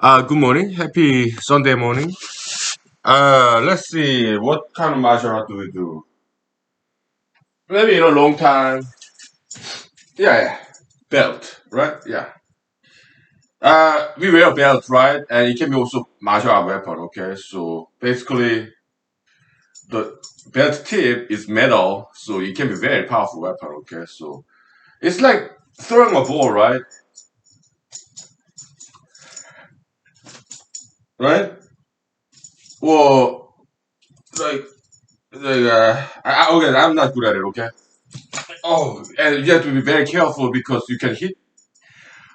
Good morning. Happy Sunday morning. Let's see. What kind of martial art do we do? Maybe in a long time. Yeah. Belt, right? Yeah. We wear a belt, right? And it can be also martial art weapon. Okay. So basically, the belt tip is metal, so it can be very powerful weapon. Okay. So it's like throwing a ball, right? Right? Well, like, okay, I'm not good at it. Okay. Oh, and you have to be very careful because you can hit.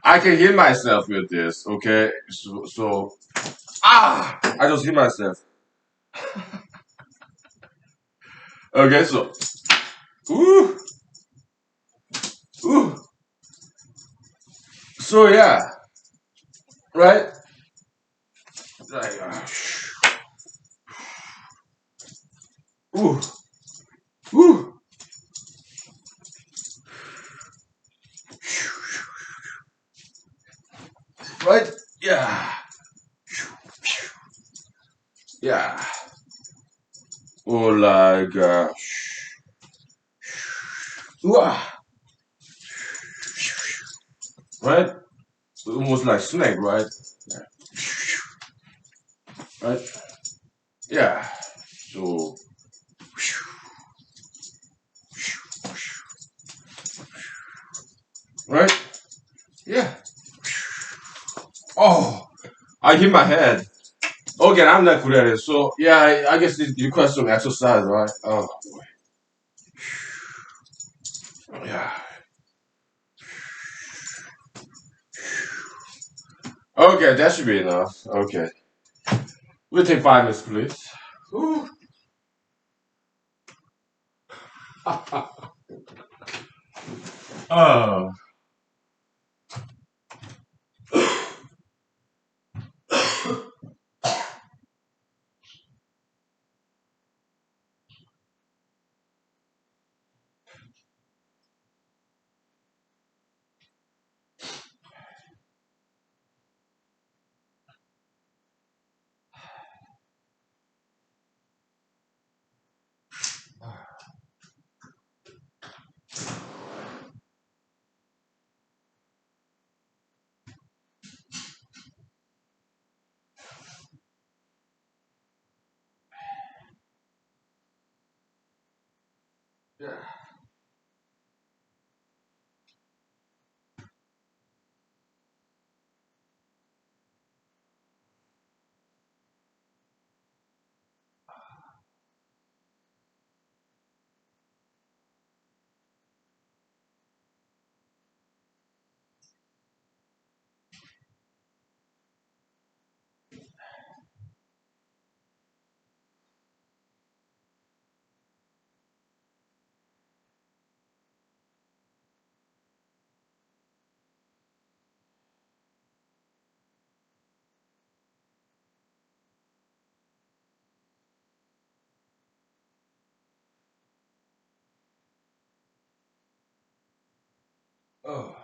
I can heal myself with this, okay? I just hit myself. Okay, so, ooh, ooh. So, yeah, right? Like, ooh, ooh, right? Yeah, yeah. Or like, ooh, right? Almost like snake, right? Yeah, right? Yeah. So, right? Yeah. Oh, I hit my head. Okay, I'm not good at it. So yeah, I guess it requires some exercise, right? Oh, yeah. Okay, that should be enough. Okay, we'll take 5 minutes, please. Whew. Oh, yeah. Oh.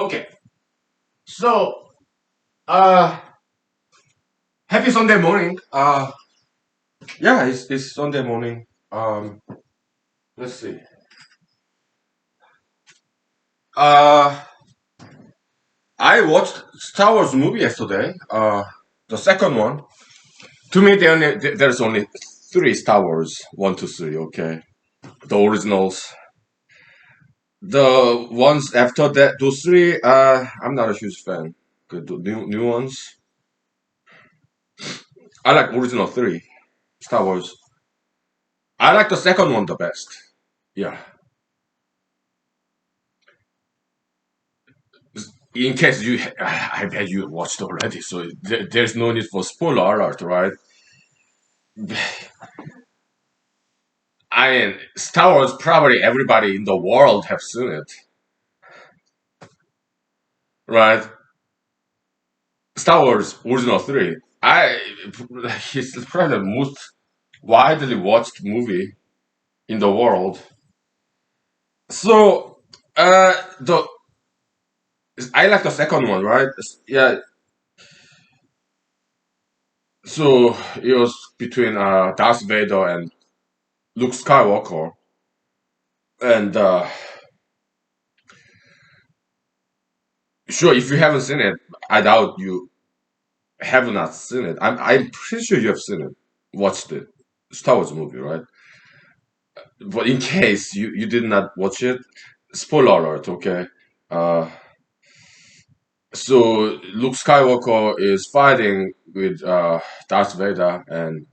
Okay. So, uh, happy Sunday morning. Yeah, it's Sunday morning. Let's see. Uh, I watched Star Wars movie yesterday. The second one. To me, there's only three Star Wars. One, two, three. Okay, the originals. The ones after that, those three. I'm not a huge fan. The new ones. I like original three Star Wars. I like the second one the best. Yeah. In case you, I bet you watched already, so there's no need for spoiler alert, right? I mean, Star Wars, probably everybody in the world have seen it, right? Star Wars Original 3. It's probably the most widely watched movie in the world. So, the I like the second one, right? Yeah. So it was between Darth Vader and Luke Skywalker, and sure, if you haven't seen it, I doubt you have not seen it. I'm pretty sure you have seen it, watched it, Star Wars movie, right? But in case you did not watch it, spoiler alert, okay? Uh, so Luke Skywalker is fighting with Darth Vader, and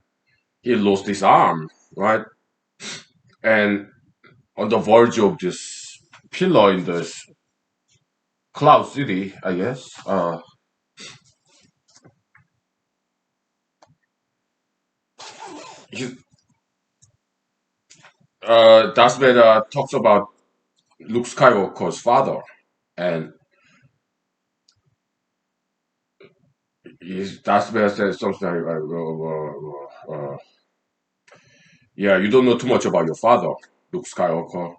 he lost his arm, right? And on the verge of this pillar in the Cloud City, I guess. He, Darth Vader talks about Luke Skywalker's father, and Darth Vader says something like, "Yeah, you don't know too much about your father, Luke Skywalker."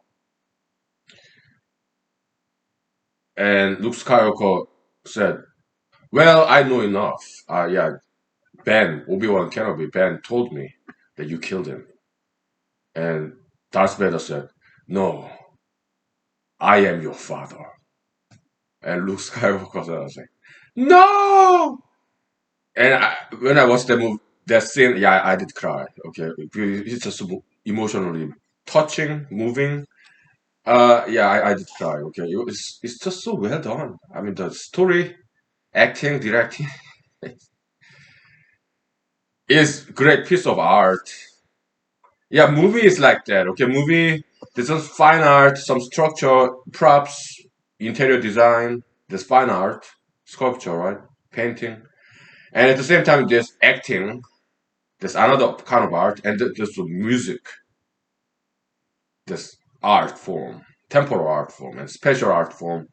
And Luke Skywalker said, "Well, I know enough. Yeah, Ben, Obi-Wan Kenobi, Ben told me that you killed him." And Darth Vader said, "No, I am your father." And Luke Skywalker said, I was like, "No!" And when I watched that scene, yeah, I did cry. Okay, it's just emotionally touching, moving. Yeah, I did cry. Okay, it's just so well done. I mean, the story, acting, directing is great piece of art. Yeah, movie is like that. Okay, movie. There's some fine art, some structure, props, interior design. There's fine art, sculpture, right? Painting, and at the same time, there's acting. There's another kind of art, and there's the music. This art form, temporal art form, and spatial art form.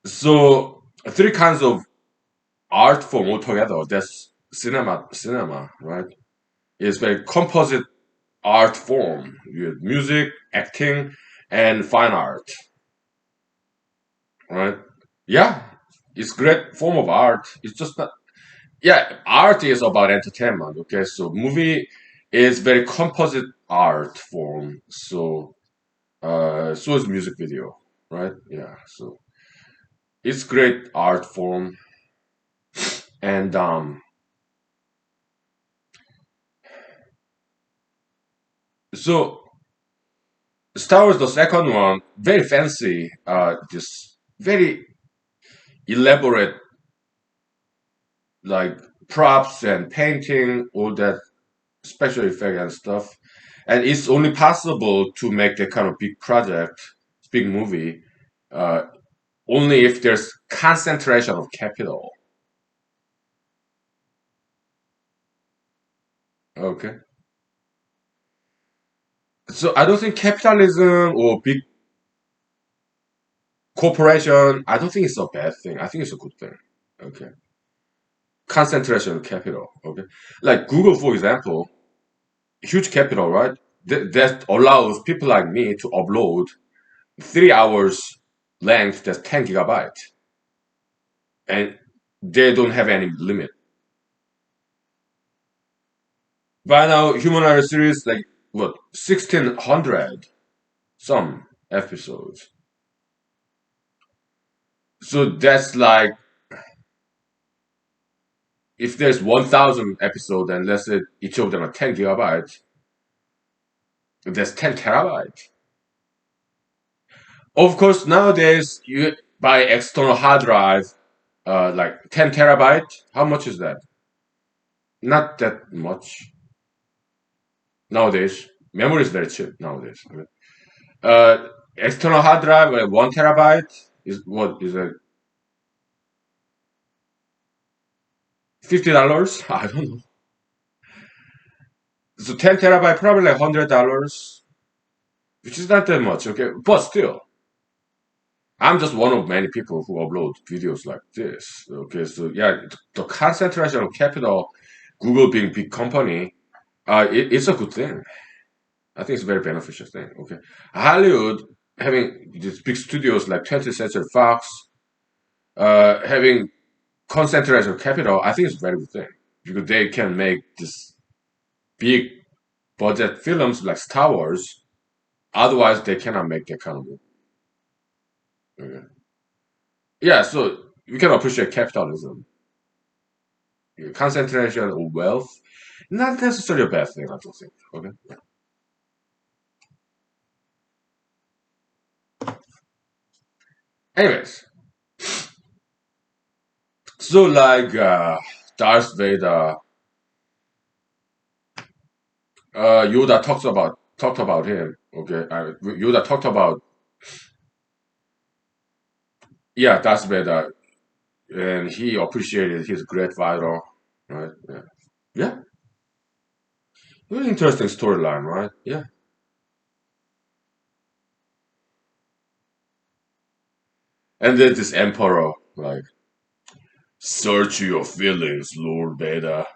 So three kinds of art form altogether. That's cinema, right? It's very composite art form with music, acting, and fine art, right? Yeah, it's great form of art. It's just not. Yeah, art is about entertainment. Okay, so movie is very composite art form. So is music video, right? Yeah, so it's great art form, and so Star Wars, the second one, very fancy, this very elaborate, like props and painting, all that special effect and stuff, and it's only possible to make that kind of big project, big movie, uh, only if there's concentration of capital. Okay, so I don't think capitalism or big corporation, I don't think it's a bad thing. I think it's a good thing. Okay. Concentration of capital. Okay. Like Google, for example, huge capital, right? That allows people like me to upload 3 hours. length that's 10 gigabyte, and they don't have any limit. By now, humanology series like what 1600 some episodes. So that's like if there's 1,000 episodes and let's say each of them are 10 gigabytes, that's 10 terabytes. Of course, nowadays you buy external hard drive, like 10 terabyte. How much is that? Not that much nowadays. Memory is very cheap nowadays. External hard drive, 1 terabyte is what is it? $50? I don't know. So 10 terabyte probably like $100, which is not that much. Okay, but still, I'm just one of many people who upload videos like this. Okay, so yeah, the concentration of capital, Google being big company, it's a good thing. I think it's a very beneficial thing. Okay, Hollywood having these big studios like 20th Century Fox, having concentration of capital, I think it's a very good thing because they can make this big budget films like Star Wars. Otherwise, they cannot make that kind of movie. Okay. Yeah, so we can appreciate capitalism, concentration of wealth, not necessarily a bad thing. I don't think. Okay. Anyways, so like Darth Vader, Yoda talked about him. Okay, Yoda talked about yeah Darth Vader, and he appreciated his great fighter. Right. Yeah. Yeah. Very interesting storyline, right? Yeah. And then this emperor, like, search your feelings, Lord Vader.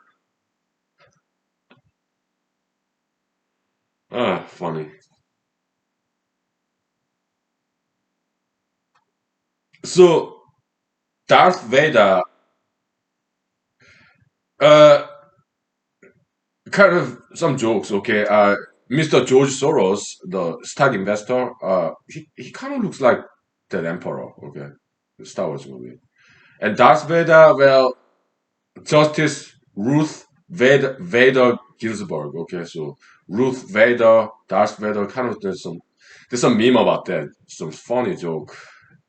Ah, funny. So Darth Vader, uh, kind of some jokes. Okay, Mr. George Soros, the stock investor, he kind of looks like that emperor. Okay, the Star Wars movie. And Darth Vader, well, Justice Ruth Vader Ginsburg. Okay, so Ruth Vader, Darth Vader, kind of there's some meme about that. Some funny joke,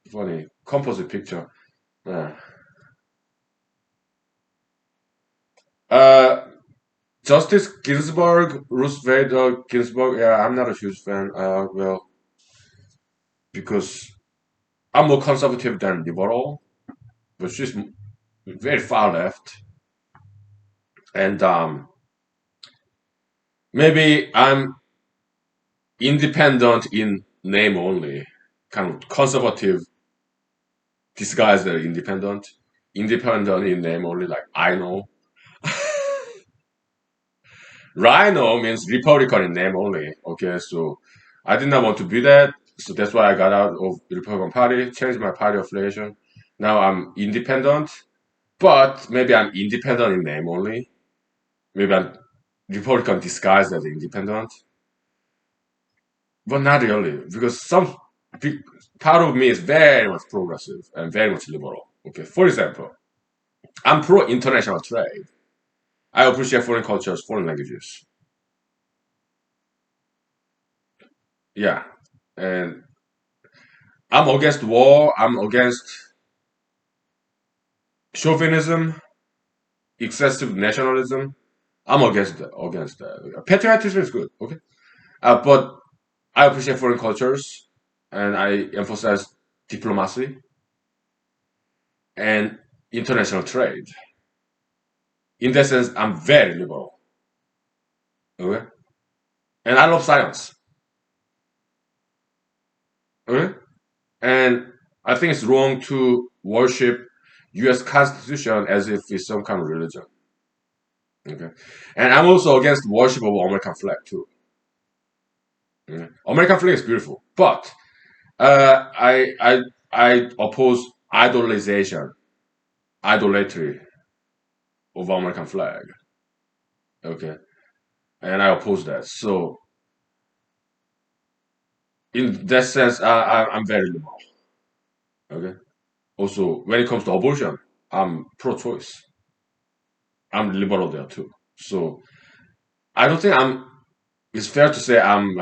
funny composite picture. Yeah. Uh, Justice Ginsburg, Ruth Bader Ginsburg. Yeah, I'm not a huge fan. Well, because I'm more conservative than liberal, but she's very far left, and maybe I'm independent in name only, kind of conservative disguised as independent, independent in name only. Like I know, Rhino means Republican in name only. Okay, so I did not want to be that, so that's why I got out of the Republican Party, changed my party affiliation. Now I'm independent, but maybe I'm independent in name only. Maybe I'm Republican disguised as independent, but not really, because some big part of me is very much progressive and very much liberal. Okay, for example, I'm pro international trade. I appreciate foreign cultures, foreign languages. Yeah, and I'm against war. I'm against chauvinism, excessive nationalism. I'm against that. Against that. Patriotism is good, okay, but I appreciate foreign cultures, and I emphasize diplomacy and international trade. In that sense, I'm very liberal, okay, and I love science, okay, and I think it's wrong to worship U.S. Constitution as if it's some kind of religion, okay, and I'm also against worship of American flag too. Okay? American flag is beautiful, but I I oppose idolatry of American flag. Okay, and I oppose that. So in that sense, I'm very liberal. Okay. Also, when it comes to abortion, I'm pro-choice. I'm liberal there too. So I don't think I'm. It's fair to say I'm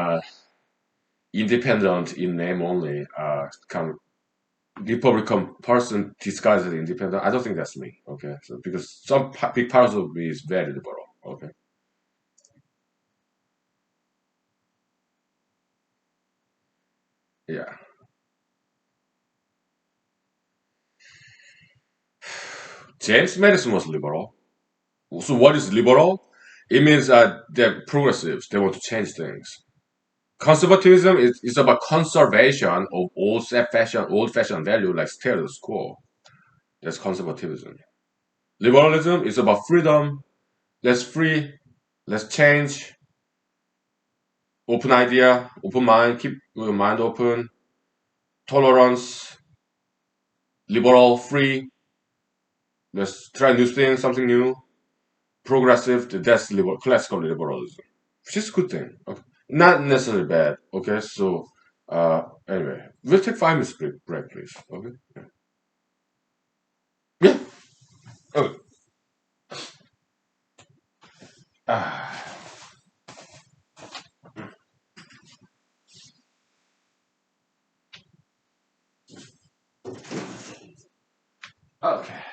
independent in name only. Kind of Republican person disguised as independent. I don't think that's me. Okay, so because big part of me is very liberal. Okay, yeah. James Madison was liberal. So what is liberal? It means they're progressives. They want to change things. Conservatism is about conservation of old-fashioned value like status quo. That's conservatism. Liberalism is about freedom. Let's free. Let's change. Open idea. Open mind. Keep your mind open. Tolerance. Liberal. Free. Let's try new things. Something new. Progressive. That's classical liberalism, which is a good thing. Okay. Not necessarily bad. Okay. So anyway, we'll take 5 minutes break, please. Okay. Yeah. Okay. Ah, okay.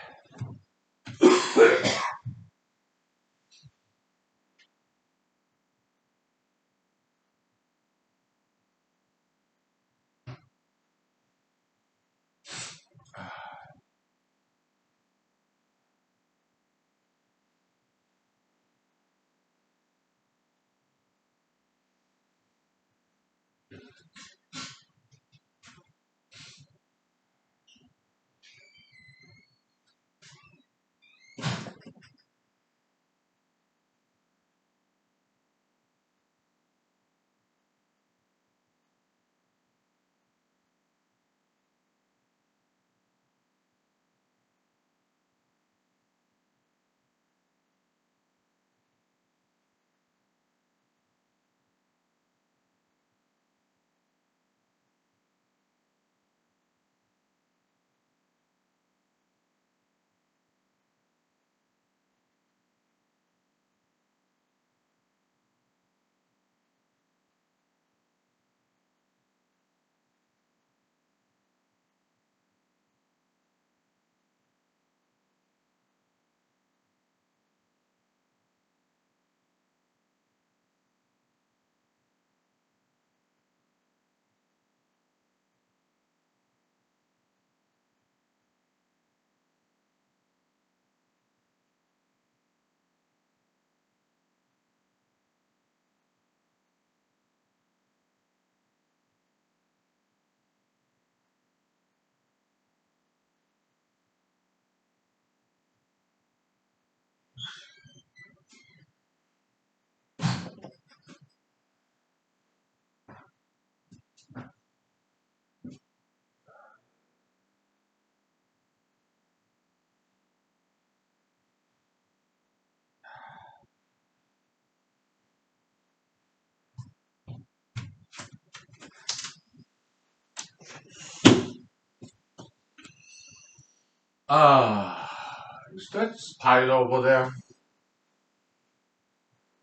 Is that spider over there?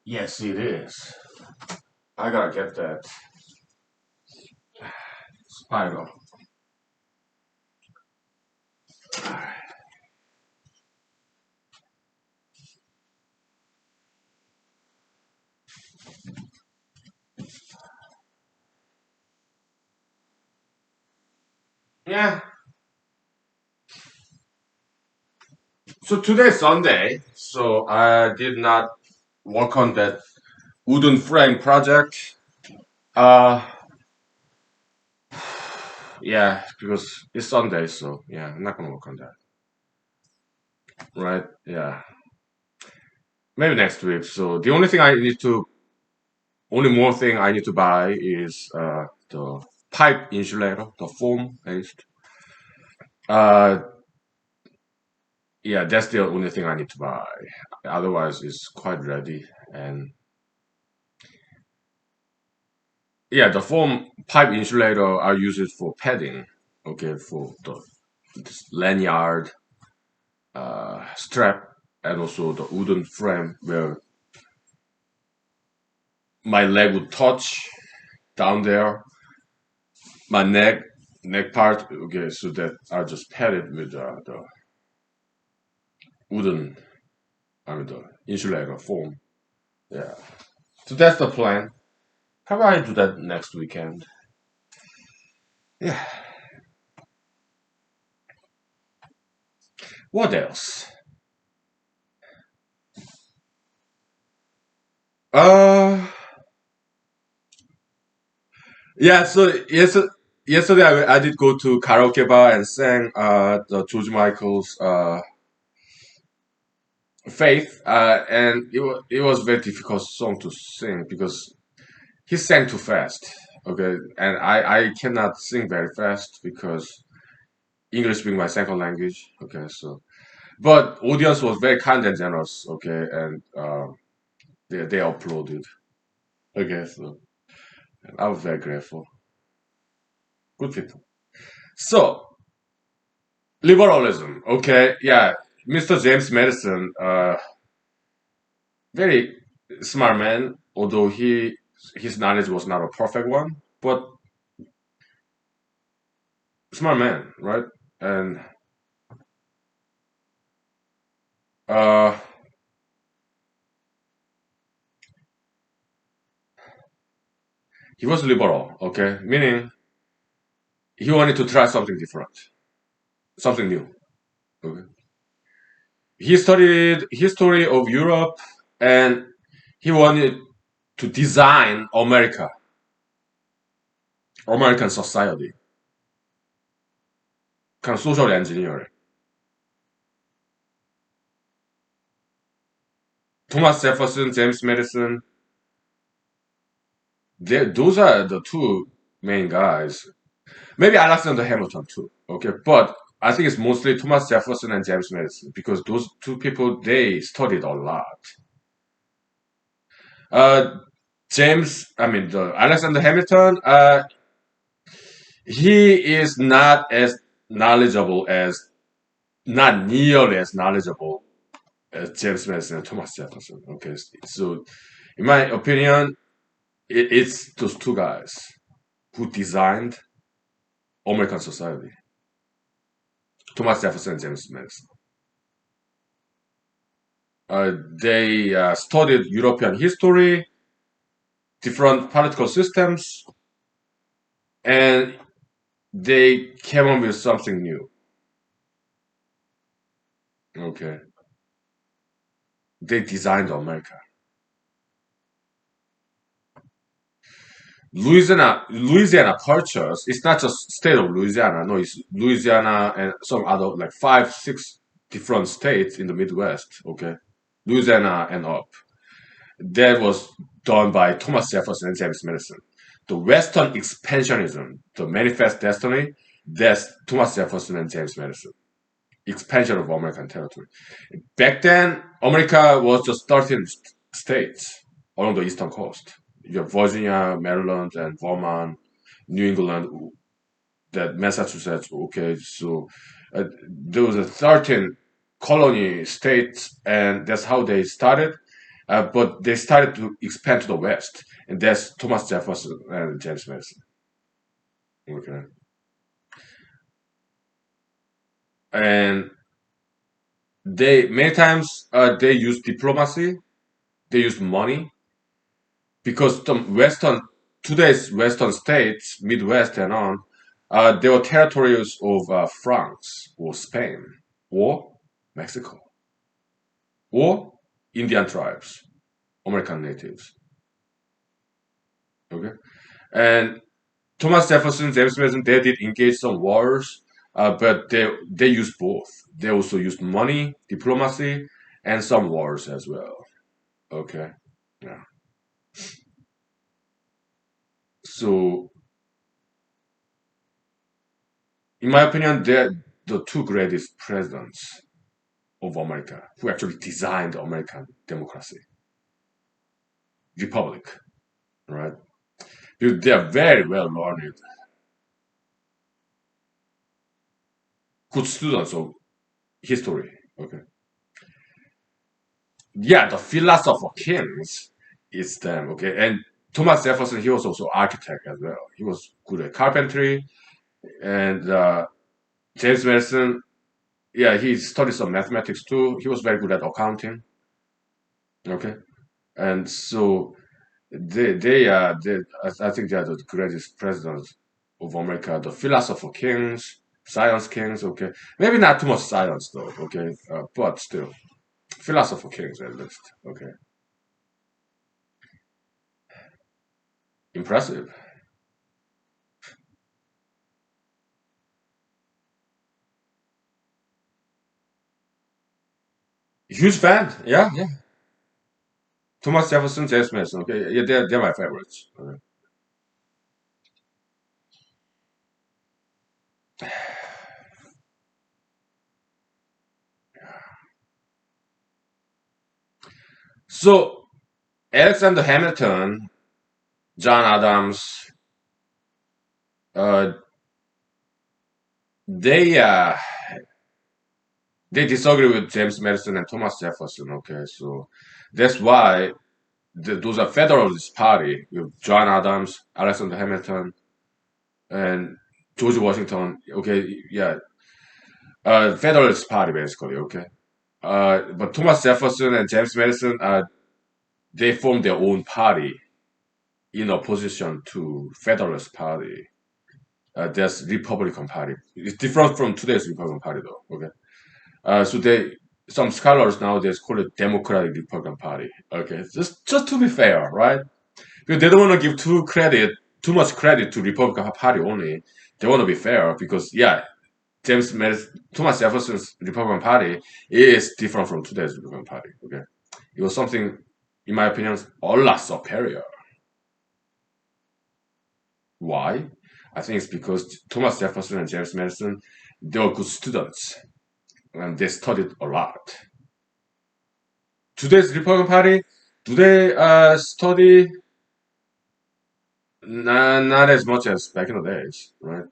Yes, it is. I gotta get that spider. Yeah. So today's Sunday, so I did not work on that wooden frame project. Uh, yeah, because it's Sunday, so yeah, I'm not gonna work on that. Right? Yeah. Maybe next week. So the only more thing I need to buy is the pipe insulator, the foam paste. Uh, yeah, that's the only thing I need to buy. Otherwise, it's quite ready. And yeah, the foam pipe insulator I use it for padding. Okay, for the lanyard strap and also the wooden frame where my leg would touch down there, my neck part. Okay, so that I just pad it with the wooden, I mean the insulator foam. Yeah, so that's the plan. How about I do that next weekend? Yeah. What else? Uh, yeah. So yesterday I did go to karaoke bar and sang the George Michael's Faith, and it was very difficult song to sing because he sang too fast. Okay, and I cannot sing very fast because English being my second language. Okay, so but audience was very kind and generous. Okay, and they applauded. Okay, so I was very grateful. Good people. So liberalism. Okay, yeah, Mr. James Madison, very smart man. Although his knowledge was not a perfect one, but smart man, right? And uh, he was liberal. Okay, meaning he wanted to try something different, something new. Okay. He studied history of Europe, and he wanted to design American society, kind of social engineering. Thomas Jefferson, James Madison, those are the two main guys. Maybe Alexander Hamilton too. Okay, but I think it's mostly Thomas Jefferson and James Madison because those two people they studied a lot. Uh, I mean the Alexander Hamilton. He is not nearly as knowledgeable as James Madison and Thomas Jefferson. Okay, so in my opinion, it's those two guys who designed American society. Thomas Jefferson and James Madison. They studied European history, different political systems, and they came up with something new. Okay, they designed America. Louisiana Purchase. It's not just state of Louisiana. No, it's Louisiana and some other like five, six different states in the Midwest. Okay, Louisiana and up. That was done by Thomas Jefferson and James Madison. The Western expansionism, the Manifest Destiny, that's Thomas Jefferson and James Madison. Expansion of American territory. Back then, America was just 13 states along the eastern coast. You have Virginia, Maryland, and Vermont, New England, that Massachusetts. Okay, so there was a 13 colony states, and that's how they started. But they started to expand to the west, and that's Thomas Jefferson and James Madison. Okay, and they many times they use diplomacy, they use money because the western today's western states, Midwest and on, they were territories of France or Spain or Mexico or Indian tribes, American natives. Okay, and Thomas Jefferson, James Madison, they did engage some wars, but they used both. They also used money, diplomacy, and some wars as well. Okay, yeah. So, in my opinion, the two greatest presidents of America who actually designed American democracy, republic, right? Because they are very well learned, good students of history. Okay, yeah, the philosopher kings is them. Okay, and Thomas Jefferson, he was also architect as well. He was good at carpentry, and James Madison, yeah, he studied some mathematics too. He was very good at accounting. Okay, and so I think they are the greatest presidents of America, the philosopher kings, science kings. Okay, maybe not too much science though. Okay, but still philosopher kings at least. Okay, impressive. Huge fan. Yeah, yeah. Thomas Jefferson, James Madison. Okay, yeah, they're my favorites. Okay. So Alexander Hamilton, John Adams, uh, they uh, they disagree with James Madison and Thomas Jefferson. Okay, so that's why those are Federalist Party with John Adams, Alexander Hamilton, and George Washington. Okay, yeah, Federalist Party basically. Okay, but Thomas Jefferson and James Madison, they formed their own party in opposition to Federalist Party. There's Republican Party. It's different from today's Republican Party, though. Okay, so they some scholars nowadays call it Democratic Republican Party. Okay, just to be fair, right? Because they don't want to give too much credit to Republican Party only. They want to be fair because yeah, Thomas Jefferson's Republican Party is different from today's Republican Party. Okay, it was something, in my opinion, a lot superior. Why? I think it's because Thomas Jefferson and James Madison, they were good students and they studied a lot. Today's Republican Party, do they study? Not as much as back in the days, right?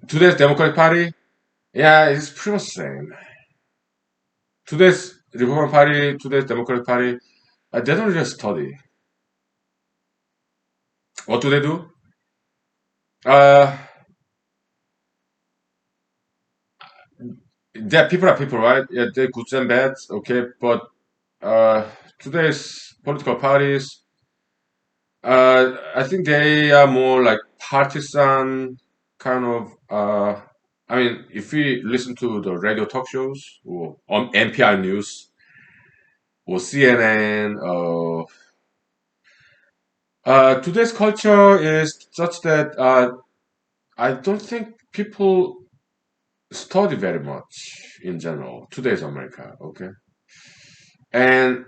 Today's Democratic Party, yeah, it's pretty much the same. Today's Republican Party, today's Democratic Party, they don't really study. What do they do? Uh, they're people are people, right? Yeah, they're goods and bads, okay. But today's political parties, I think they are more like partisan kind of. I mean, if we listen to the radio talk shows or on NPR News or CNN, today's culture is such that I don't think people study very much in general. Today's America, okay? And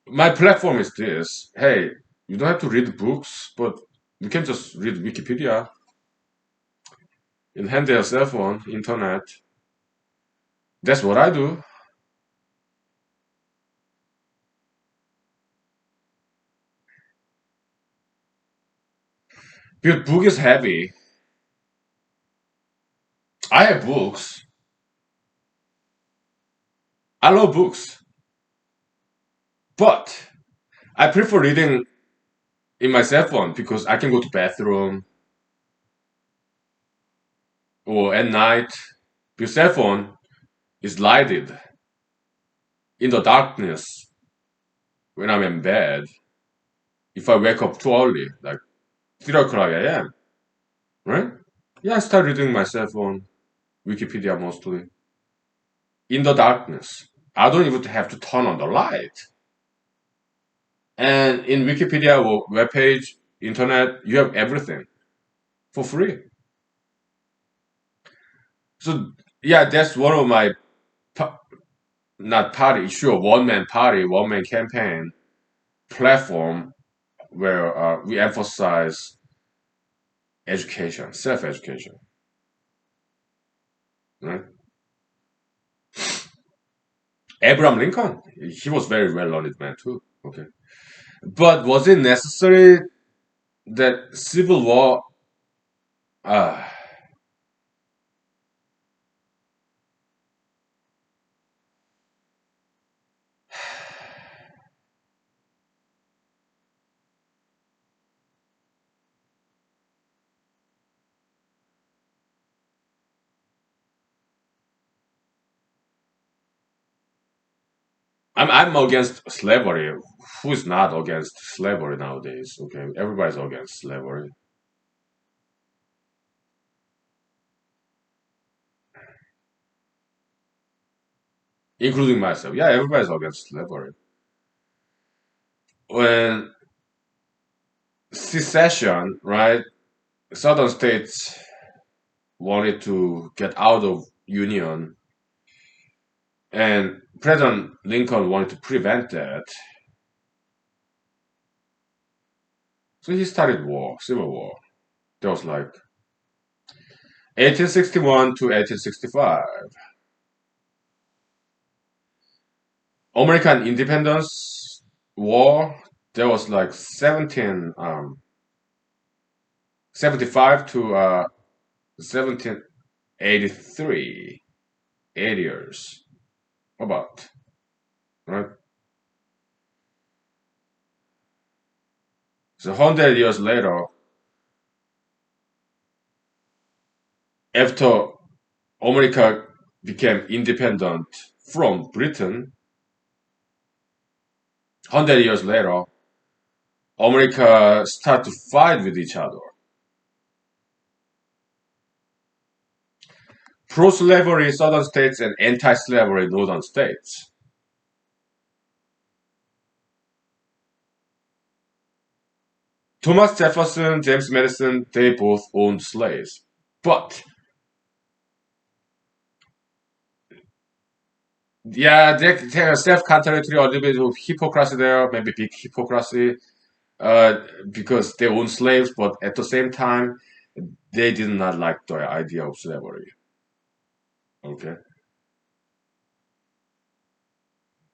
my platform is this. Hey, you don't have to read books, but you can just read Wikipedia in hand your cell phone, internet. That's what I do. Because book is heavy. I have books. I love books, but I prefer reading in my cell phone because I can go to bathroom or at night. Because cell phone is lighted in the darkness when I'm in bed. If I wake up too early, like 3 o'clock a.m., right? Yeah, I start reading my cell phone, Wikipedia mostly, in the darkness. I don't even have to turn on the light. And in Wikipedia or webpage, internet, you have everything for free. So yeah, that's one of my not party, sure, one man party, one man campaign platform where we emphasize education, self-education, right? Abraham Lincoln, he was very well-learned man too. Okay, but was it necessary that civil war? Uh, I'm against slavery. Who is not against slavery nowadays? Okay, everybody's against slavery, including myself. Yeah, everybody's against slavery. When secession, right? Southern states wanted to get out of Union, and President Lincoln wanted to prevent that. So he started war, civil war. That was like 1861 to 1865. American Independence War. That was like 1775 to 1783. 8 years about, right? So 100 years later, after America became independent from Britain, 100 years later, America started to fight with each other. Pro-slavery southern states and anti-slavery northern states. Thomas Jefferson, James Madison, they both owned slaves. But yeah, they self-contradictory, a little bit of hypocrisy there, maybe big hypocrisy, because they owned slaves, but at the same time, they did not like the idea of slavery. Okay,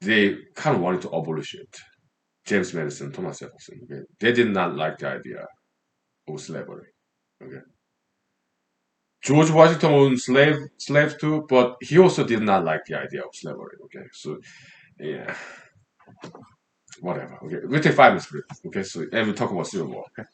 they kind of wanted to abolish it. James Madison, Thomas Jefferson. Okay? They did not like the idea of slavery. Okay. George Washington owned slaves too, but he also did not like the idea of slavery. Okay, so yeah, whatever. Okay, we'll take 5 minutes break. Okay, so and we'll talk about Civil War. Okay.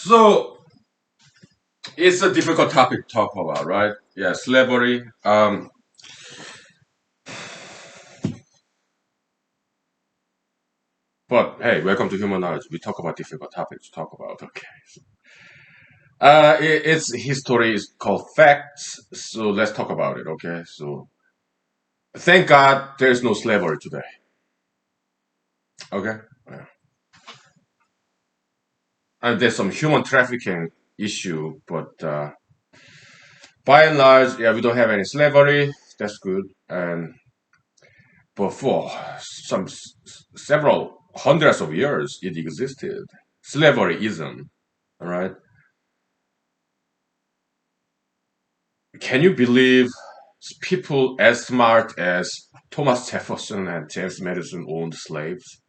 So it's a difficult topic to talk about, right? Yeah, slavery. But hey, welcome to humanology. We talk about difficult topics to talk about. Okay. Its history is called facts. So let's talk about it. Okay. So thank God there's no slavery today. Okay. Yeah. And there's some human trafficking issue, but by and large, yeah, we don't have any slavery. That's good. And but for several hundreds of years, it existed. Slaveryism. All right. Can you believe people as smart as Thomas Jefferson and James Madison owned slaves?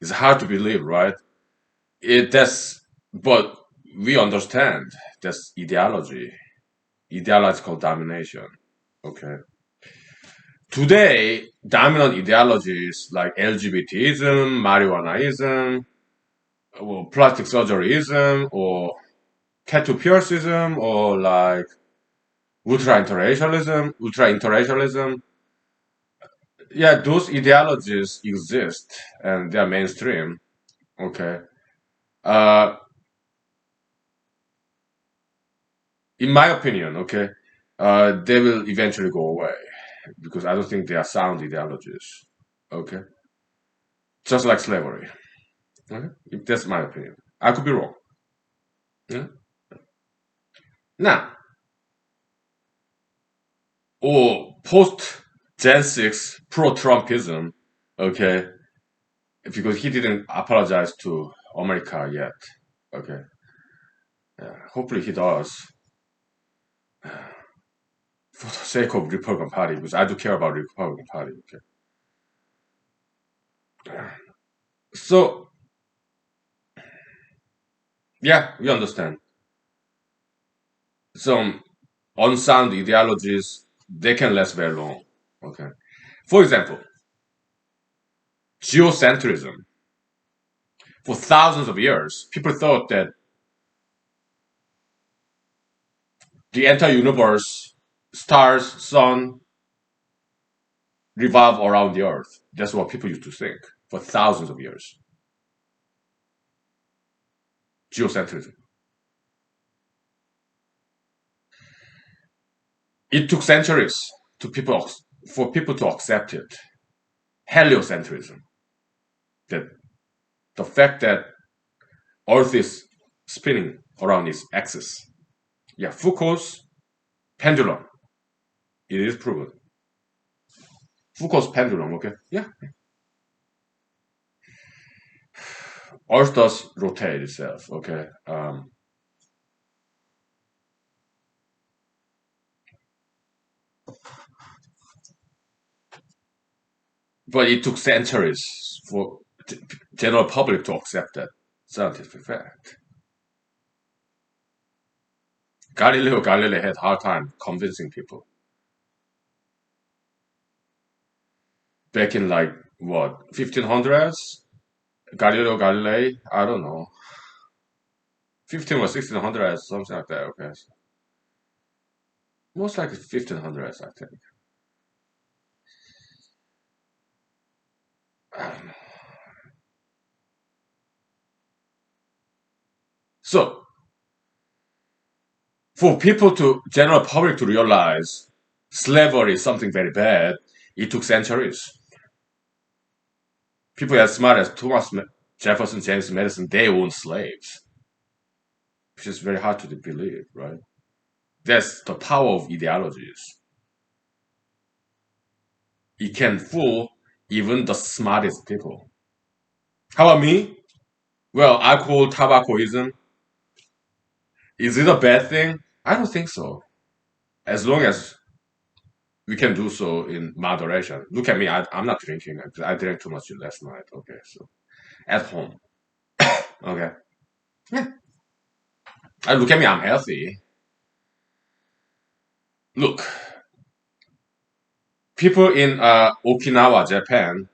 It's hard to believe, right? But we understand that's ideology, ideological domination. Okay. Today, dominant ideologies like LGBTism, marijuanaism, or plastic surgeryism, or tattoo piercism, or like ultra interracialism, yeah, those ideologies exist and they're mainstream. Okay. Uh, in my opinion, okay, they will eventually go away because I don't think they are sound ideologies. Okay. Just like slavery. Okay. That's my opinion. I could be wrong. Yeah? Now, or post Gen 6 pro Trumpism, okay, because he didn't apologize to America yet. Okay. Yeah. Hopefully he does. For the sake of Republican Party, because I do care about Republican Party. Okay. So yeah, we understand. Some unsound ideologies they can last very long. Okay. For example, geocentrism. For thousands of years, people thought that the entire universe, stars, sun, revolve around the Earth. That's what people used to think for thousands of years. Geocentrism. It took centuries for people to accept it. Heliocentrism. That the fact that Earth is spinning around its axis. Yeah, Foucault's pendulum. It is proven. Foucault's pendulum, okay? Yeah. Earth does rotate itself, okay? But it took centuries for the general public to accept that scientific fact. Galileo Galilei had hard time convincing people. Back in like what 1500s, Galileo Galilei, I don't know, 15 or 1600s, something like that. Okay, so most likely 1500s, I think. I don't know. So for people to general public to realize slavery is something very bad, it took centuries. People as smart as Thomas Jefferson, James Madison, they owned slaves, which is very hard to believe, right? That's the power of ideologies. It can fool even the smartest people. How about me? Well, alcohol, tobaccoism, is it a bad thing? I don't think so. As long as we can do so in moderation. Look at me, I'm not drinking. I drank too much last night. Okay, so at home. Okay. Yeah. Look at me, I'm healthy. Look, people in Okinawa, Japan,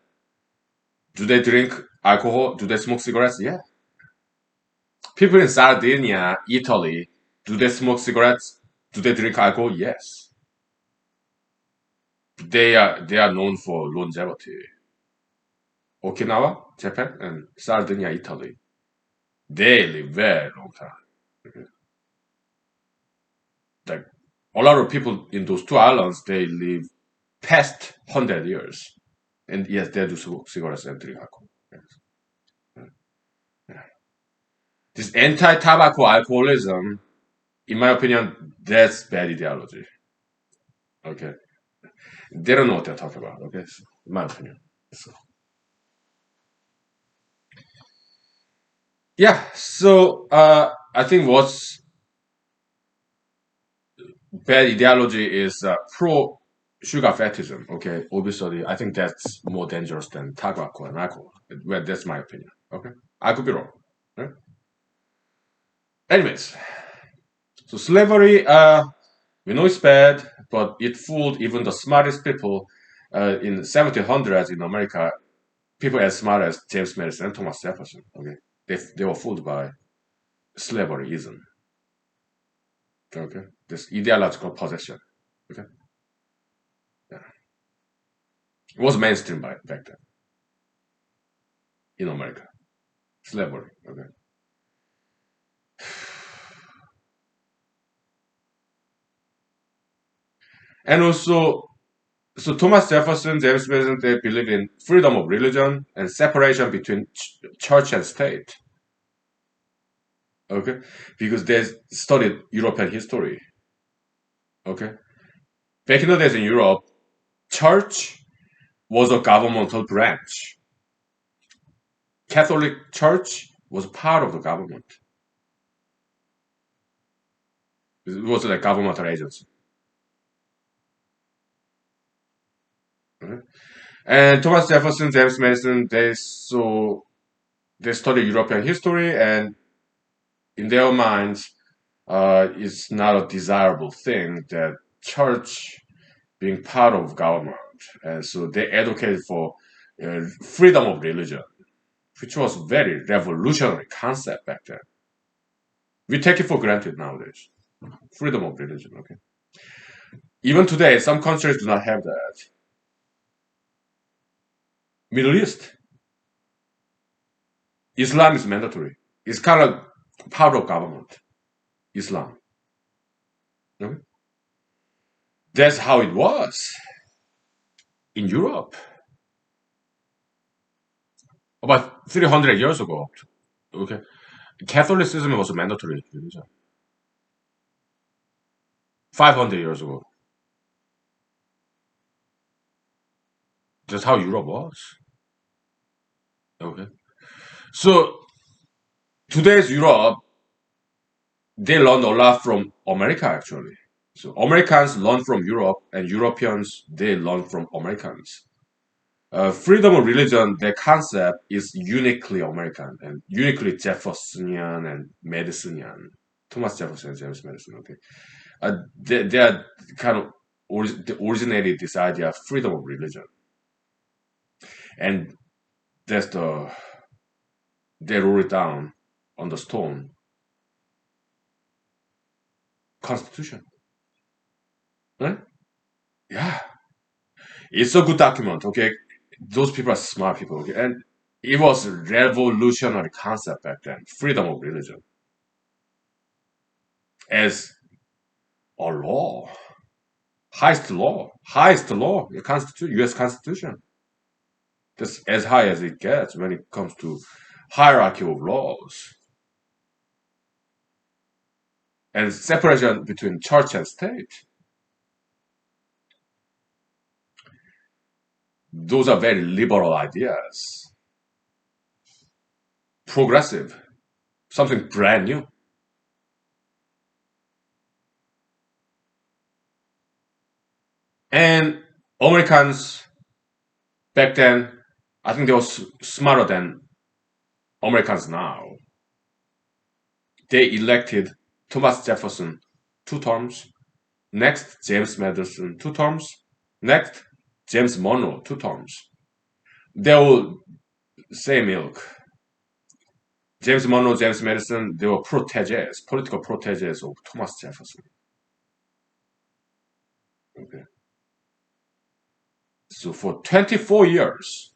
do they drink alcohol? Do they smoke cigarettes? Yeah. People in Sardinia, Italy, do they smoke cigarettes? Do they drink alcohol? Yes. They are known for longevity. Okinawa, Japan, and Sardinia, Italy. They live very long time. Like a lot of people in those two islands, they live past 100 years. And yes, they do smoke cigarettes and drink alcohol. Yes. Yeah. This anti-tobacco alcoholism, in my opinion, that's bad ideology. Okay. They don't know what they're talking about. Okay. So, in my opinion. So, yeah. So, I think what's bad ideology is pro sugar fetishism. Okay. Obviously, I think that's more dangerous than tobacco and alcohol. Well, that's my opinion. Okay. I could be wrong. Right? Anyways, so slavery, we know it's bad, but it fooled even the smartest people in 1700s in America. People as smart as James Madison and Thomas Jefferson. Okay, they were fooled by slaveryism. Okay, this ideological possession. Okay, yeah. It was mainstream back then in America. Slavery. Okay, and also so Thomas Jefferson, James Madison, they believe in freedom of religion and separation between church and state. Okay, because they studied European history. Okay, back in the days in Europe, church was a governmental branch. Catholic Church was part of the government. It was like governmental agency. Okay? And Thomas Jefferson, James Madison, they study European history, and in their minds, it's not a desirable thing that church being part of government, and so they advocated for freedom of religion, which was very revolutionary concept back then. We take it for granted nowadays. Freedom of religion. Okay. Even today, some countries do not have that. Middle East, Islam is mandatory. It's kind of part of government. Islam. Okay? That's how it was in Europe about 300 years ago. Okay, Catholicism was a mandatory religion. 500 years ago. That's how Europe was. Okay, so today's Europe, they learned a lot from America actually. So Americans learn from Europe, and Europeans they learn from Americans. Freedom of religion, the concept is uniquely American and uniquely Jeffersonian and Madisonian. Thomas Jefferson and James Madison. Okay, they are kind of they originated this idea of freedom of religion, and that's they wrote it down on the stone Constitution. Right? Yeah, it's a good document. Okay, those people are smart people. Okay, and it was a revolutionary concept back then. Freedom of religion as a law, highest law, the Constitution, U.S. Constitution. That's as high as it gets when it comes to hierarchy of laws and separation between church and state. Those are very liberal ideas, progressive, something brand new. And Americans back then, I think they were smarter than Americans now. They elected Thomas Jefferson 2 terms, next James Madison 2 terms, next James Monroe 2 terms. They all same ilk. James Monroe, James Madison, they were proteges, political proteges of Thomas Jefferson. Okay. So for 24 years,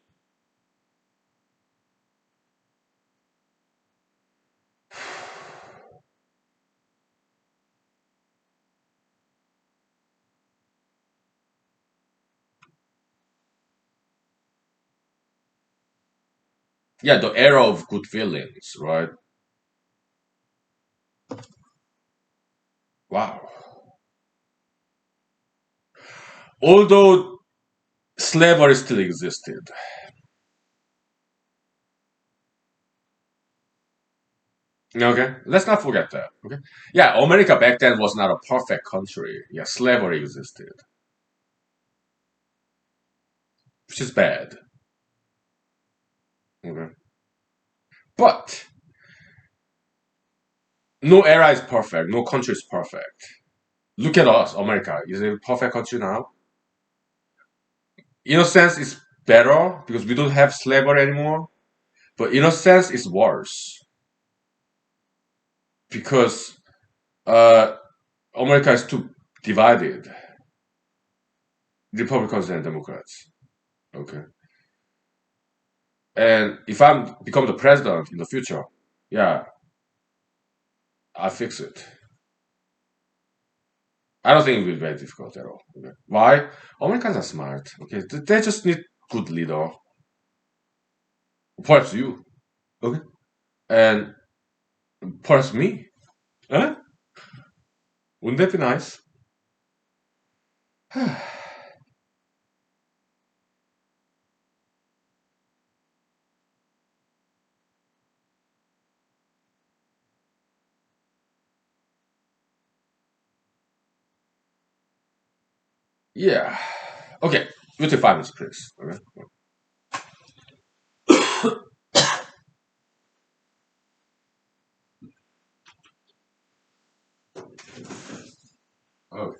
yeah, the era of good feelings, right? Wow. Although slavery still existed. Okay, let's not forget that. Okay, yeah, America back then was not a perfect country. Yeah, slavery existed, which is bad. Okay, but no era is perfect. No country is perfect. Look at us, America. Is it a perfect country now? In a sense, it's better because we don't have slavery anymore. But in a sense, it's worse because uh, America is too divided. Republicans and Democrats. Okay, and if I become the president in the future, yeah, I fix it. I don't think it will be very difficult at all. Okay. Why? Americans are smart. Okay, they just need good leader. Perhaps you. Okay, and perhaps me. Huh? Wouldn't that be nice? Yeah. Okay. You take 5 minutes, please. Okay. Okay.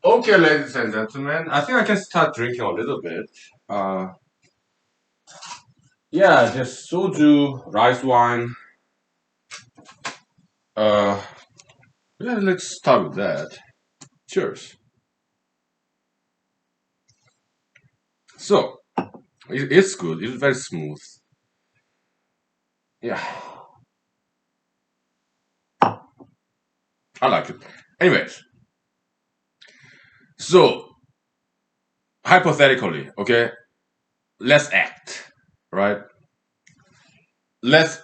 Okay, ladies and gentlemen, I think I can start drinking a little bit. Uh, yeah, just soju, rice wine. Uh, yeah, let's start with that. Cheers. So, it's good. It's very smooth. Yeah, I like it. Anyways, so hypothetically, okay, let's act, right? Let's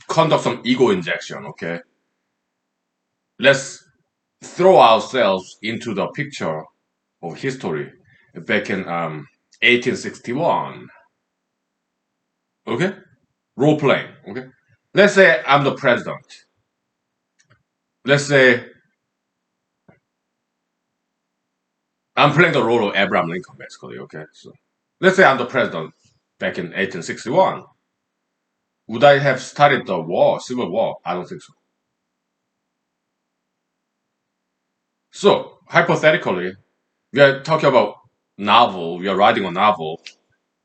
conduct some ego injection, okay? let's throw ourselves into the picture of history back in 1861. Okay, role playing. Okay, let's say I'm the president. Let's say I'm playing the role of Abraham Lincoln, basically. Okay, so let's say I'm the president back in 1861. Would I have started the war, civil war? I don't think so. So hypothetically, we are talking about novel. We are writing a novel.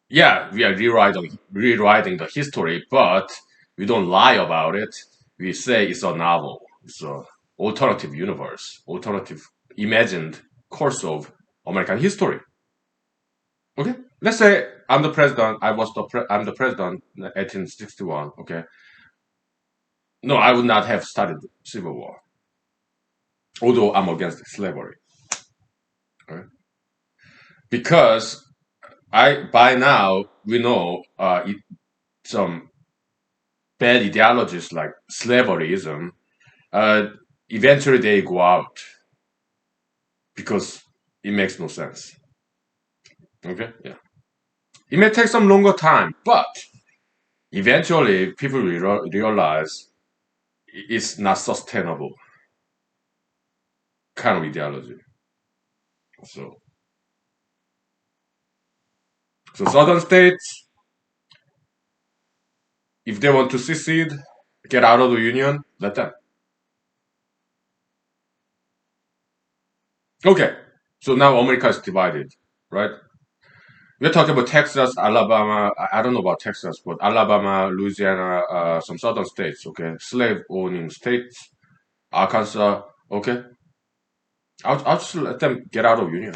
Yeah, we are rewriting the history, but we don't lie about it. We say it's a novel. It's a alternative universe, alternative imagined course of American history. Okay, let's say I'm the president. I'm the president in 1861. Okay, no, I would not have started the civil war, although I'm against slavery. Okay? Because I by now we know some bad ideologies like slaveryism. Uh, Eventually they go out because it makes no sense. Okay, yeah, it may take some longer time, but eventually people will realize it's not sustainable kind of ideology. So, so southern states, if they want to secede, get out of the union, let them. Okay, so now America is divided, right? We're talking about Texas, Alabama. I don't know about Texas, but Alabama, Louisiana, some southern states. Okay, slave-owning states, Arkansas. Okay, I'll just let them get out of union.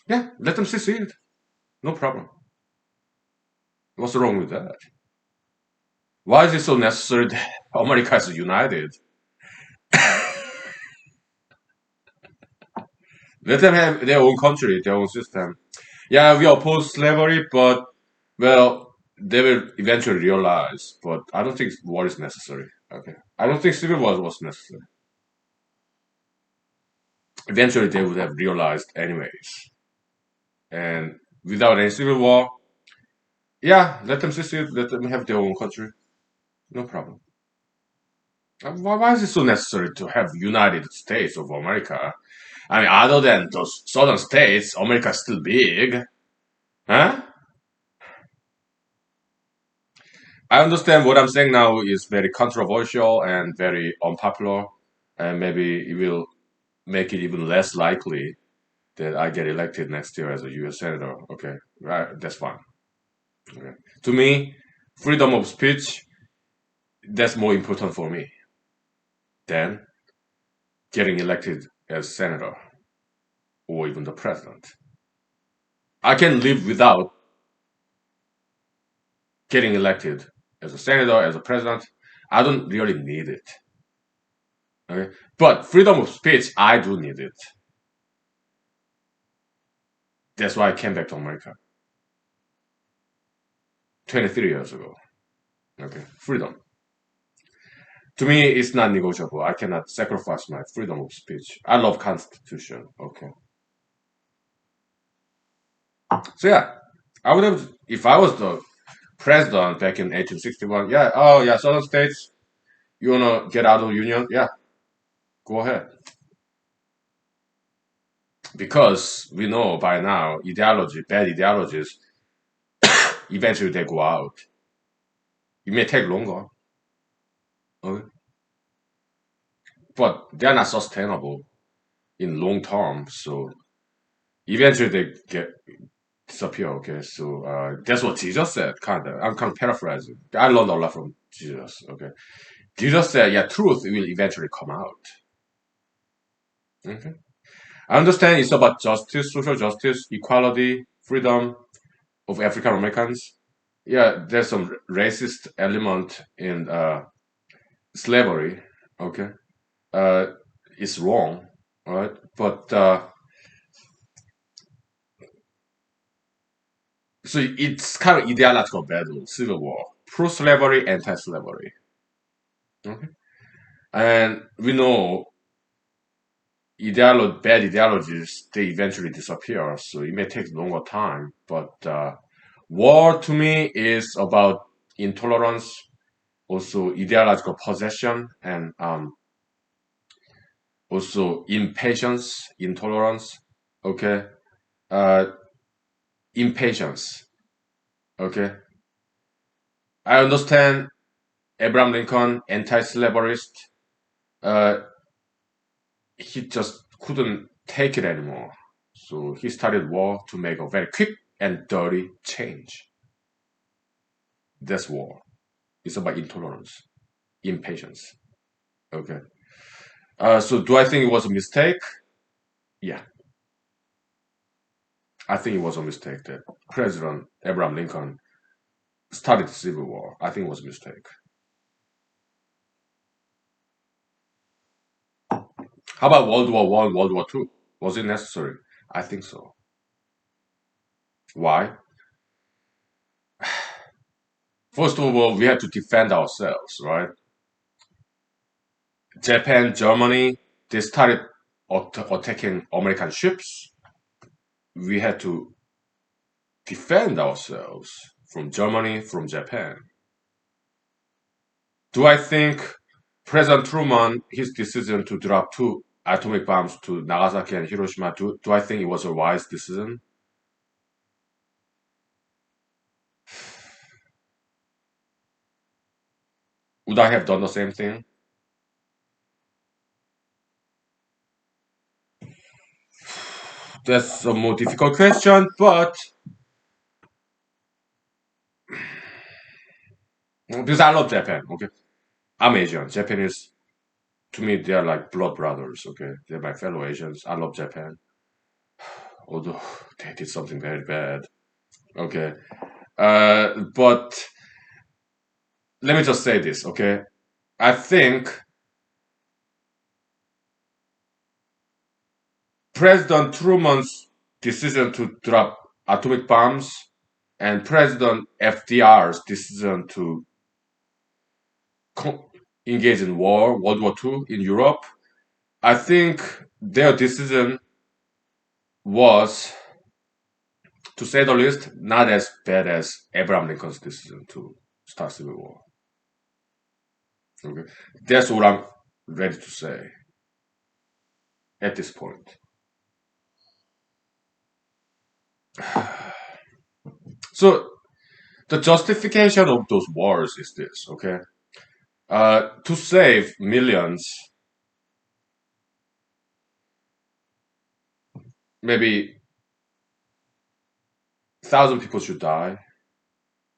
Yeah, let them secede. No problem. What's wrong with that? Why is it so necessary that America is united? Let them have their own country, their own system. Yeah, we oppose slavery, but well, they will eventually realize. But I don't think war is necessary. Okay, I don't think civil war was necessary. Eventually, they would have realized anyways. And without any civil war, yeah, let them secede, let them have their own country, no problem. Why is it so necessary to have United States of America? I mean, other than those southern states, America is still big, huh? I understand what I'm saying now is very controversial and very unpopular, and maybe it will make it even less likely that I get elected next year as a U.S. senator. Okay, right, that's fine. Okay. To me, freedom of speech that's more important for me than getting elected as senator or even the president. I can live without getting elected as a senator, as a president. I don't really need it. Okay, but freedom of speech, I do need it. That's why I came back to America 23 years ago. Okay, freedom. To me, it's not negotiable. I cannot sacrifice my freedom of speech. I love Constitution. Okay, so yeah, I would have if I was the president back in 1861. Yeah, oh yeah, southern states, you wanna get out of union? Yeah, go ahead. Because we know by now bad ideologies, eventually they go out. It may take longer, okay? But they're not sustainable in long term. So eventually they get disappear. Okay, so that's what Jesus said. Kind of, I'm kind of paraphrasing. I learned a lot from Jesus. Okay, Jesus said, "Yeah, truth will eventually come out." Okay, I understand it's about justice, social justice, equality, freedom of African Americans. Yeah, there's some racist element in slavery. Okay, uh, it's wrong, right? But so it's kind of ideological battle, civil war, pro-slavery, anti-slavery. Okay, And we know bad ideologies, they eventually disappear. So it may take longer time. But war to me is about intolerance, also ideological possession, and also impatience, intolerance. Okay. Uh, impatience. Okay. I understand Abraham Lincoln, anti-slaverist. Uh, he just couldn't take it anymore. So he started war to make a very quick and dirty change. That's war. It's about intolerance, impatience. Okay. So do I think it was a mistake? Yeah, I think it was a mistake that President Abraham Lincoln started the Civil War. I think it was a mistake. How about World War One, World War Two? Was it necessary? I think so. Why? First of all, we had to defend ourselves, right? Japan, Germany, they started attacking American ships. We had to defend ourselves from Germany, from Japan. Do I think President Truman, his decision to drop two atomic bombs to Nagasaki and Hiroshima, do I think it was a wise decision? Would I have done the same thing? That's a more difficult question, but because I love Japan, okay? I'm Asian. Japanese, to me, they're like blood brothers, okay? They're my fellow Asians. I love Japan, although they did something very bad, okay? But let me just say this, okay? I think President Truman's decision to drop atomic bombs and President FDR's decision to engage in war, World War II in Europe, I think their decision was, to say the least, not as bad as Abraham Lincoln's decision to start civil war. Okay, that's what I'm ready to say at this point. So the justification of those wars is this, okay? To save millions, maybe 1,000 people should die.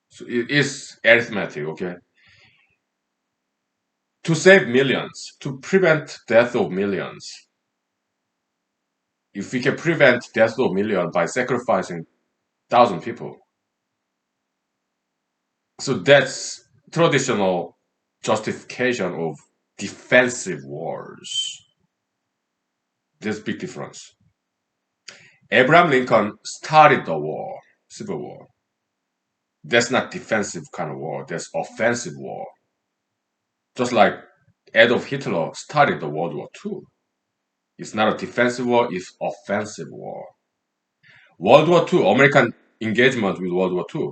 So it is arithmetic, okay? To save millions, to prevent death of millions, if we can prevent death of millions by sacrificing 1,000 people, so that's traditional justification of defensive wars. There's big difference. Abraham Lincoln started the war, Civil War. That's not defensive kind of war. That's offensive war. Just like Adolf Hitler started the World War II. It's not a defensive war, it's offensive war. World War II, American engagement with World War II,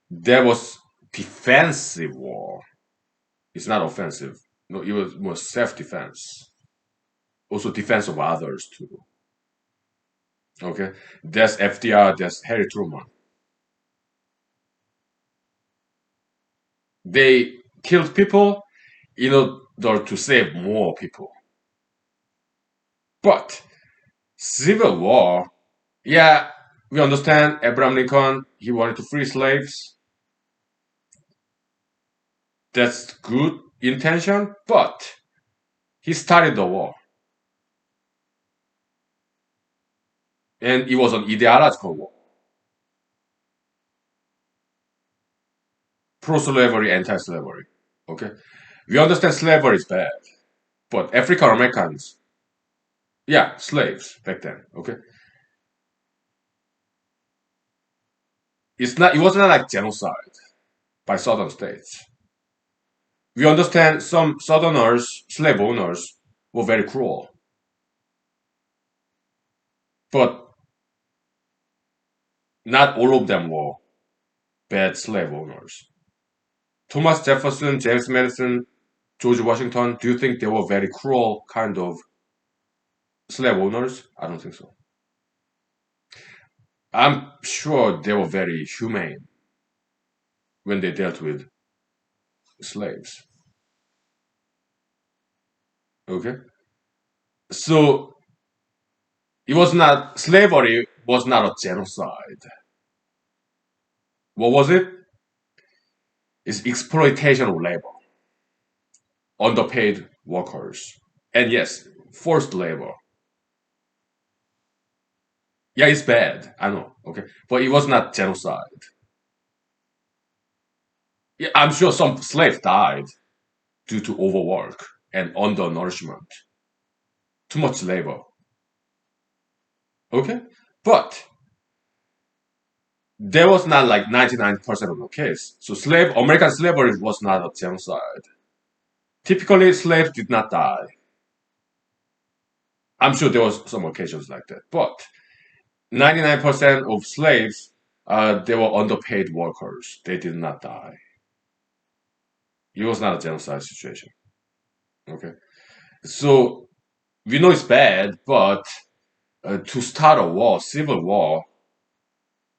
there was defensive war. It's not offensive. No, it was more self-defense. Also defense of others too. Okay? That's FDR, that's Harry Truman. They killed people in order to save more people. But Civil War, yeah, we understand Abraham Lincoln, he wanted to free slaves. That's good intention, but he started the war. And it was an ideological war. Pro-slavery, anti-slavery. Okay? We understand slavery is bad, but African Americans, yeah, slaves back then. Okay? It wasn't like genocide by southern states. We understand some Southerners, slave owners, were very cruel, but not all of them were bad slave owners. Thomas Jefferson, James Madison, George Washington, do you think they were very cruel kind of slave owners? I don't think so. I'm sure they were very humane when they dealt with slaves. Okay? So it was not, slavery was not a genocide. What was it? It's exploitation of labor, underpaid workers. And yes, forced labor. Yeah, it's bad. I know. Okay. But it was not genocide. Yeah, I'm sure some slaves died due to overwork and undernourishment. Too much labor. Okay? But there was not like 99% of the case. So American slavery was not a genocide. Typically, slaves did not die. I'm sure there was some occasions like that. But 99% of slaves, they were underpaid workers. They did not die. It was not a genocide situation. Okay? So we know it's bad, but to start a war, civil war,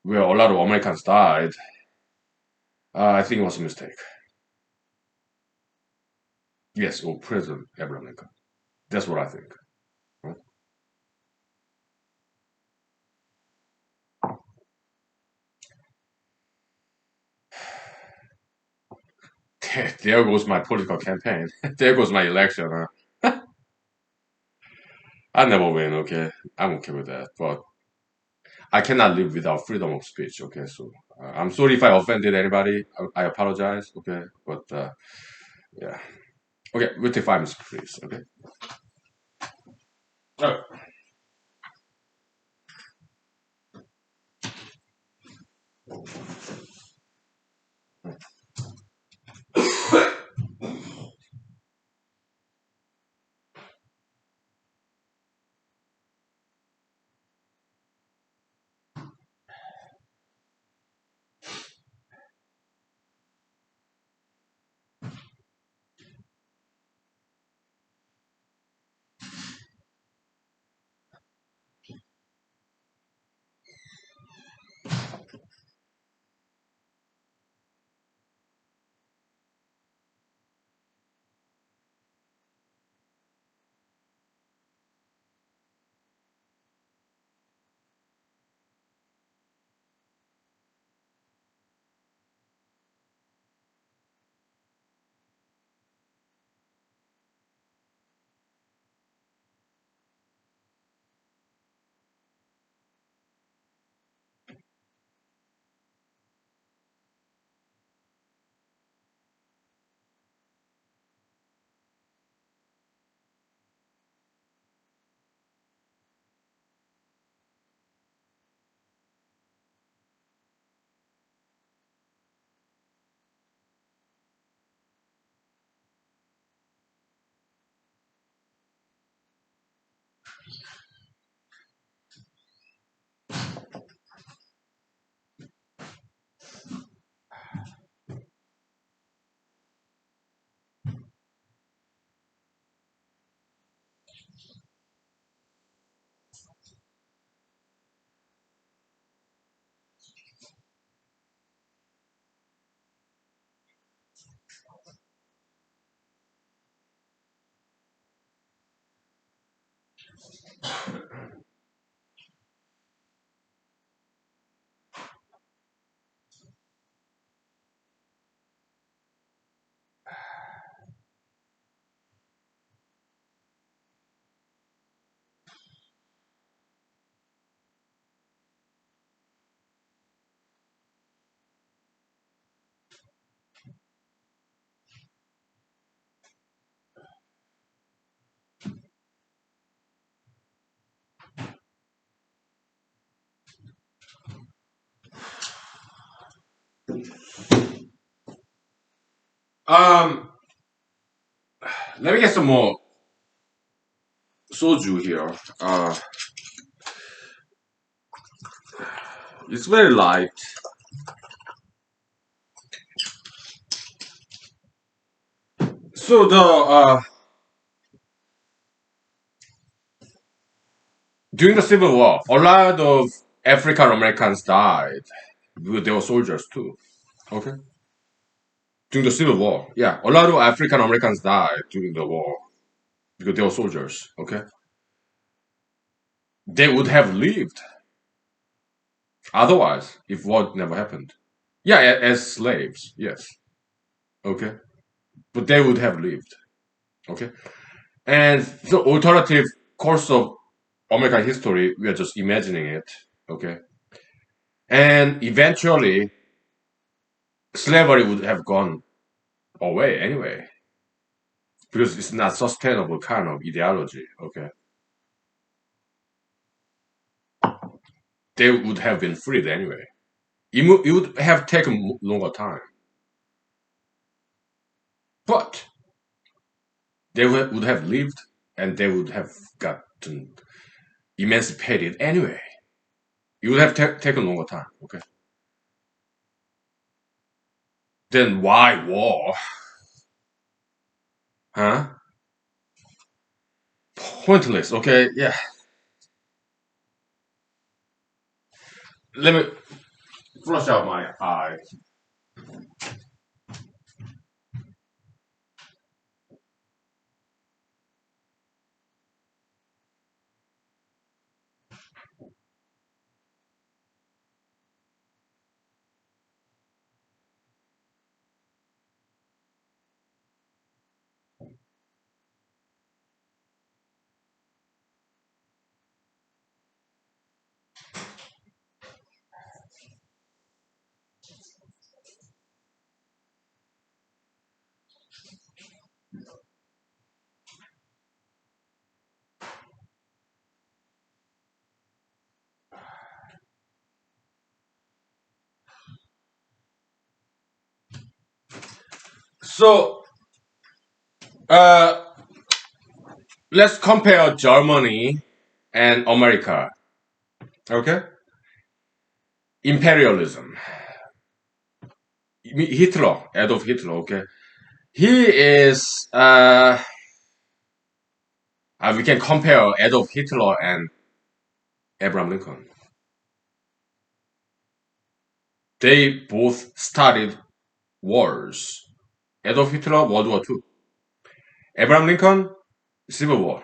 where a lot of Americans died, I think it was a mistake. Yes, or President Abraham Lincoln. That's what I think. Right? There goes my political campaign. There goes my election. I never win. Okay, I'm okay with that. But I cannot live without freedom of speech. Okay, so I'm sorry if I offended anybody. I apologize. Okay, but yeah. Okay, with the 5 minutes, please. Okay. Uh, um, Let me get some more soju here. It's very light. So during the Civil War, a lot of African Americans died. They were soldiers too. Okay. During the Civil War, yeah, a lot of African Americans died during the war because they were soldiers. Okay. They would have lived otherwise if war never happened. Yeah, as slaves, yes. Okay. But they would have lived. Okay. And the alternative course of American history, we are just imagining it. Okay. And eventually, slavery would have gone away anyway because it's not sustainable kind of ideology. Okay. They would have been freed anyway. It would have taken longer time. But they would have lived and they would have gotten emancipated anyway. It would have taken longer time. Okay. Then why war? Huh? Pointless. Okay. Yeah. Let me flush out my eye. So, uh, let's compare Germany and America. Okay. Imperialism. Hitler, Adolf Hitler. Okay. He is. We can compare Adolf Hitler and Abraham Lincoln. They both started wars. Adolf Hitler, World War II. Abraham Lincoln, Civil War.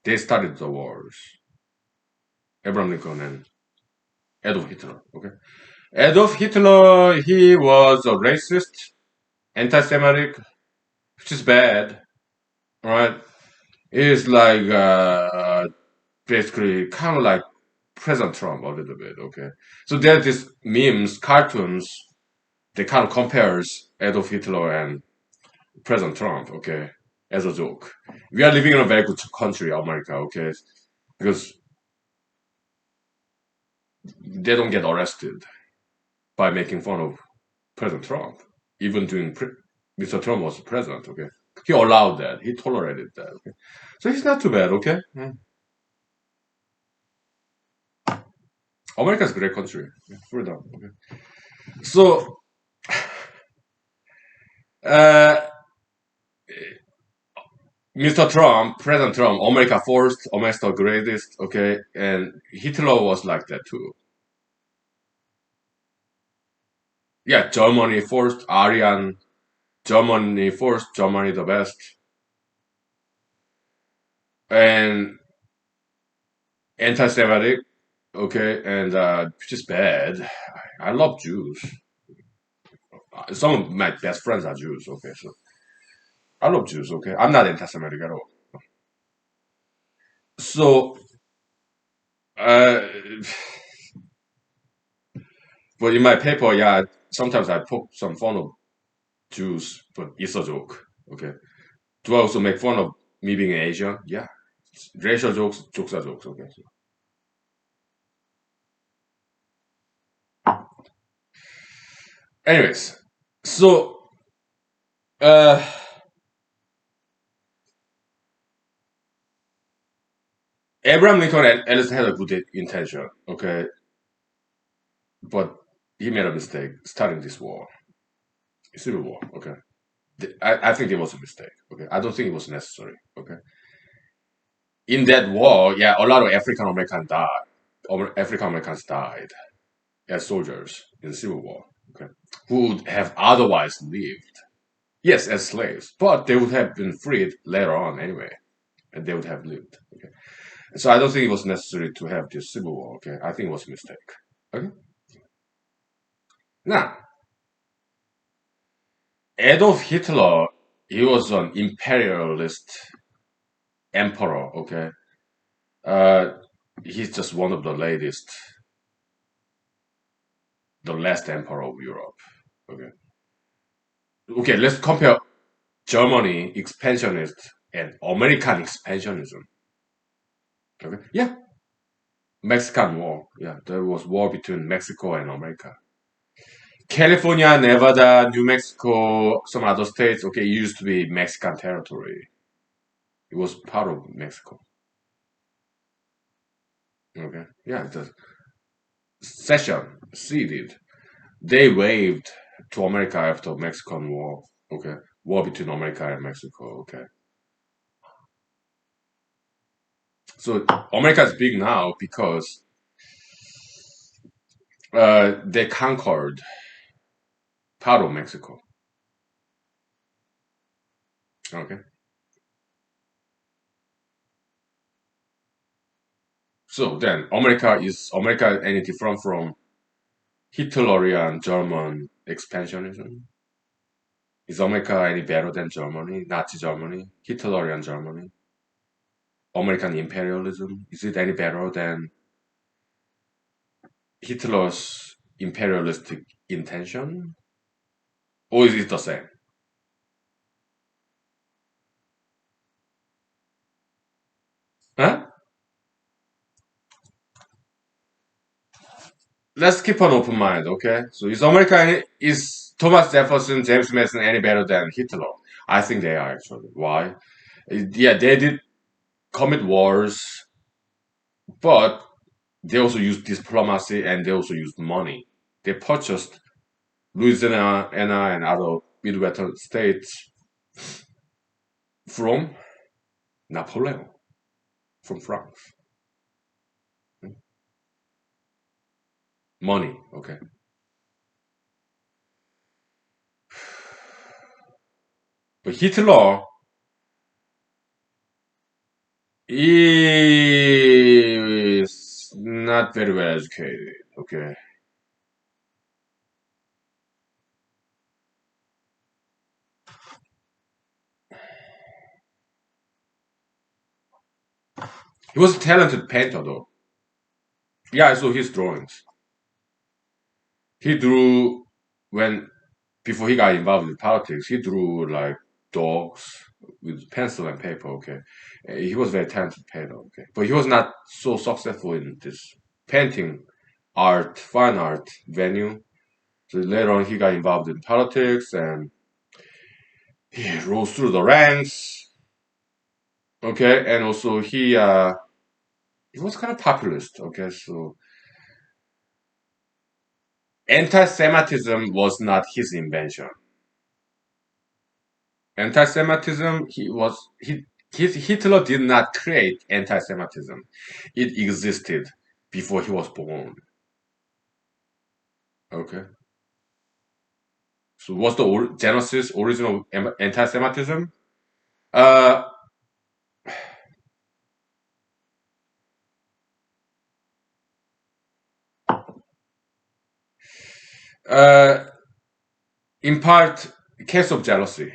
They started the wars. Abraham Lincoln and Adolf Hitler. Okay. Adolf Hitler, he was a racist, anti-Semitic, which is bad. All right. It's like basically kind of like President Trump a little bit. Okay. So there's these memes, cartoons. They kind of compares Adolf Hitler and President Trump. Okay, as a joke. We are living in a very good country, America. Okay, because they don't get arrested by making fun of President Trump, even during Mr. Trump was president. Okay, he allowed that. He tolerated that. Okay, so he's not too bad. Okay, America's a great country. Freedom. Okay, so. Uh, Mr. Trump, President Trump, America first, America greatest, okay, and Hitler was like that too. Yeah, Germany first, Aryan, Germany first, Germany the best, and anti-Semitic, okay, and which is bad. I love Jews. Some of my best friends are Jews, okay, so I love Jews, okay. I'm not anti-Semitic at all. So, uh, but in my paper, yeah, sometimes I poke some fun of Jews, but it's a joke, okay. Do I also make fun of me being Asian? Yeah, racial jokes are jokes, okay. So. Anyways, so Uh, Abraham Lincoln at least had a good intention, okay, but he made a mistake starting this war, civil war, okay. I think it was a mistake, okay. I don't think it was necessary, okay. In that war, yeah, a lot of African Americans died. African Americans died as soldiers in the Civil War, okay, who would have otherwise lived, yes, as slaves, but they would have been freed later on anyway, and they would have lived, okay. So I don't think it was necessary to have this Civil War, okay. I think it was a mistake, okay. Now, Adolf Hitler, he was an imperialist emperor, okay. Uh, he's just one of the latest, the last emperor of Europe, okay. Okay, let's compare Germany expansionist and American expansionism. Okay, yeah, Mexican War. Yeah, there was war between Mexico and America. California, Nevada, New Mexico, some other states. Okay, it used to be Mexican territory. It was part of Mexico. Okay, yeah, the cession ceded. They waived to America after Mexican War. Okay, war between America and Mexico. Okay, so America is big now because they conquered part of Mexico. Okay, so then America any different from Hitlerian German expansionism? Is America any better than Germany, Nazi Germany, Hitlerian Germany, American imperialism? Is it any better than Hitler's imperialistic intention, or is it the same? Huh? Let's keep an open mind, okay? So is Thomas Jefferson, James Madison any better than Hitler? I think they are actually. Why? Yeah, they did commit wars, but they also used diplomacy and they also used money. They purchased Louisiana and other Midwestern states from Napoleon, from France. Money, okay. But Hitler is not very well educated, okay. He was a talented painter, though. Yeah, I saw his drawings. He drew when before he got involved in politics. He drew like dogs with pencil and paper. Okay, he was very talented painter. Okay, but he was not so successful in this painting art, fine art venue. So later on, he got involved in politics and he rose through the ranks. Okay, and also he was kind of populist. Okay, so anti-Semitism was not his invention. Anti-Semitism, Hitler did not create anti-Semitism. It existed before he was born. Okay. So what's the genesis, original anti-Semitism? Uh, uh, in part, case of jealousy.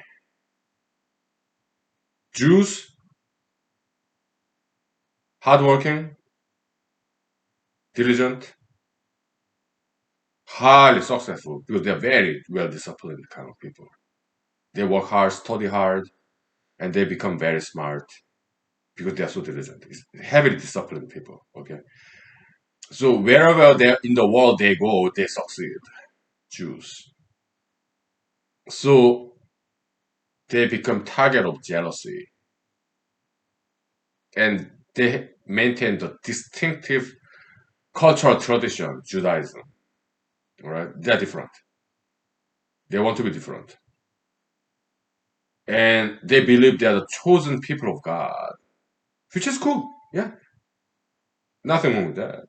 Jews, hardworking, diligent, highly successful because they're very well disciplined kind of people. They work hard, study hard, and they become very smart because they are so diligent. It's heavily disciplined people. Okay. So wherever they in the world they go, they succeed. Jews. So they become target of jealousy, and they maintain the distinctive cultural tradition, Judaism. All right, they're different. They want to be different, and they believe they are the chosen people of God, which is cool. Yeah, nothing wrong with that.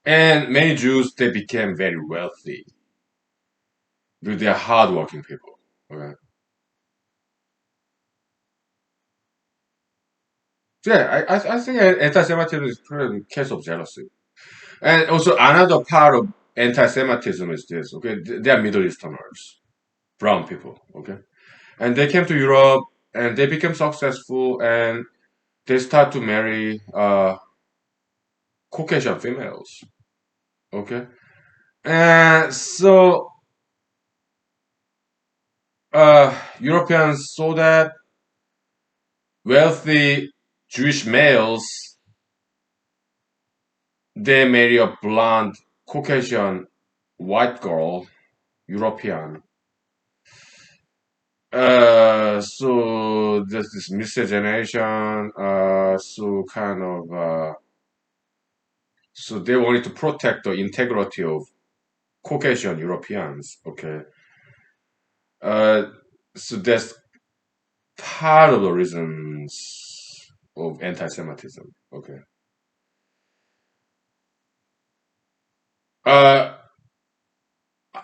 And many Jews they became very wealthy because they are hardworking people. Okay. So yeah, I think anti-Semitism is probably a case of jealousy. And also another part of anti-Semitism is this. Okay, they are Middle Easterners, brown people. Okay, and they came to Europe and they became successful and they start to marry Caucasian females. Okay, and so Europeans saw that wealthy Jewish males they marry a blonde Caucasian white girl, European. So there's this miscegenation. So they wanted to protect the integrity of Caucasian Europeans. Okay. Uh, so that's part of the reasons of anti-Semitism. Okay. Uh,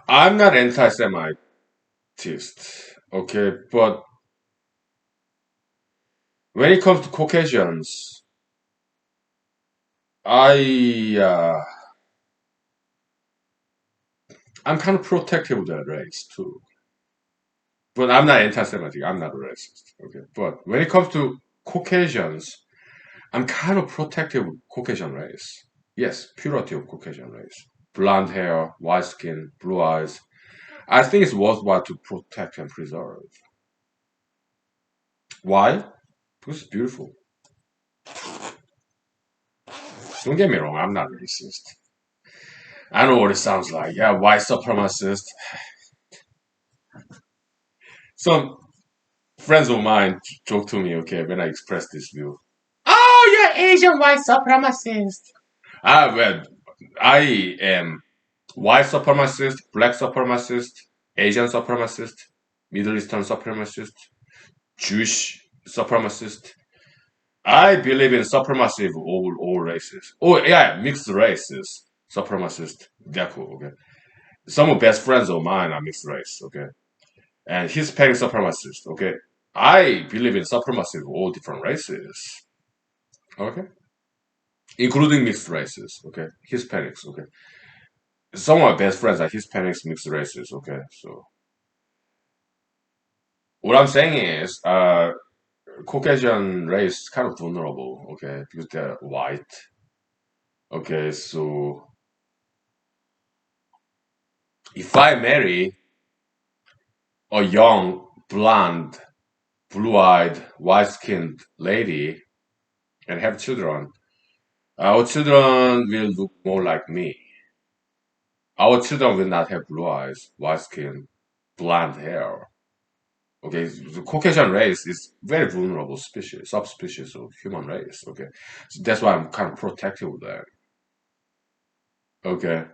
I'm not anti-Semitist. Okay, but when it comes to Caucasians, I I'm kind of protective of that race too. But I'm not anti-Semitic. I'm not a racist. Okay. But when it comes to Caucasians, I'm kind of protective of Caucasian race. Yes, purity of Caucasian race. Blonde hair, white skin, blue eyes. I think it's worthwhile to protect and preserve. Why? Because it's beautiful. Don't get me wrong, I'm not racist. I know what it sounds like. Yeah, white supremacist. Some friends of mine joke to me, okay, when I express this view. Oh, you're Asian white supremacist. Well, I am white supremacist, black supremacist, Asian supremacist, Middle Eastern supremacist, Jewish supremacist. I believe in supremacy of all races. Oh yeah, mixed races, supremacist. They're cool. Okay, some of best friends of mine are mixed race. Okay, and Hispanic supremacist. Okay, I believe in supremacy of all different races. Okay, including mixed races. Okay, Hispanics. Okay, some of my best friends are Hispanics, mixed races. Okay, so what I'm saying is, Caucasian race is kind of vulnerable. Okay, because they're white. Okay, so if I marry a young, blonde, blue-eyed, white-skinned lady and have children, our children will look more like me. Our children will not have blue eyes, white skin, blonde hair. Okay, the Caucasian race is very vulnerable species, subspecies of human race. Okay, so that's why I'm kind of protective of that. Okay,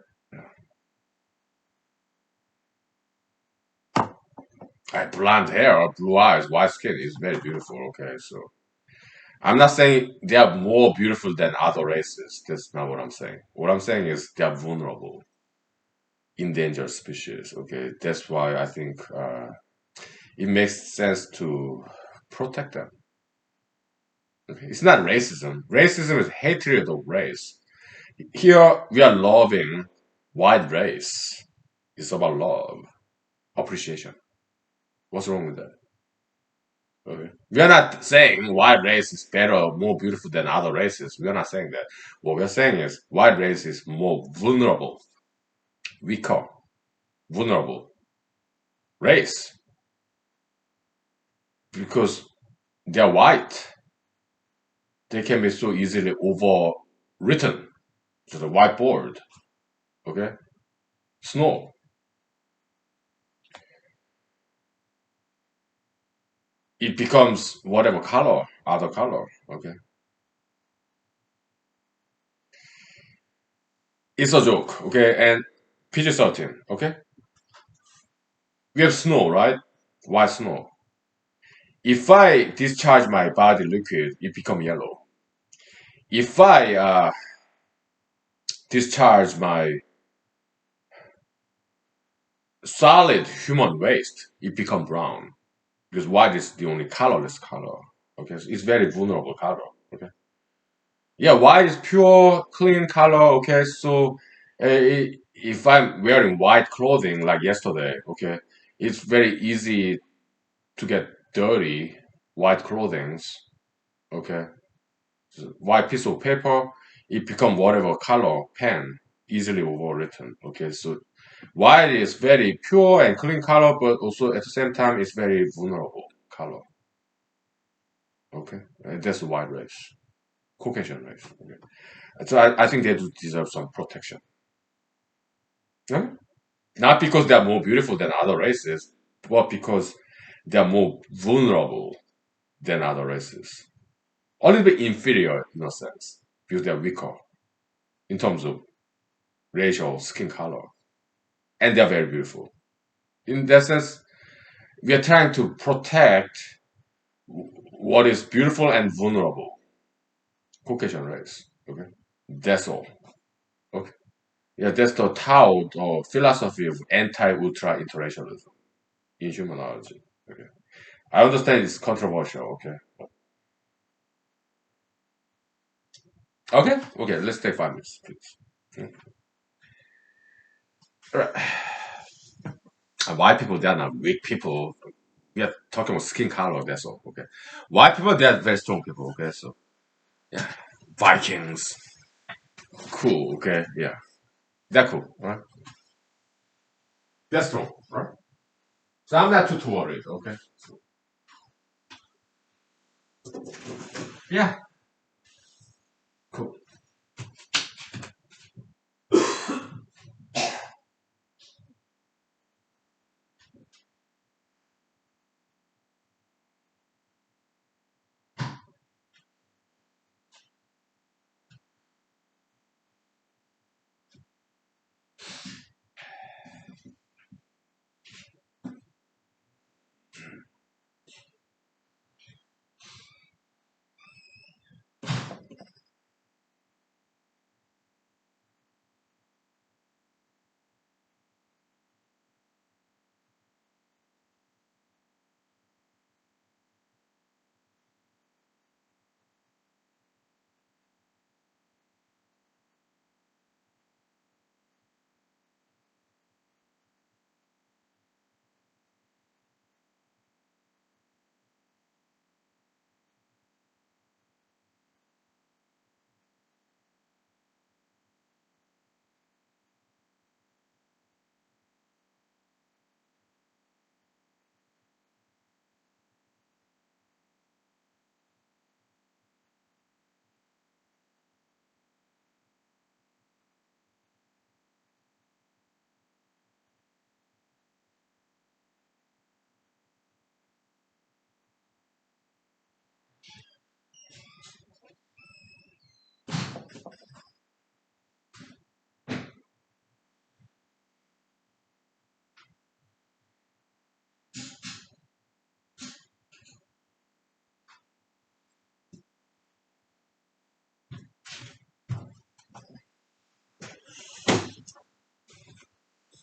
blonde hair or blue eyes, white skin is very beautiful. Okay, so I'm not saying they are more beautiful than other races. That's not what I'm saying. What I'm saying is they are vulnerable, endangered species. Okay, that's why I think it makes sense to protect them. Okay? It's not racism. Racism is hatred of race. Here we are loving white race. It's about love, appreciation. What's wrong with that? Okay. We are not saying white race is better or more beautiful than other races. We are not saying that. What we are saying is white race is more vulnerable, weaker, vulnerable race because they are white. They can be so easily overwritten to the whiteboard. Okay? Snow. It becomes whatever color, other color. Okay. It's a joke. Okay. And PG-13. Okay. We have snow, right? White snow. If I discharge my body liquid, it become yellow. If I discharge my solid human waste, it become brown because white is the only colorless color. Okay, so it's very vulnerable color. Okay, yeah, white is pure, clean color. Okay, so if I'm wearing white clothing like yesterday, okay, it's very easy to get dirty white clothings. Okay, white piece of paper, it become whatever color pen, easily overwritten. Okay, so white is very pure and clean color, but also at the same time it's very vulnerable color. Okay, and that's the white race, Caucasian race. Okay, so I think they do deserve some protection. Yeah? Not because they are more beautiful than other races, but because they are more vulnerable than other races. A little bit inferior in a sense, because they are weaker in terms of racial skin color, and they are very beautiful. In that sense, we are trying to protect what is beautiful and vulnerable. Caucasian race. Okay, that's all. Okay, yeah, that's the Tao or philosophy of anti-ultra internationalism in humanology. Okay, I understand it's controversial. Okay, okay. Let's take 5 minutes, please. Okay. All right. White people, they are not weak people. We are talking about skin color. That's all. Okay, white people, they are very strong people. Okay, so yeah, Vikings, cool. Okay, yeah, they're cool. Right? That's true. Right? So I'm not too worried. Okay. So, yeah. Cool.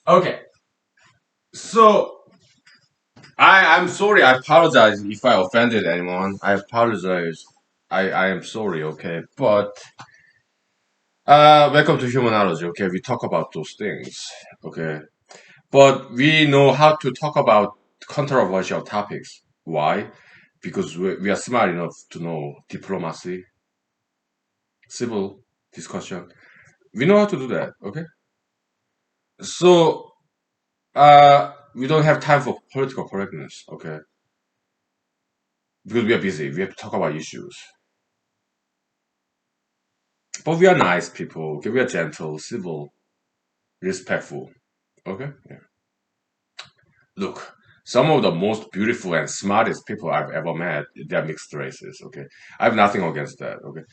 Okay. So I'm sorry. I apologize if I offended anyone. I apologize. I am sorry. Okay, but welcome to humanology. Okay, we talk about those things. Okay, but we know how to talk about controversial topics. Why? Because we are smart enough to know diplomacy, civil discussion. We know how to do that. Okay, so we don't have time for political correctness. Okay, because we are busy. We have to talk about issues. But we are nice people. Okay, we are gentle, civil, respectful. Okay. Yeah. Look, some of the most beautiful and smartest people I've ever met, they're mixed races. Okay. I have nothing against that. Okay.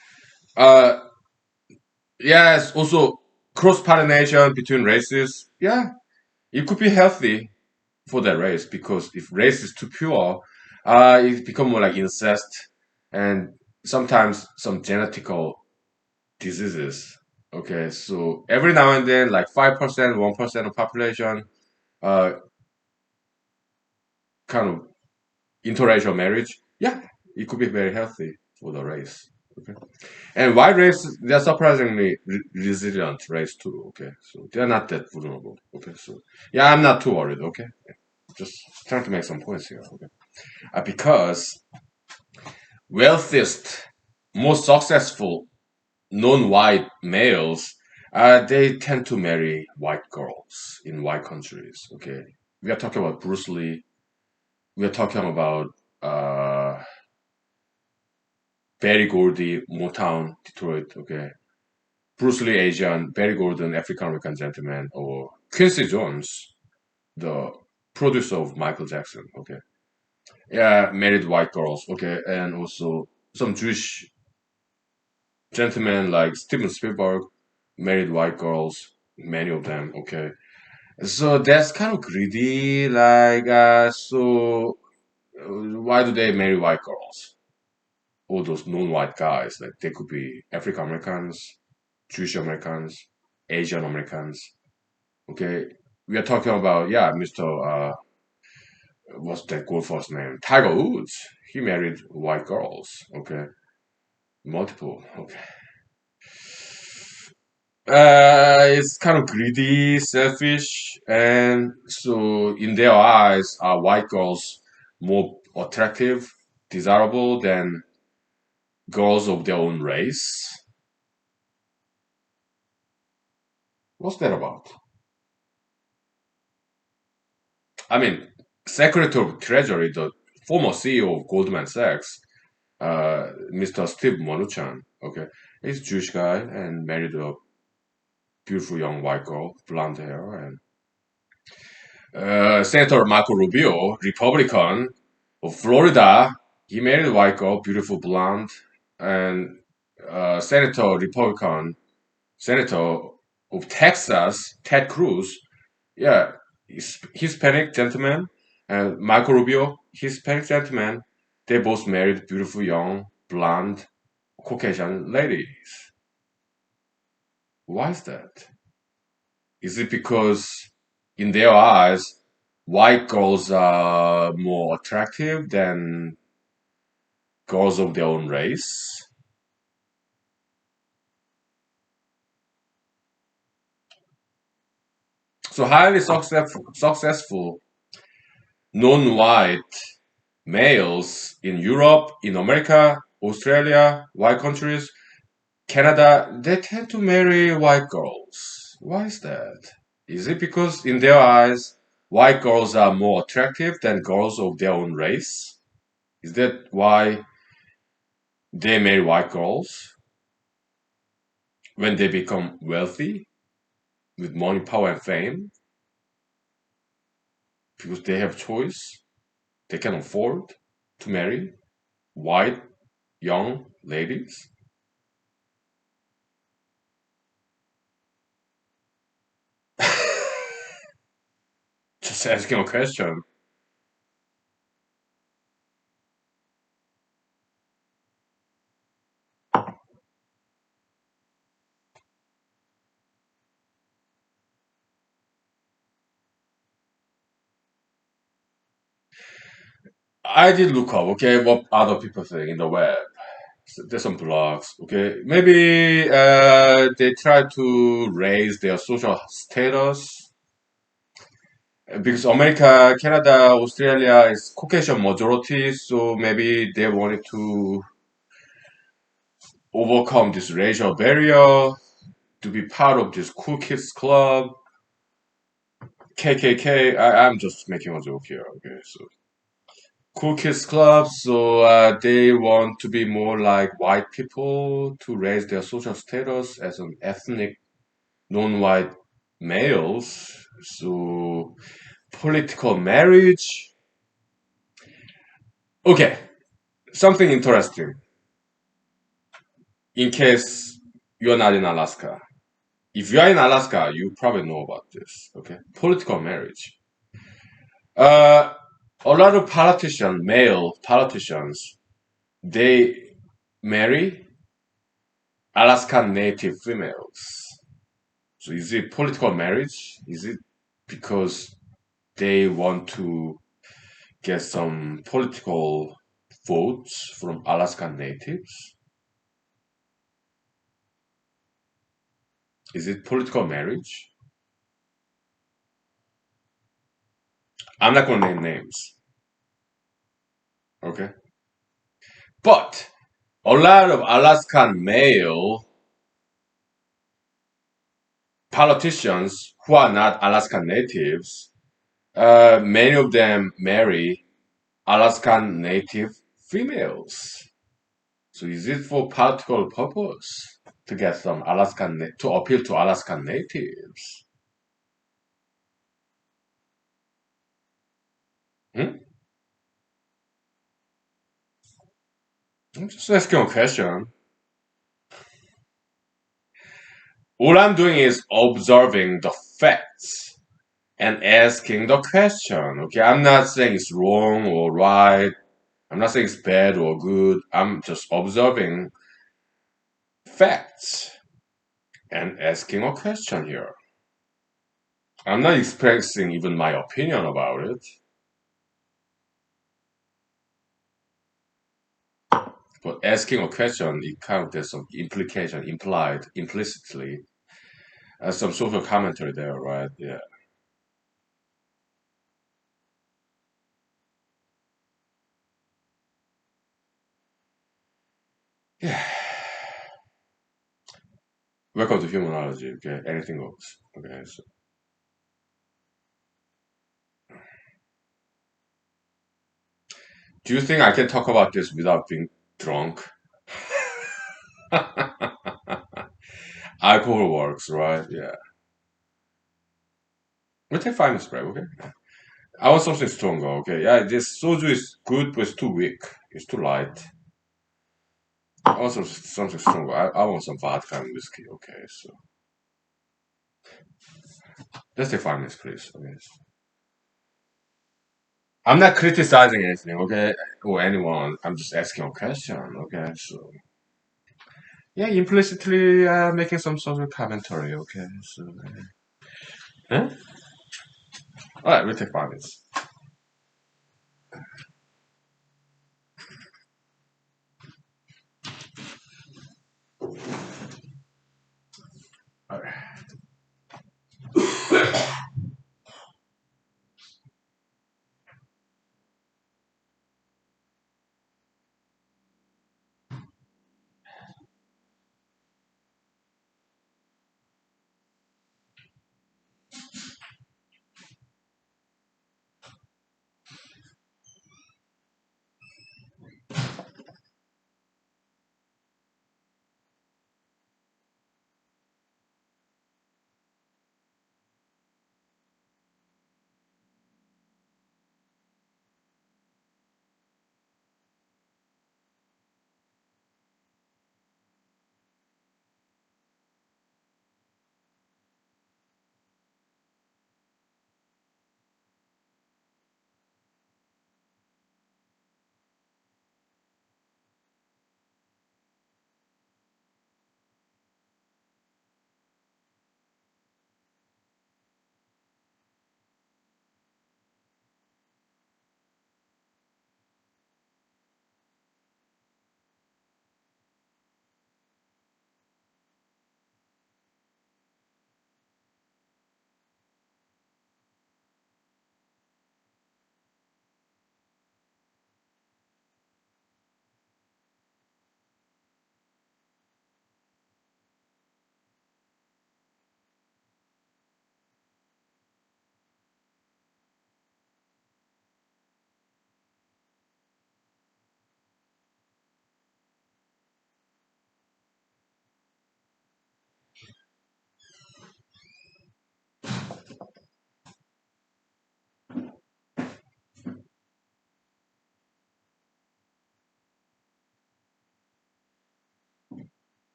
Uh, yes. Also, cross pollination between races. Yeah, it could be healthy for that race because if race is too pure, it become more like incest and sometimes some genetical diseases. Okay, so every now and then, like 5%, 1% of population, uh, kind of interracial marriage. Yeah, it could be very healthy for the race. Okay, and white race, they're surprisingly resilient race too. Okay, so they're not that vulnerable. Okay, so yeah, I'm not too worried. Okay, just trying to make some points here. Okay, because wealthiest, most successful non-white males, they tend to marry white girls in white countries. Okay, we are talking about Bruce Lee. We are talking about uh, Barry Gordy, Motown, Detroit. Okay, Bruce Lee, Asian, Barry Gordon, African American gentleman, or Quincy Jones, the producer of Michael Jackson. Okay, yeah, married white girls. Okay, and also some Jewish gentlemen like Steven Spielberg married white girls, many of them. Okay, so that's kind of greedy. Like, why do they marry white girls? All those non-white guys, like they could be African Americans, Jewish Americans, Asian Americans. Okay, we are talking about yeah, Mr. What's that golfer's name? Tiger Woods. He married white girls. Okay, multiple. Okay. It's kind of greedy, selfish, and so in their eyes, are white girls more attractive, desirable than girls of their own race? What's that about? I mean, Secretary of Treasury, the former CEO of Goldman Sachs, Mr. Steve Mnuchin, okay, he's a Jewish guy and married a beautiful young white girl, blonde hair, and Senator Marco Rubio, Republican of Florida, he married a white girl, beautiful blonde, and Senator Republican, Senator of Texas, Ted Cruz, yeah, Hispanic gentleman, and Marco Rubio, Hispanic gentleman. They both married beautiful young blonde Caucasian ladies. Why is that? Is it because in their eyes, white girls are more attractive than girls of their own race? So highly successful non-white males in Europe, in America, Australia, white countries, Canada, they tend to marry white girls. Why is that? Is it because in their eyes, white girls are more attractive than girls of their own race? Is that why they marry white girls when they become wealthy with money, power, and fame? Because they have choice, they can afford to marry white young ladies? Just asking a question. I did look up, okay, what other people think in the web. So there's some blogs, okay. Maybe they try to raise their social status because America, Canada, Australia is Caucasian majority, so maybe they wanted to overcome this racial barrier to be part of this cool kids club, KKK. I'm just making a joke here, okay. So cool kids club, so they want to be more like white people to raise their social status as an ethnic non-white males. So political marriage. Okay, something interesting. In case you're not in Alaska, if you're in Alaska, you probably know about this. Okay, political marriage. Uh, a lot of politicians, male politicians, they marry Alaskan native females. So is it political marriage? Is it because they want to get some political votes from Alaskan natives? Is it political marriage? I'm not going to name names, okay? But a lot of Alaskan male politicians who are not Alaskan natives, many of them marry Alaskan native females. So is it for political purpose to get some to appeal to Alaskan natives? Hmm? I'm just asking a question. All I'm doing is observing the facts and asking the question. Okay, I'm not saying it's wrong or right. I'm not saying it's bad or good. I'm just observing facts and asking a question here. I'm not expressing even my opinion about it, but asking a question, it kind of there's some implication, implied, implicitly, some sort of commentary there, right? Yeah. Yeah. Welcome to humanology. Okay, anything goes. Okay, so do you think I can talk about this without being drunk? Alcohol works, right? Yeah. We'll take 5 minutes break, okay? I want something stronger, okay? Yeah, this soju is good, but it's too weak. It's too light. I want something stronger. I want some vodka and whiskey, okay? So let's take 5 minutes, please. Okay. I'm not criticizing anything, okay? Or anyone. I'm just asking a question, okay? So yeah, implicitly making some sort of commentary, okay? So huh? All right, we'll take 5 minutes. All right.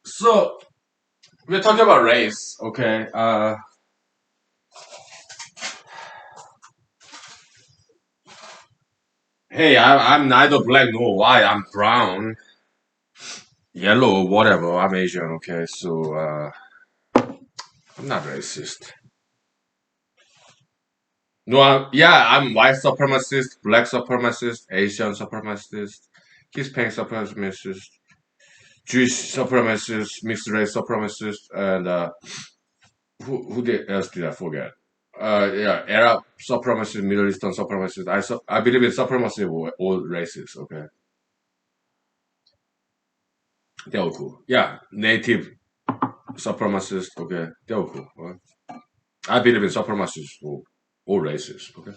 So we're talking about race, okay? Hey, I'm neither black nor white. I'm brown, yellow, whatever. I'm Asian, okay? So I'm not racist. No, yeah, I'm white supremacist, black supremacist, Asian supremacist, Hispanic supremacist, Jewish supremacist, mixed race supremacist, and else did I forget? Yeah, Arab supremacist, Middle Eastern supremacist. I believe in supremacy of all races. Okay, they're all cool. Yeah, native supremacist. Okay, they're all cool. I believe in supremacy for all races. Okay.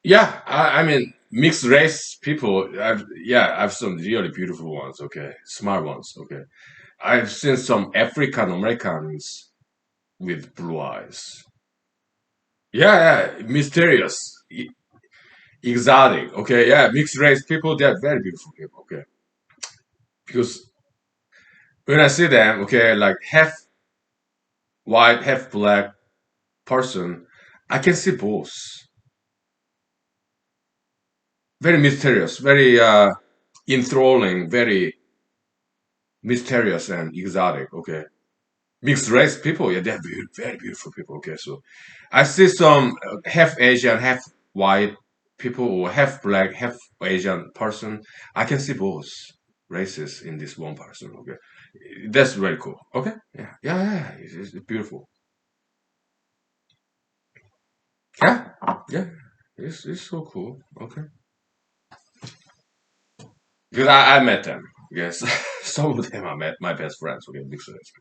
Yeah, I mean mixed race people. I've some really beautiful ones. Okay, smart ones. Okay, I've seen some African Americans with blue eyes. Yeah, yeah, mysterious, exotic. Okay, yeah, mixed race people. They're very beautiful people. Okay, because when I see them, okay, like half white, half black person, I can see both. Very mysterious, very enthralling, very mysterious and exotic. Okay, mixed race people. Yeah, they're very beautiful people. Okay, so I see some half Asian, half white people, or half black, half Asian person. I can see both races in this one person. Okay, that's very cool. Okay, yeah. It's beautiful. Yeah, yeah. It's so cool. Okay, because I met them. Yes, some of them I met my best friends. Okay, mixed race.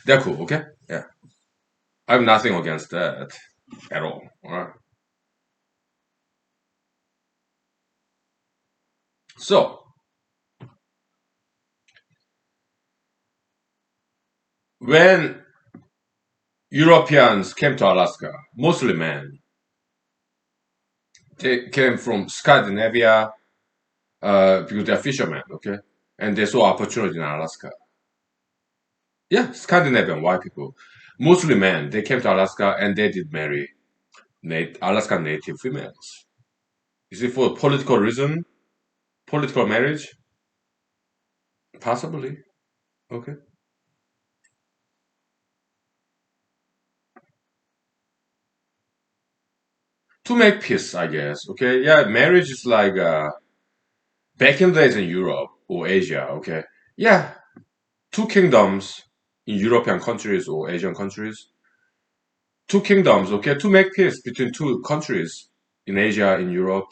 They're cool. Okay, yeah. I have nothing against that at all. All right. So when Europeans came to Alaska, mostly men, they came from Scandinavia because they're fishermen. Okay, and they saw opportunity in Alaska. Yeah, Scandinavian white people, mostly men. They came to Alaska and they did marry Alaskan native females. Is it for political reason? Political marriage? Possibly. Okay. To make peace, I guess. Okay. Yeah, marriage is like back in the days in Europe or Asia. Okay. Yeah, two kingdoms in European countries or Asian countries. Two kingdoms. Okay, to make peace between two countries in Asia, in Europe.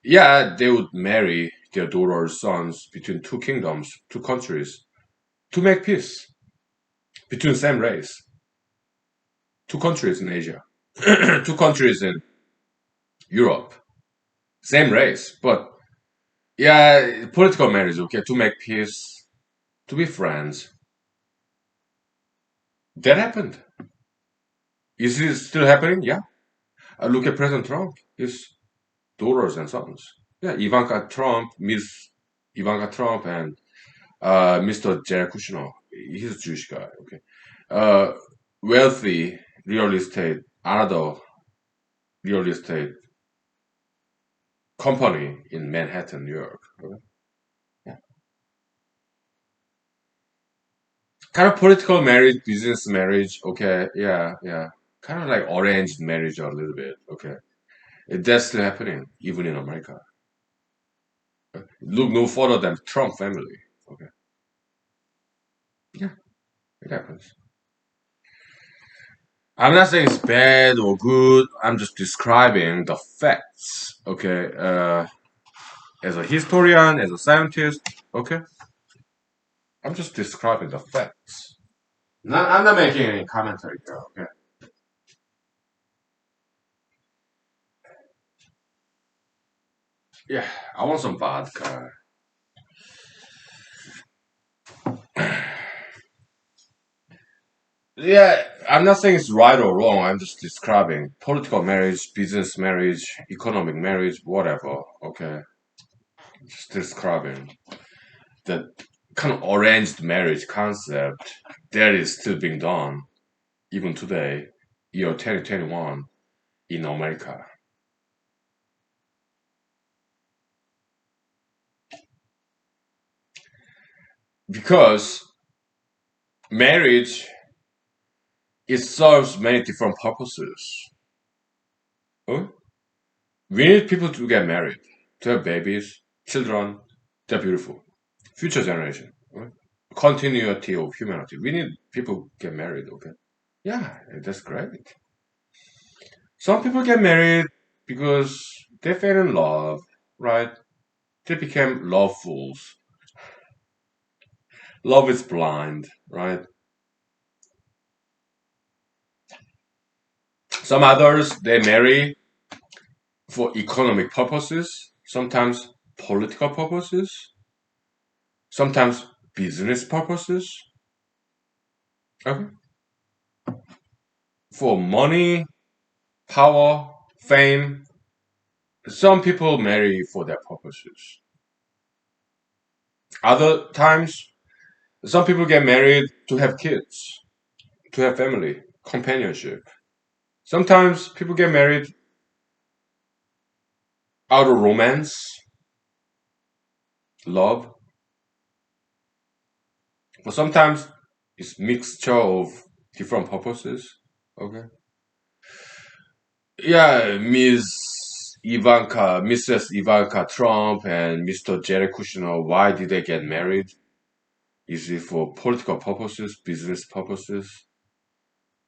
Yeah, they would marry their daughters, sons between two kingdoms, two countries to make peace between same race. Two countries in Asia, two countries in Europe, same race, but yeah, political marriage, okay, to make peace, to be friends. That happened. Is it still happening? Yeah. Look at President Trump, his daughters and sons. Yeah, Ivanka Trump, Miss Ivanka Trump, and Mr. Jared Kushner. He's a Jewish guy, okay. Uh, wealthy real estate, another real estate company in Manhattan, New York. Okay? Yeah. Kind of political marriage, business marriage. Okay, yeah. Kind of like arranged marriage a little bit. Okay, that's still happening even in America. Look no further than Trump family. Okay, yeah, it happens. I'm not saying it's bad or good. I'm just describing the facts. Okay, as a historian, as a scientist. Okay, I'm just describing the facts. I'm not making any commentary here. Okay. Yeah, I want some vodka. Yeah, I'm not saying it's right or wrong. I'm just describing political marriage, business marriage, economic marriage, whatever. Okay, just describing the kind of arranged marriage concept that is still being done even today, year 2021 in America. Because marriage, it serves many different purposes. Oh, we need people to get married, to have babies, children. They're beautiful. Future generation. Right? Continuity of humanity. We need people get married, okay? Yeah, that's great. Some people get married because they fell in love, right? They became lovefuls. Love is blind, right? Some others, they marry for economic purposes, sometimes political purposes, sometimes business purposes, okay? For money, power, fame. Some people marry for their purposes. Other times, some people get married to have kids, to have family, companionship. Sometimes people get married out of romance, love, but sometimes it's mixture of different purposes. Okay. Yeah, Mrs. Ivanka Trump and Mr. Jared Kushner, why did they get married? Is it for political purposes, business purposes?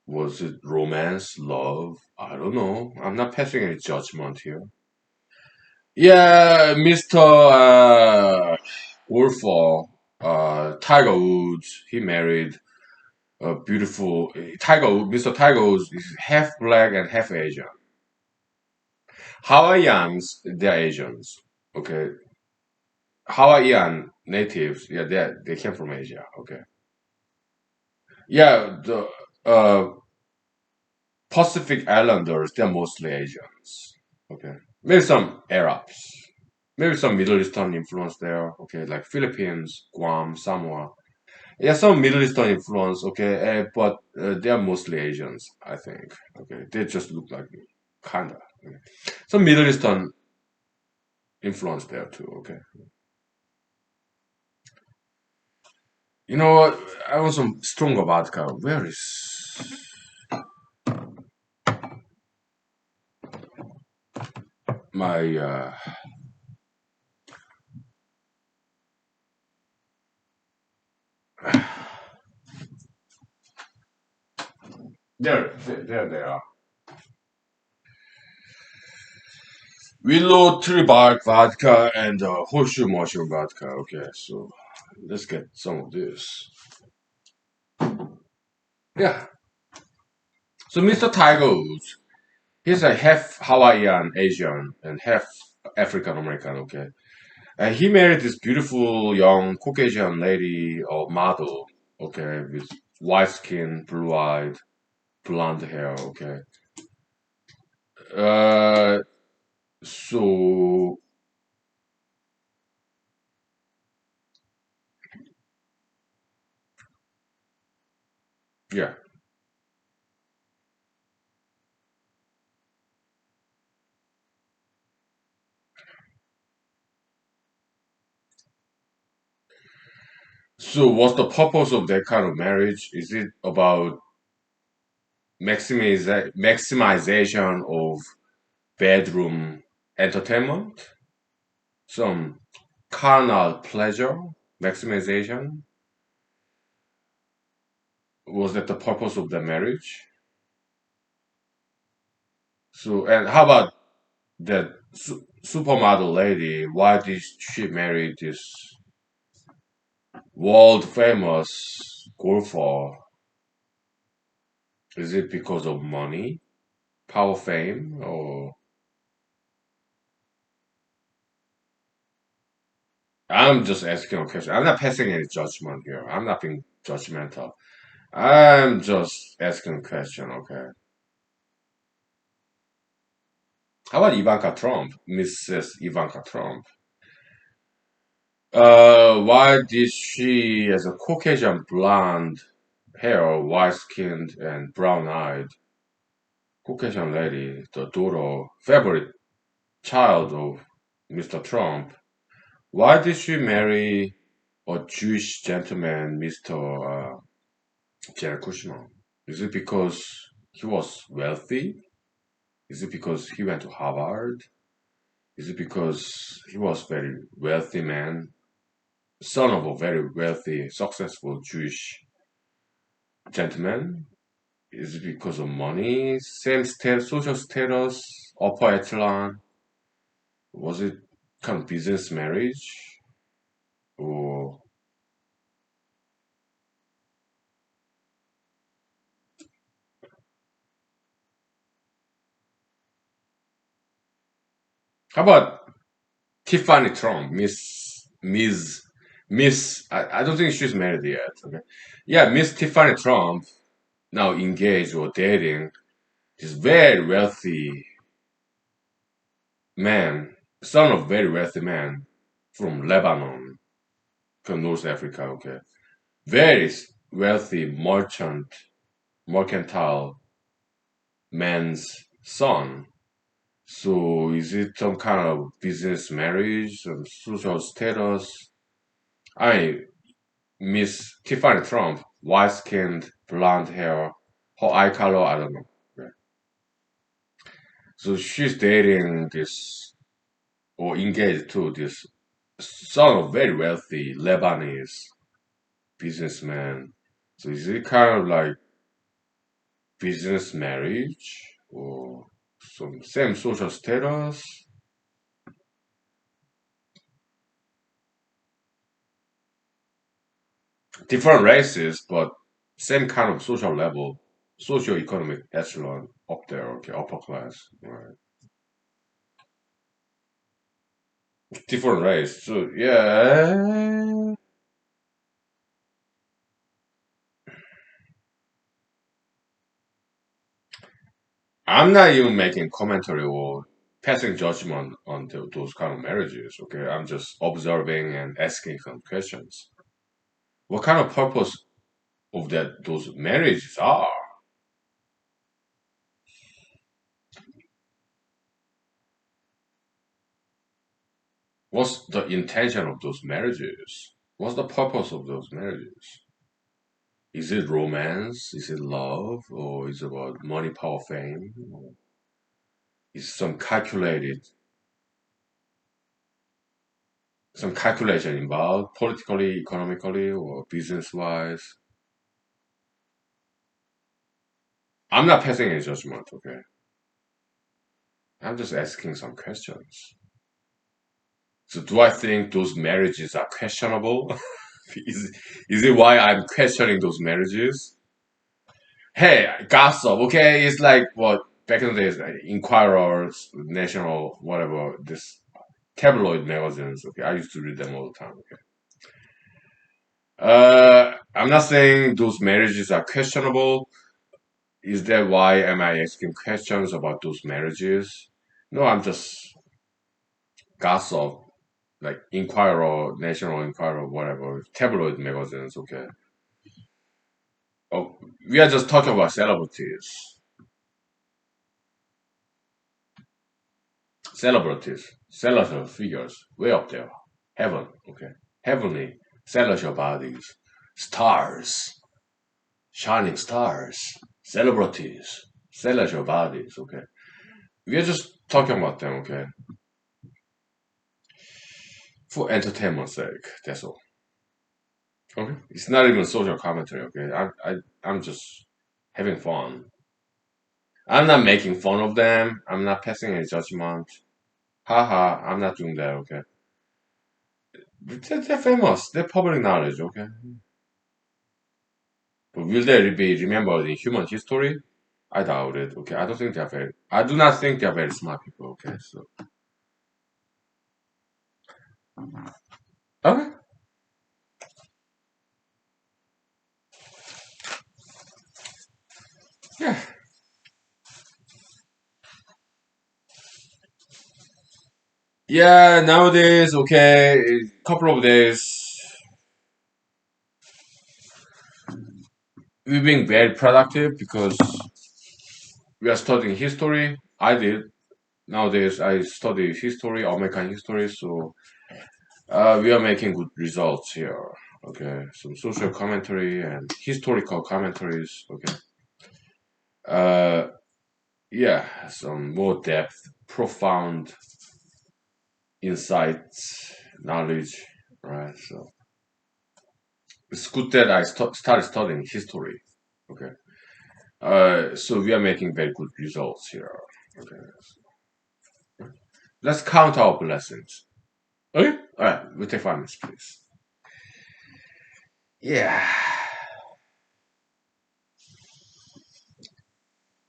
Was it romance, love? I don't know. I'm not passing any judgment here. Yeah, Mr. Wolfer, Tiger Woods, he married a beautiful Mr. Tiger Woods is half black and half Asian. Hawaiians, they're Asians. Okay. Hawaiian natives, yeah, they came from Asia. Okay. Yeah, the Pacific Islanders, they're mostly Asians. Okay. Maybe some Arabs. Maybe some Middle Eastern influence there. Okay, like Philippines, Guam, Samoa. Yeah, some Middle Eastern influence. Okay, but they are mostly Asians, I think. Okay, they just look like me, kinda. Okay. Some Middle Eastern influence there too. Okay. You know what? I want some stronger vodka. Where is my? There they are. Willow tree bark vodka and horseshoe mushroom vodka. Okay, so let's get some of this. Yeah. So Mr. Tiger Woods, he's a half Hawaiian Asian and half African American. Okay, and he married this beautiful young Caucasian lady or model. Okay, with white skin, blue eyed, blonde hair. Okay. Uh, so yeah. So what's the purpose of that kind of marriage? Is it about maximization of bedroom entertainment? Some carnal pleasure maximization? Was that the purpose of the marriage? So, and how about that supermodel lady? Why did she marry this world famous golfer? Is it because of money, power, fame, or I'm just asking a question. I'm not passing any judgment here. I'm not being judgmental. I'm just asking a question, okay? How about Ivanka Trump, Mrs. Ivanka Trump? Why did she, as a Caucasian blonde hair, white skinned, and brown eyed Caucasian lady, the daughter, favorite child of Mr. Trump, why did she marry a Jewish gentleman, Mr. Jared Kushner? Is it because he was wealthy? Is it because he went to Harvard? Is it because he was very wealthy man, son of a very wealthy, successful Jewish gentleman? Is it because of money, same social status, upper echelon? Was it kind of business marriage? Or how about Tiffany Trump, Miss, I don't think she's married yet. Okay. Yeah, Miss Tiffany Trump, now engaged or dating this very wealthy man, son of very wealthy man from Lebanon, from North Africa, okay. Very wealthy mercantile man's son. So is it some kind of business marriage, some social status? I mean, Miss Tiffany Trump, white skinned, blonde hair, her eye color, I don't know. Okay. So she's dating this or engaged to this son of very wealthy Lebanese businessman. So is it kind of like business marriage or some same social status? Different races, but same kind of social level, socio-economic echelon up there, okay, upper class, right? Different race, so yeah. I'm not even making commentary or passing judgment on those kind of marriages, okay? I'm just observing and asking some questions. What kind of purpose of that those marriages are? What's the intention of those marriages? What's the purpose of those marriages? Is it romance? Is it love? Or is it about money, power, fame? Or is some calculation involved politically, economically, or business wise? I'm not passing any judgment, okay? I'm just asking some questions. So do I think those marriages are questionable? is, is it why I'm questioning those marriages? Hey, gossip, okay? It's like what back in the days, like Inquirer, National, whatever, this tabloid magazines. Okay, I used to read them all the time. Okay, I'm not saying those marriages are questionable. Is that why am I asking questions about those marriages? No, I'm just gossip, like Inquirer, National Inquirer, whatever, tabloid magazines. Okay, oh, we are just talking about celebrities. Celebrities, celestial figures, way up there. Heaven, okay. Heavenly, celestial bodies, stars, shining stars, celebrities, celestial bodies, okay. We are just talking about them, okay, for entertainment's sake. That's all. Okay. It's not even social commentary, okay. I'm just having fun. I'm not making fun of them. I'm not passing any judgment. Haha, I'm not doing that, okay. They're famous. They're public knowledge, okay. But will they be remembered in human history? I doubt it. Okay, I don't think they're very. I do not think they're very smart people. Okay, so Yeah. Yeah, nowadays, okay, couple of days, we're being very productive because we are studying history. I did. Nowadays, I study history, American history, so we are making good results here. Okay, some social commentary and historical commentaries. Okay, uh, yeah, some more depth, profound insights, knowledge. Right, so it's good that I started studying history. Okay, so we are making very good results here. Okay, let's count our blessings. Okay, all right, we take 5 minutes, please. Yeah.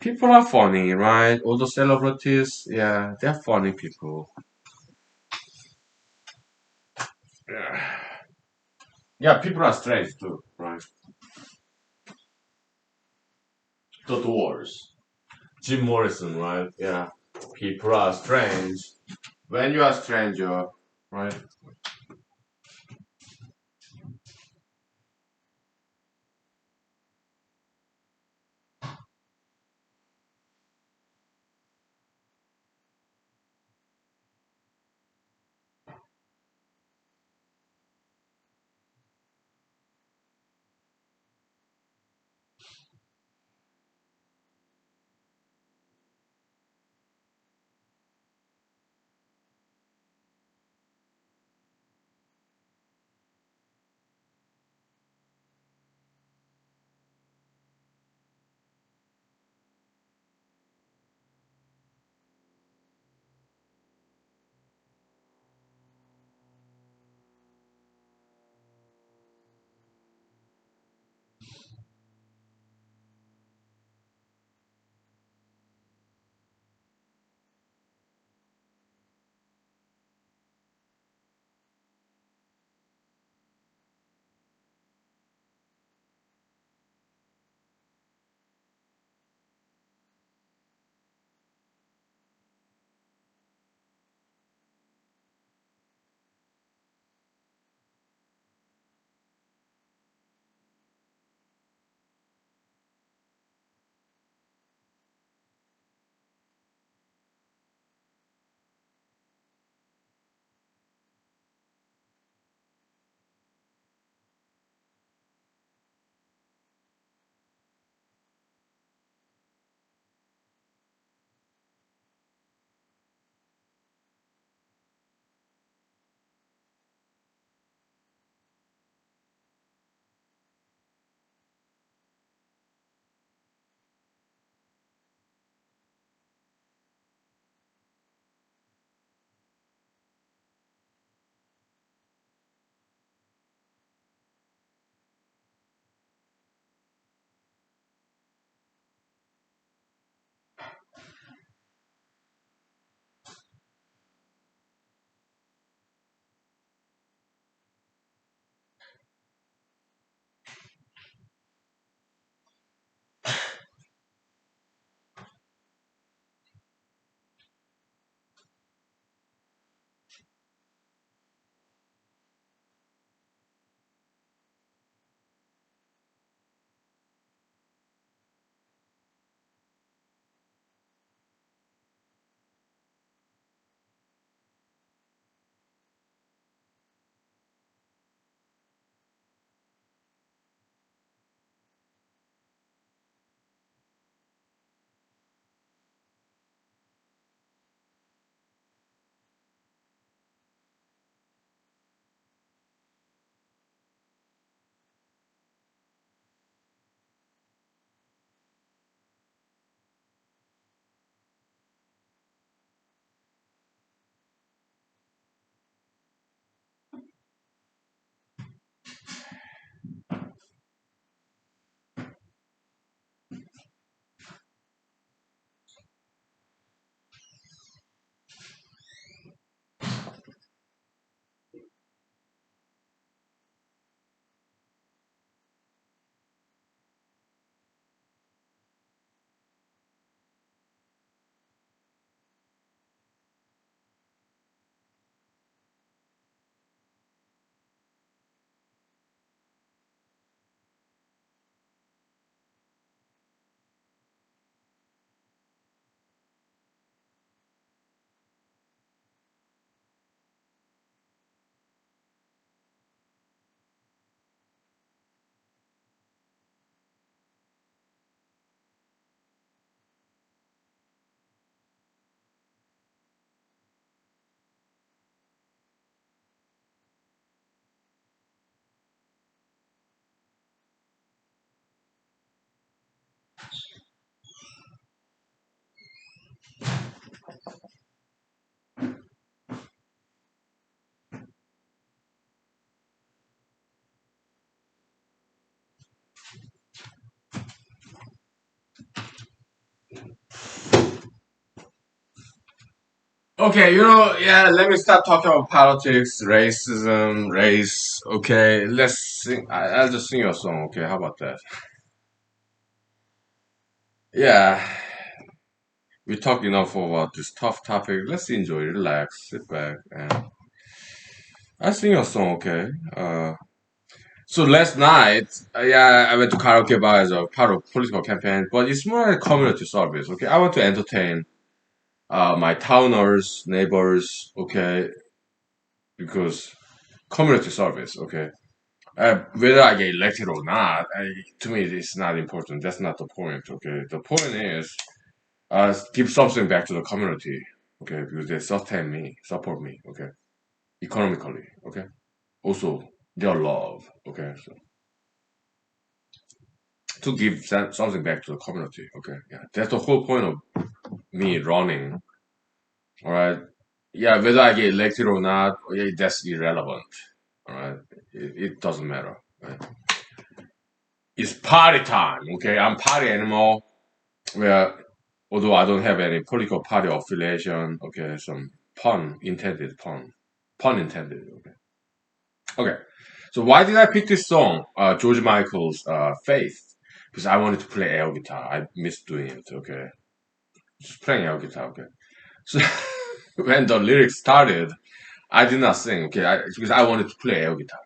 People are funny, right? All the celebrities, yeah, they're funny people. Yeah, yeah, people are strange too, right? The Doors, Jim Morrison, right? Yeah, people are strange. When you are a stranger, right? Okay, yeah, let me start talking about politics, racism, race. Okay, let's sing. I'll just sing your song. Okay, how about that? Yeah, we talked enough about this tough topic. Let's enjoy, relax, sit back, and I'll sing your song. Okay. So last night, yeah, I went to karaoke bar as a part of political campaign, but it's more like community service. Okay, I want to entertain my towners, neighbors. Okay, because community service. Okay. Whether I get elected or not, to me, it's not important. That's not the point. Okay, the point is give something back to the community. Okay, because they sustain me, support me. Okay, economically. Okay, also their love. Okay, so to give something back to the community. Okay, yeah, that's the whole point of me running. All right, yeah, whether I get elected or not, yeah, that's irrelevant. All right, it doesn't matter. Right? It's party time. Okay, I'm party animal. Where although I don't have any political party affiliation, okay, some pun intended. Okay, okay. So why did I pick this song, George Michael's "Faith"? Because I wanted to play air guitar. I missed doing it. Okay, just playing air guitar. Okay, so when the lyrics started, I did not sing. Okay, because I wanted to play air guitar.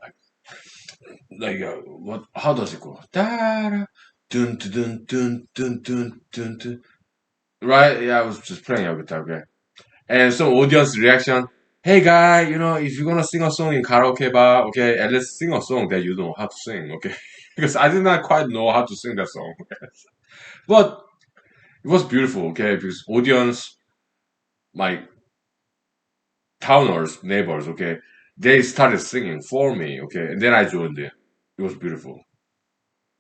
What? How does it go? Da da dun dun dun dun dun dun dun. Right? Yeah, I was just playing air guitar. Okay. And some audience reaction. Hey guy, if you're gonna sing a song in karaoke bar, okay, at least sing a song that you know how to sing, okay? Because I did not quite know how to sing that song, but it was beautiful, okay? Because audience, my towners, neighbors, okay, they started singing for me, okay, and then I joined in. It was beautiful.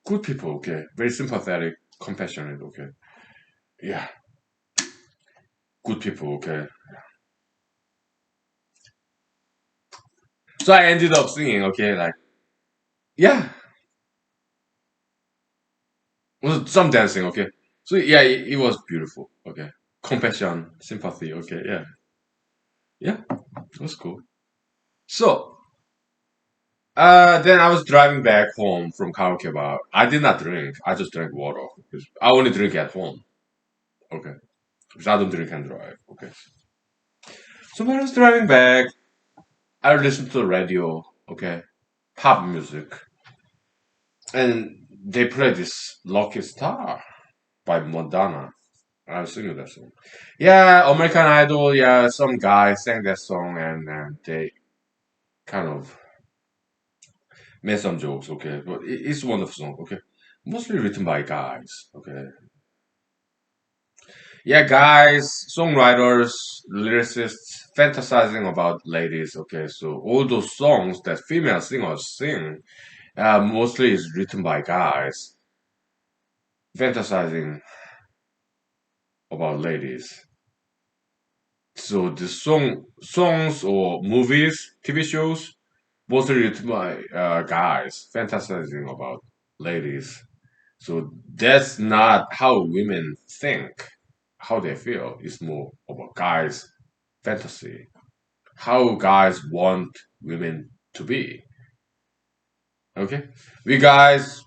Good people, okay, very sympathetic, compassionate, okay, yeah, good people, okay. So I ended up singing, okay, like yeah, well, some dancing, okay. So yeah, it was beautiful, okay. Compassion, sympathy, okay, yeah, yeah, it was cool. So then I was driving back home from karaoke bar. I did not drink. I just drank water because I only drink at home, okay. Because I don't drink and drive, okay. So when I was driving back, I listened to the radio, okay, pop music, and they played this "Lucky Star" by Madonna. I was singing that song. Yeah, American Idol. Yeah, some guy sang that song, and they kind of made some jokes. Okay, but it's a wonderful song. Okay, mostly written by guys. Okay, yeah, guys, songwriters, lyricists, fantasizing about ladies. Okay, so all those songs that female singers sing, mostly is written by guys, fantasizing about ladies. So the songs or movies, TV shows, mostly written by guys fantasizing about ladies. So that's not how women think, how they feel. It's more about guys' fantasy, how guys want women to be. Okay, we guys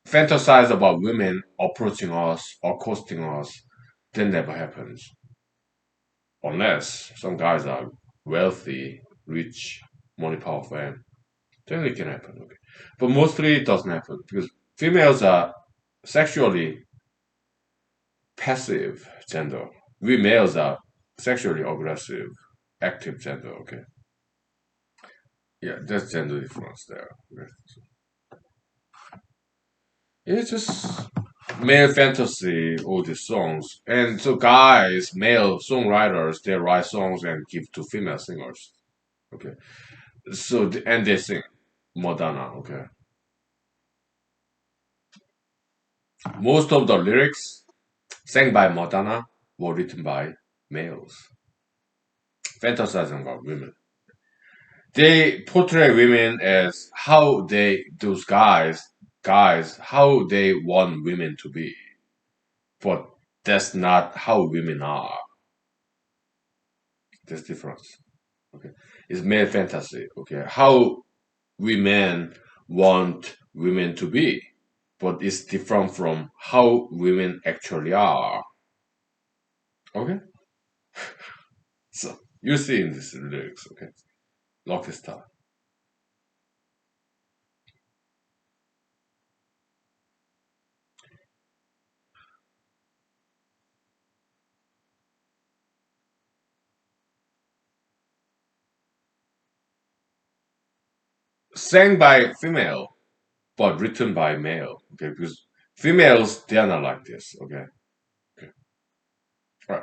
fantasize about women approaching us or accosting us. That never happens unless some guys are wealthy, rich, money, powerful, and then it can happen. Okay, but mostly it doesn't happen because females are sexually passive gender. We males are sexually aggressive, active gender. Okay, yeah, that's gender difference there. Okay. It's just male fantasy, all these songs, and so guys, male songwriters, they write songs and give to female singers. Okay, so and they sing Madonna. Okay, most of the lyrics sang by Madonna were written by males, fantasizing about women. They portray women as how those guys, how they want women to be. But that's not how women are. There's difference. Okay, it's male fantasy. Okay, how women want women to be, but it's different from how women actually are. Okay, so you see in these lyrics. Okay, Lucky Star. Sang by female, but written by male. Okay, because females they are not like this. Okay, okay, right.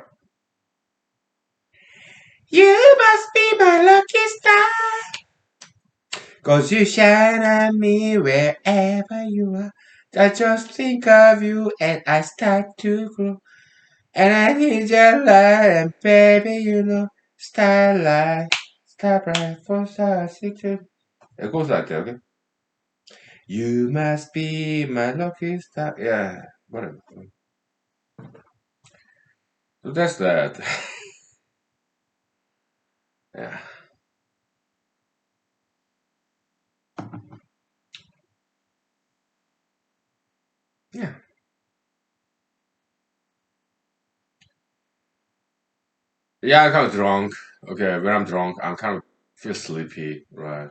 You must be my lucky star, 'cause you shine on me wherever you are. I just think of you and I start to grow. And I need your light, and baby, you know, starlight, star bright for star six. It goes like that, okay? You must be my lucky star. Yeah, whatever. So that's that. Yeah, yeah. Yeah, I'm kind of drunk. Okay, when I'm drunk, I'm kind of feel sleepy, right?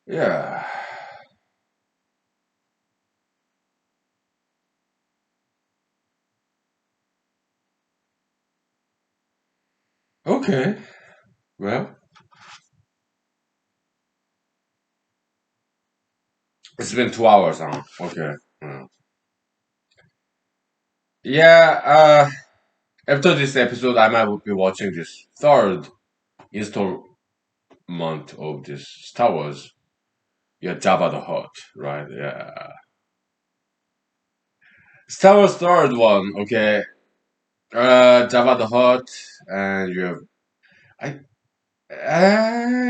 Yeah. Okay. Well, it's been 2 hours now. Okay. Yeah. After this episode, I might be watching this third installment of this Star Wars. Yeah, Jabba the Hutt, right? Yeah. Star Wars third one. Okay. Jabba the Hutt, and you have I.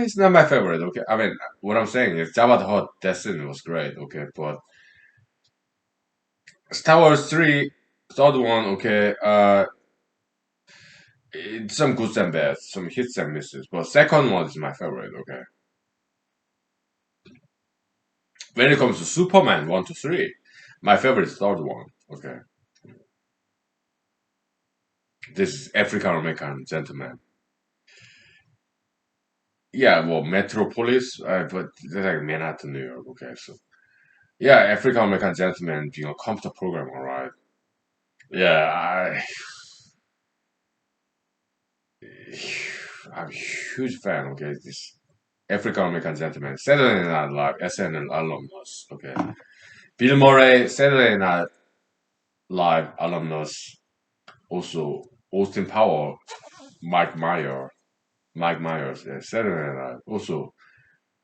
It's not my favorite. Okay. I mean, what I'm saying is Jabba the Hutt. Destiny was great. Okay, but Star Wars three, third one. Okay. It's some goods and bads, some hits and misses. But second one is my favorite. Okay. When it comes to Superman one to three, my favorite is third one. Okay. This is African American gentleman. Yeah, well, Metropolis, but they're like Manhattan, New York. Okay, so yeah, African American gentleman being a computer programmer, right? Yeah, I'm a huge fan. Okay, this African American gentleman, Saturday Night Live, SNL alumnus. Okay, Bill Murray, Saturday Night Live alumnus. Also, Austin Power, Mike Myers, Mike Myers, yeah, Saturday Night Live. Also,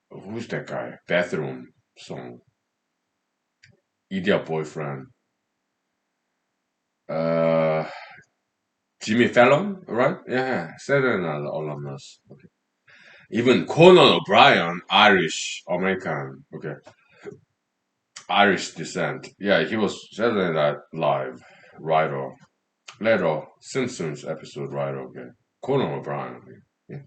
who's that guy? Bathroom song, Idiot Boyfriend. Uh, Jimmy Fallon, right? Yeah, Saturday Night alumnus. Okay. Even Conan O'Brien, Irish American. Okay, Irish descent. Yeah, he was Saturday Night Live writer. Later, Simpsons episode writer. Okay, Conan O'Brien. Okay. Yeah,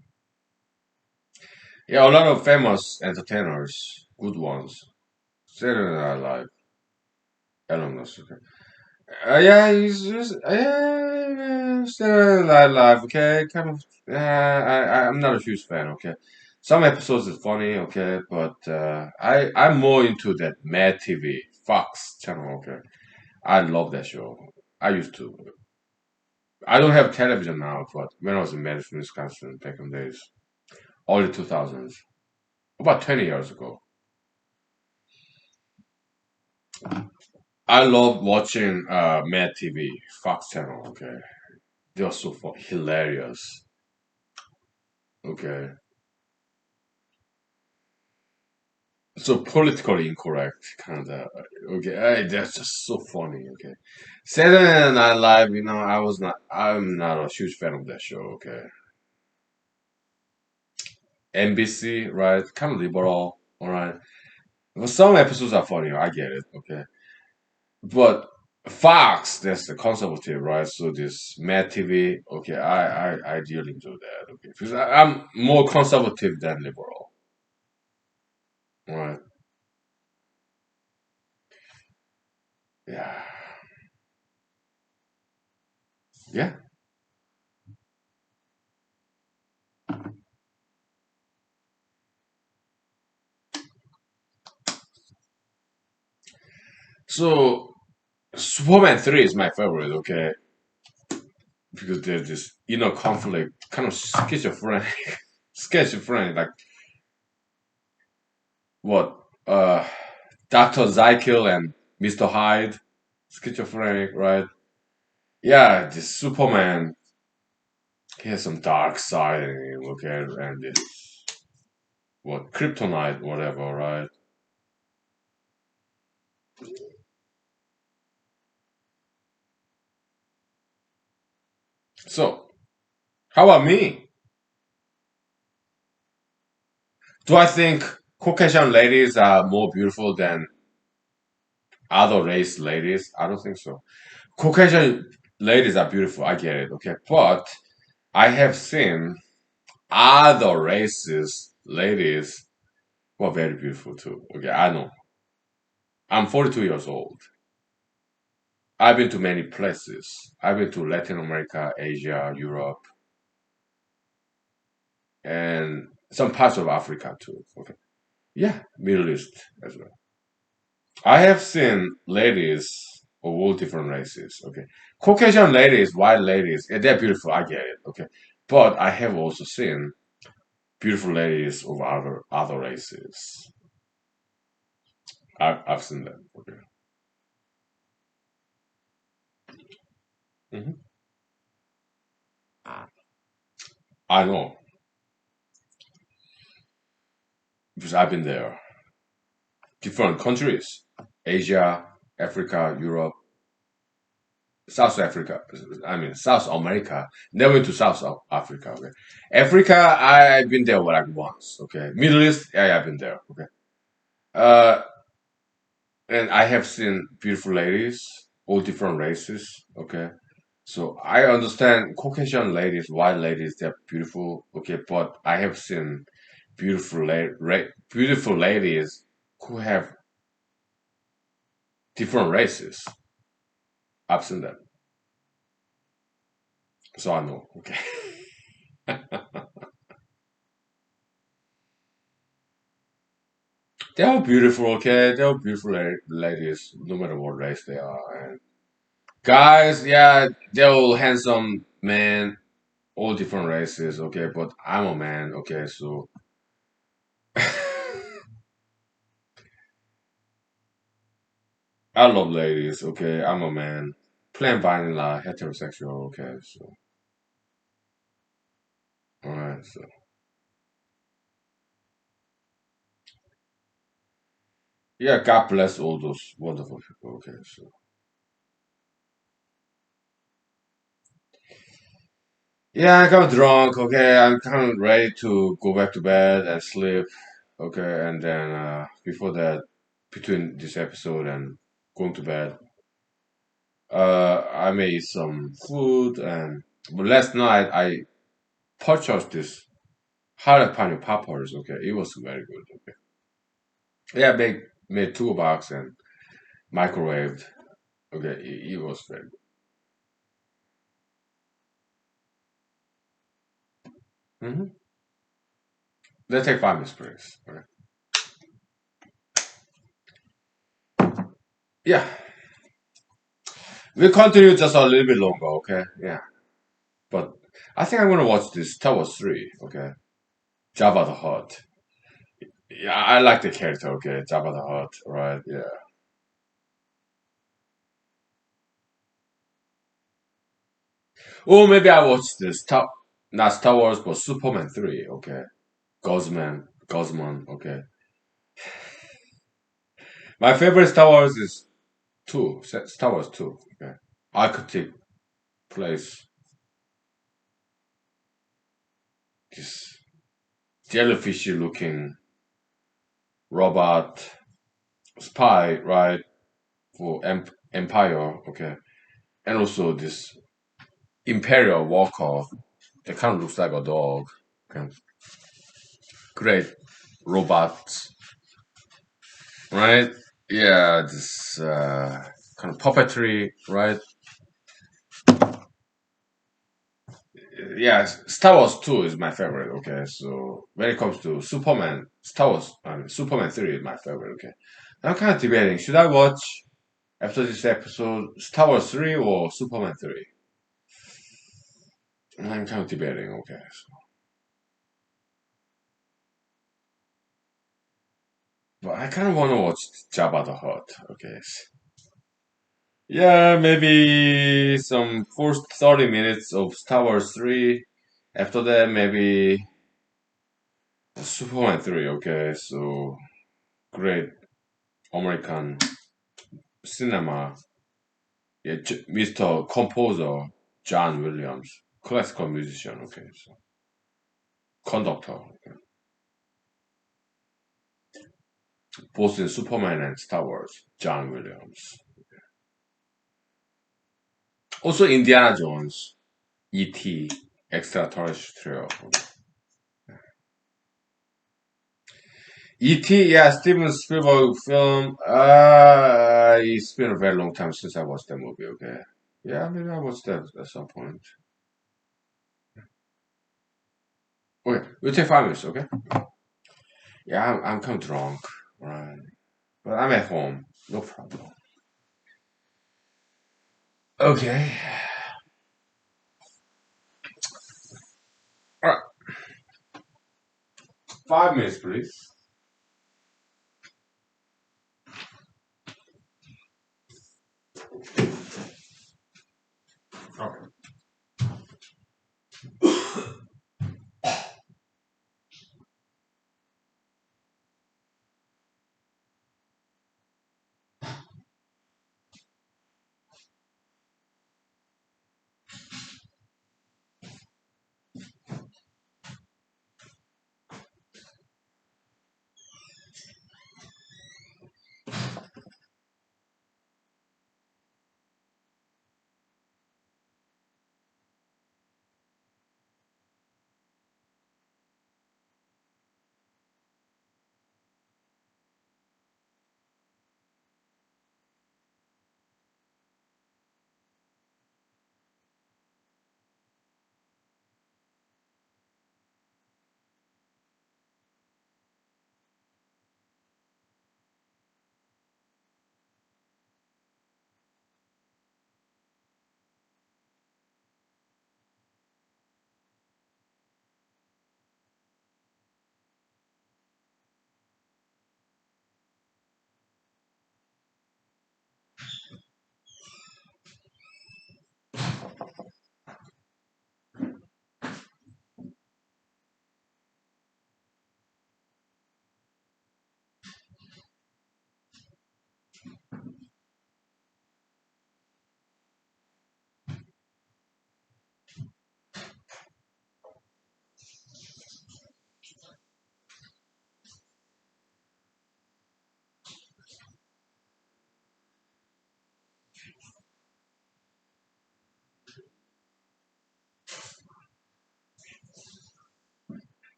yeah, a lot of famous entertainers, good ones. Saturday Night Live alumnus. Okay. Yeah, he's just still alive. Okay, kind of. I'm not a huge fan. Okay, some episodes is funny. Okay, but I'm more into that Mad TV Fox channel. Okay, I love that show. I used to. I don't have television now, but when I was in Madison, Wisconsin, back in the days, early 2000s, about 20 years ago, I love watching Mad TV Fox channel. Okay, they are so fun, hilarious. Okay. So politically incorrect, kind of. Okay, that's just so funny. Okay, Saturday Night Live. You know, I'm not a huge fan of that show. Okay, NBC, right? Kind of liberal. All right. Well, some episodes are funny. I get it. Okay, but Fox, that's the conservative, right? So this Mad TV, okay, I ideally do that, okay, because I'm more conservative than liberal, right? Yeah, yeah. So Superman 3 is my favorite, okay, because there's this inner conflict, kind of schizophrenic, schizophrenic, like what, Dr. Jekyll and Mr. Hyde, schizophrenic, right? Yeah, this Superman, he has some dark side in him, okay, and this, what, kryptonite, whatever, right? So, how about me? Do I think Caucasian ladies are more beautiful than other race ladies? I don't think so. Caucasian ladies are beautiful, I get it, okay, but I have seen other races ladies who are very beautiful too. Okay, I know. I'm 42 years old. I've been to many places. I've been to Latin America, Asia, Europe, and some parts of Africa too. Okay. Yeah, Middle East as well. I have seen ladies of all different races. Okay. Caucasian ladies, white ladies, yeah, they're beautiful. I get it. Okay. But I have also seen beautiful ladies of other races. I've seen them. Okay. Hmm. I know because I've been there. Different countries, Asia, Africa, Europe, South Africa. I mean South America. Never to South Africa. Okay, Africa. I've been there like once. Okay, Middle East. Yeah, I've been there. Okay, uh, and I have seen beautiful ladies, all different races. Okay, so I understand Caucasian ladies, white ladies. They're beautiful. Okay, but I have seen beautiful ladies who have different races. I've seen them. So I know. Okay. They're all beautiful, okay? They're all beautiful ladies, no matter what race they are. And guys, yeah, they're all handsome men, all different races, okay? But I'm a man, okay? So I love ladies, okay? I'm a man. Plain vanilla, heterosexual, okay? So, alright, so. Yeah, God bless all those wonderful people, okay? So. Yeah, I'm kind of drunk, okay? I'm kind of ready to go back to bed and sleep. Okay, and then before that, between this episode and going to bed, I made some food, and but last night I purchased this jalapeno poppers. Okay, it was very good. Okay, yeah, made 2 box and microwaved. Okay, it was very good. Let's take 5 minutes, please. Okay. Yeah, we'll continue just a little bit longer. Okay, yeah, but I think I'm gonna watch this Star Wars 3. Okay, Jabba the Hutt. Yeah, I like the character. Okay, Jabba the Hutt, right? Yeah. Or maybe I watched this not Star Wars, but Superman 3. Okay, Guzman. Okay, my favorite Star Wars is Star Wars 2. Okay, Arctic place this jellyfishy looking robot spy, right? For Empire, okay, and also this Imperial Walker that kind of looks like a dog. Okay. Great robots, right? Yeah, this kind of puppetry, right? Yeah, Star Wars 2 is my favorite, okay? So when it comes to Superman, Star Wars, I mean, Superman 3 is my favorite, okay? I'm kind of debating, should I watch after this episode Star Wars 3 or Superman 3? I'm kind of debating, okay? So, but I kind of want to watch Jabba the Hutt, okay? Yeah, maybe some first 30 minutes of Star Wars 3. After that, maybe Superman 3, okay? So, great American cinema. Yeah, Mr. Composer John Williams, classical musician, okay? So, conductor, okay? Both in Superman and Star Wars, John Williams. Also, Indiana Jones, E.T., Extraterrestrial. E.T., yeah, Steven Spielberg film. It's been a very long time since I watched that movie. Okay, yeah, maybe I watched that at some point. Okay, we'll take 5 minutes. Okay. Yeah, I'm kind of drunk, right? But I'm at home. No problem. Okay. All right. 5 minutes, please. Okay.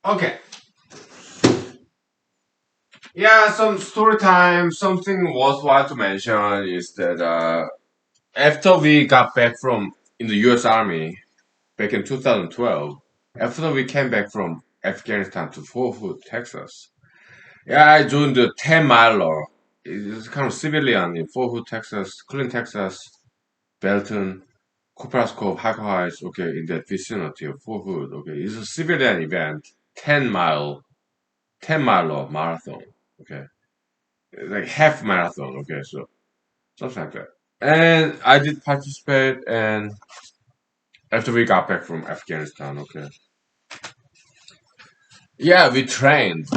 Okay. Yeah, some story time. Something worthwhile to mention is that after we got back from in the U.S. Army back in 2012, after we came back from Afghanistan to Fort Hood, Texas. Yeah, I joined the 10 miler. It's kind of civilian in Fort Hood, Texas, Clinton, Texas, Belton, Cooper's Cove, Hike Heights, okay, in that vicinity of Fort Hood, okay. It's a civilian event, 10 mile marathon, okay. Like half marathon, okay, so something like that. And I did participate, and after we got back from Afghanistan, okay. Yeah, we trained.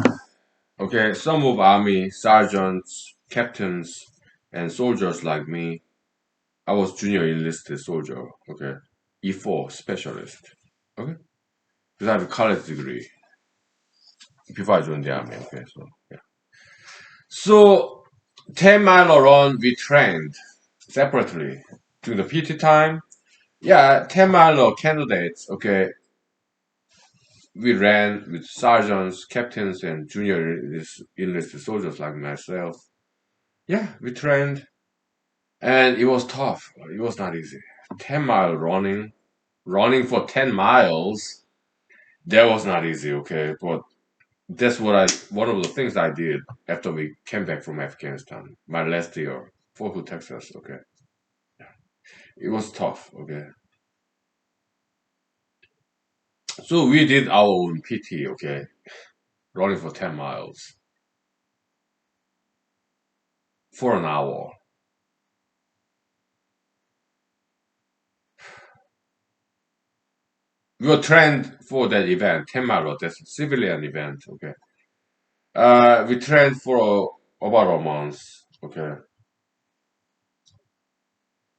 Okay, some of army sergeants, captains, and soldiers like me. I was junior enlisted soldier. Okay, E4 specialist. Okay, because I have a college degree before I joined the army. Okay, so yeah. So 10 mile run we trained separately during the PT time. Yeah, 10 mile candidates. Okay, we ran with sergeants, captains, and junior enlisted soldiers like myself. Yeah, we trained, and it was tough. It was not easy. 10 mile running for 10 miles. That was not easy. Okay, but that's what I one of the things I did after we came back from Afghanistan. My last year, Fort Hood, Texas. Okay, it was tough. Okay, so we did our own PT. Okay, running for 10 miles for an hour. We were trained for that event, 10 mile. That's a civilian event. Okay, we trained for about a month. Okay,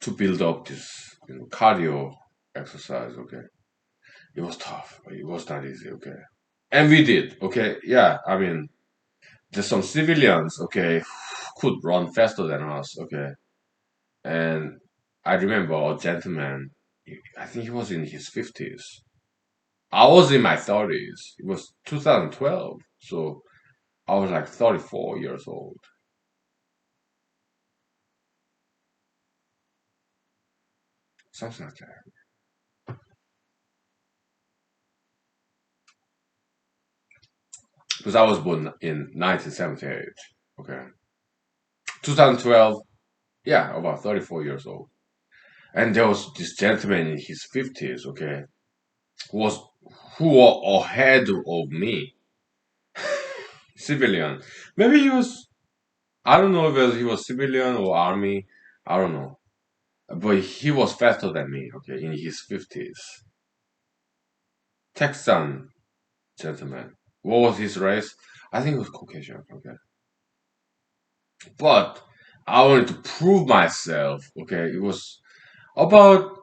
to build up this cardio exercise. Okay, it was tough. It was not easy. Okay, and we did. Okay, yeah. I mean, there's some civilians. Okay, could run faster than us. Okay, and I remember a gentleman. I think he was in his 50s. I was in my 30s. It was 2012, so I was like 34 years old, something like that. Because I was born in 1978. Okay, 2012. Yeah, about 34 years old. And there was this gentleman in his 50s. Okay, who was who were ahead of me, civilian. Maybe he was. I don't know whether he was civilian or army. I don't know, but he was faster than me. Okay, in his 50s, Texan gentleman. What was his race? I think it was Caucasian. Okay, but I wanted to prove myself. Okay, it was about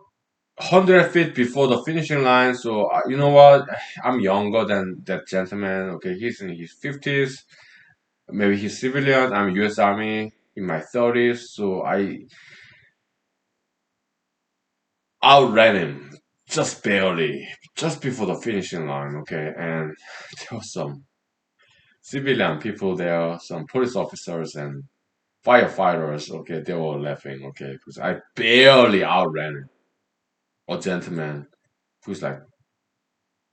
100 feet before the finishing line. So you know what? I'm younger than that gentleman. Okay, he's in his 50s. Maybe he's civilian. I'm U.S. Army in my 30s. So I outran him just barely, just before the finishing line. Okay, and there was some civilian people there, some police officers and firefighters. Okay, they were laughing. Okay, because I barely outran a gentleman who's like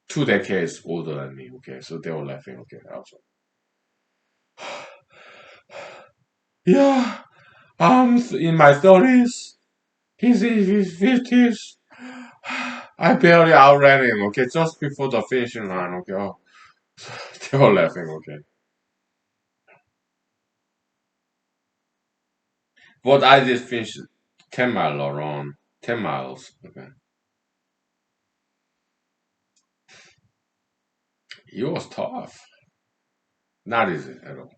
2 decades older than me. Okay, so they were laughing. Okay, I was like, yeah, I'm in my 30s. He's in his 50s. I barely outran him. Okay, just before the finishing line. Okay, oh, they were laughing. Okay, but I did finish 10 mile around 10 miles. Okay, it was tough. Not easy at all.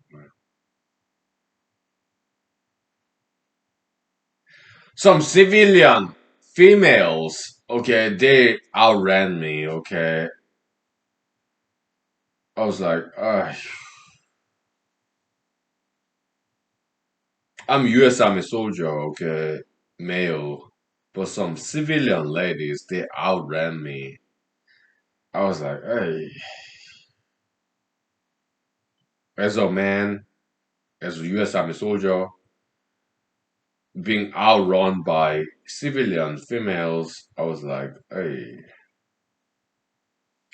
Some civilian females. Okay, they outran me. Okay, I was like, I'm U.S. Army soldier, okay, male, but some civilian ladies they outran me. I was like, hey, as a man, as a U.S. Army soldier, being outrun by civilian females, I was like, hey,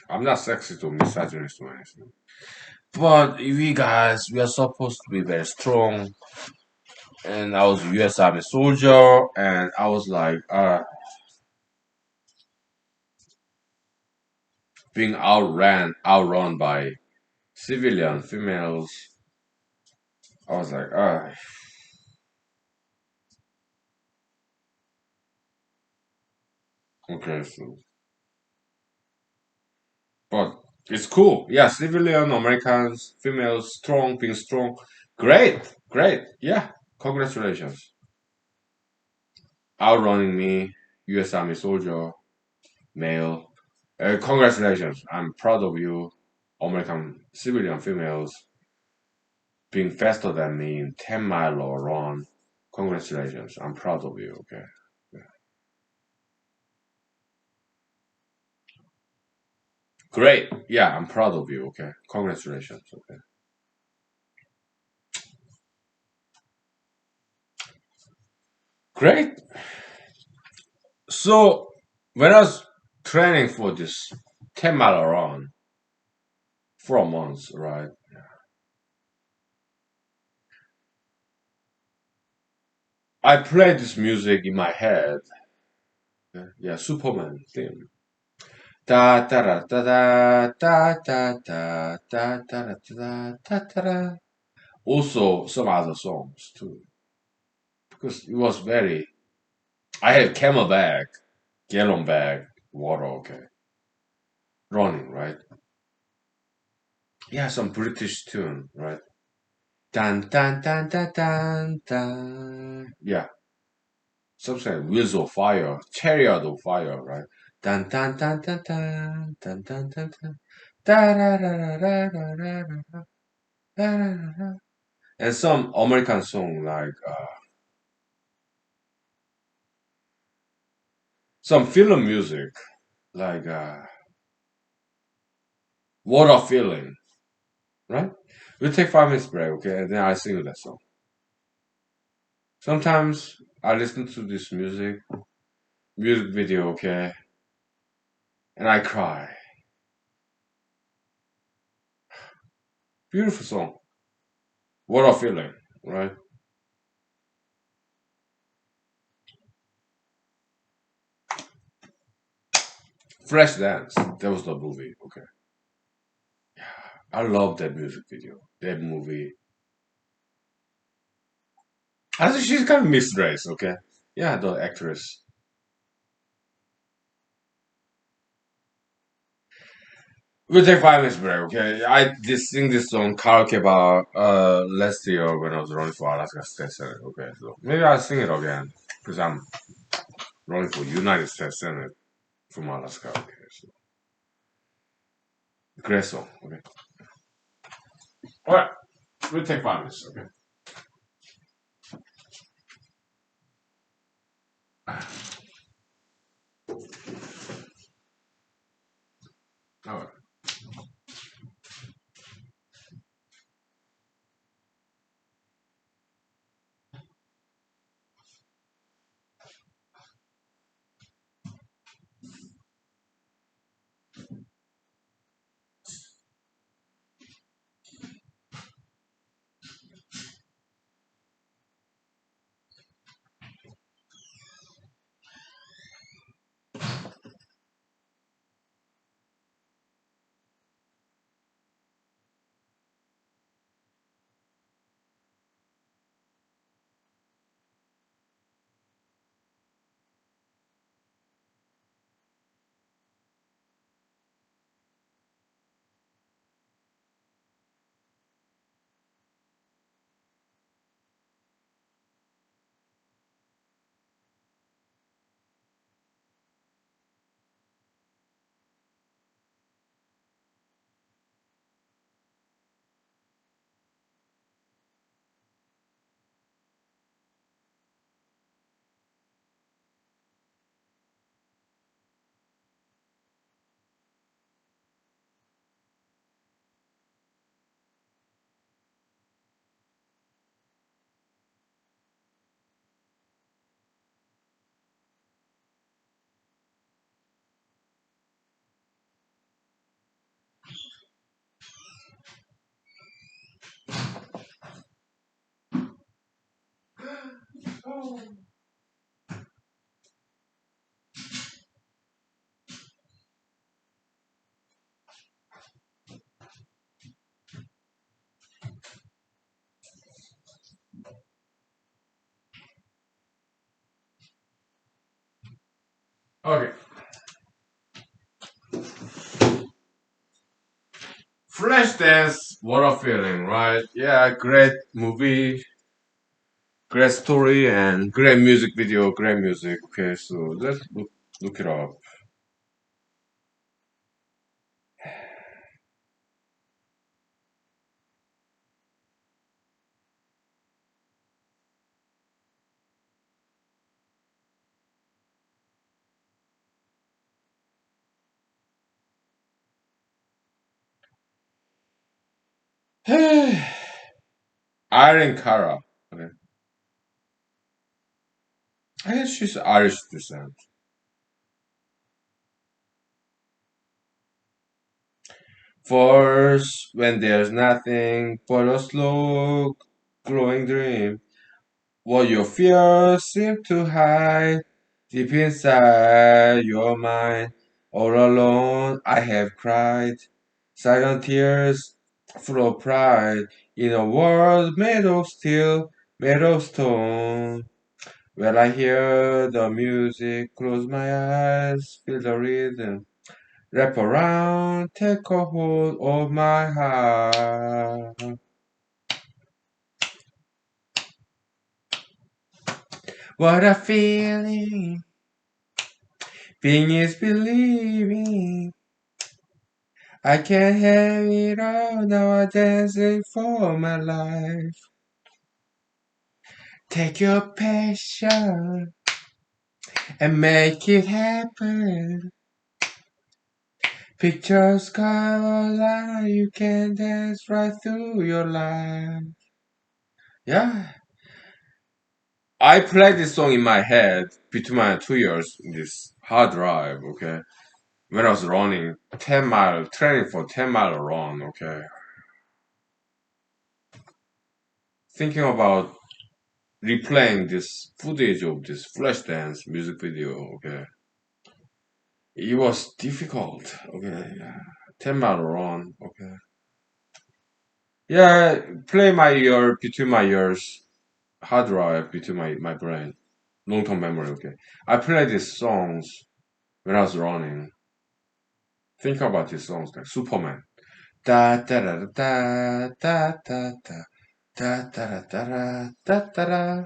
I'm not sexist or misogynist or anything, but we guys, we are supposed to be very strong. And I was a U.S. Army soldier, and I was like, being outrun by civilian females. I was like, okay, so, but It's cool. Yeah, civilian Americans, females, strong, being strong. Great, great. Yeah, congratulations. Outrunning me, U.S. Army soldier, male. Congratulations. I'm proud of you. American civilian females being faster than me in 10-mile or run. Congratulations. I'm proud of you. Okay. Yeah. Great. Yeah, I'm proud of you. Okay. Congratulations. Okay. Great. So when I was training for this 10-mile run for a month, right? I played this music in my head. Yeah, Superman theme. Da da da da da da da da da da da da da da. Also some other songs too, because it was very. I had camelback, gallon bag, water. Okay, running right. Yeah, some British tune, right? Dun dun dun dun dun dun. Yeah, something like Wheels of Fire, Chariot of Fire, right? Dun dun dun dun dun dun dun dun dun. Da da da da da da da da da da da. And some American song like some film music like "What a Feeling," right? We take 5 minutes break, okay, and then I sing that song. Sometimes I listen to this music video, okay, and I cry. Beautiful song. What a feeling, right? Fresh Dance. That was the movie. Okay, I love that music video. That movie. I think she's kind of misdressed. Okay, yeah, the actress. We'll take 5 minutes break, okay? I did sing this song karaoke bar last year when I was running for Alaska State Senate. Okay, so maybe I'll sing it again because I'm running for United States Senate from Alaska. Okay, so great song. Okay, all right, we'll take 5 minutes. Okay, all right. Okay. Flashdance, what a feeling, right? Yeah, great movie, great story, and great music video, great music. Okay, so let's look it up. Iron Cara. Okay. I guess she's Irish descent. First, when there's nothing but a slow glowing dream, what your fears seem to hide deep inside your mind. All alone, I have cried silent tears full of pride in a world made of steel, made of stone. When I hear the music, close my eyes, feel the rhythm. Wrap around, take a hold of my heart. What a feeling, being is believing. I can't have it all, now I'm dancing for my life. Take your passion and make it happen. Pictures come alive, you can dance right through your life. Yeah, I played this song in my head between my 2 years in this hard drive, okay? When I was running 10 mile, training for 10-mile run, okay? Thinking about replaying this footage of this flash dance music video, okay? It was difficult, okay? Yeah. 10-mile run, okay? Yeah, play my ear between my ears, hard drive between my brain, long-term memory, okay? I played these songs when I was running. Think about these songs like Superman. Da da da da da da da da da da da da da da.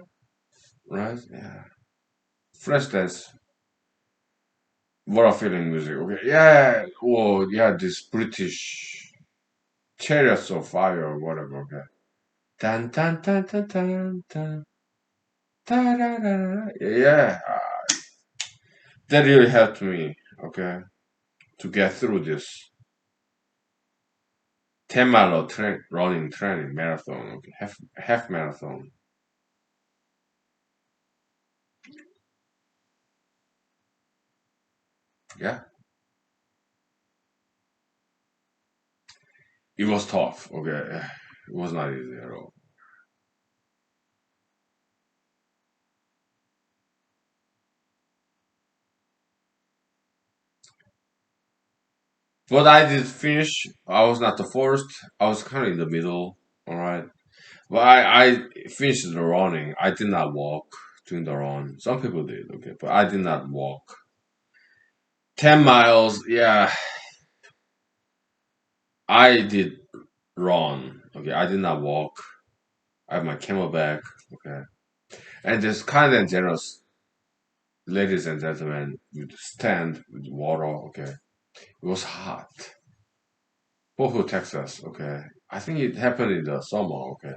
Right? Yeah. Flashdance. What a feeling music. Okay. Yeah. Oh, yeah. This British Chariots of Fire or whatever. Okay. Dun dun dun dun dun dun. Da, da, da. Yeah. That really helped me. Okay. To get through this 10-mile running training marathon. Okay. Half marathon. Yeah. It was tough. Okay, it was not easy at all. But I did finish. I was not the first. I was kind of in the middle. All right. But I finished the running. I did not walk during the run. Some people did. Okay, but I did not walk. 10 miles. Yeah, I did run. Okay, I did not walk. I have my camelback. Okay, and just kind and generous ladies and gentlemen would stand with water. Okay, it was hot. Boho, Texas. Okay, I think it happened in the summer. Okay,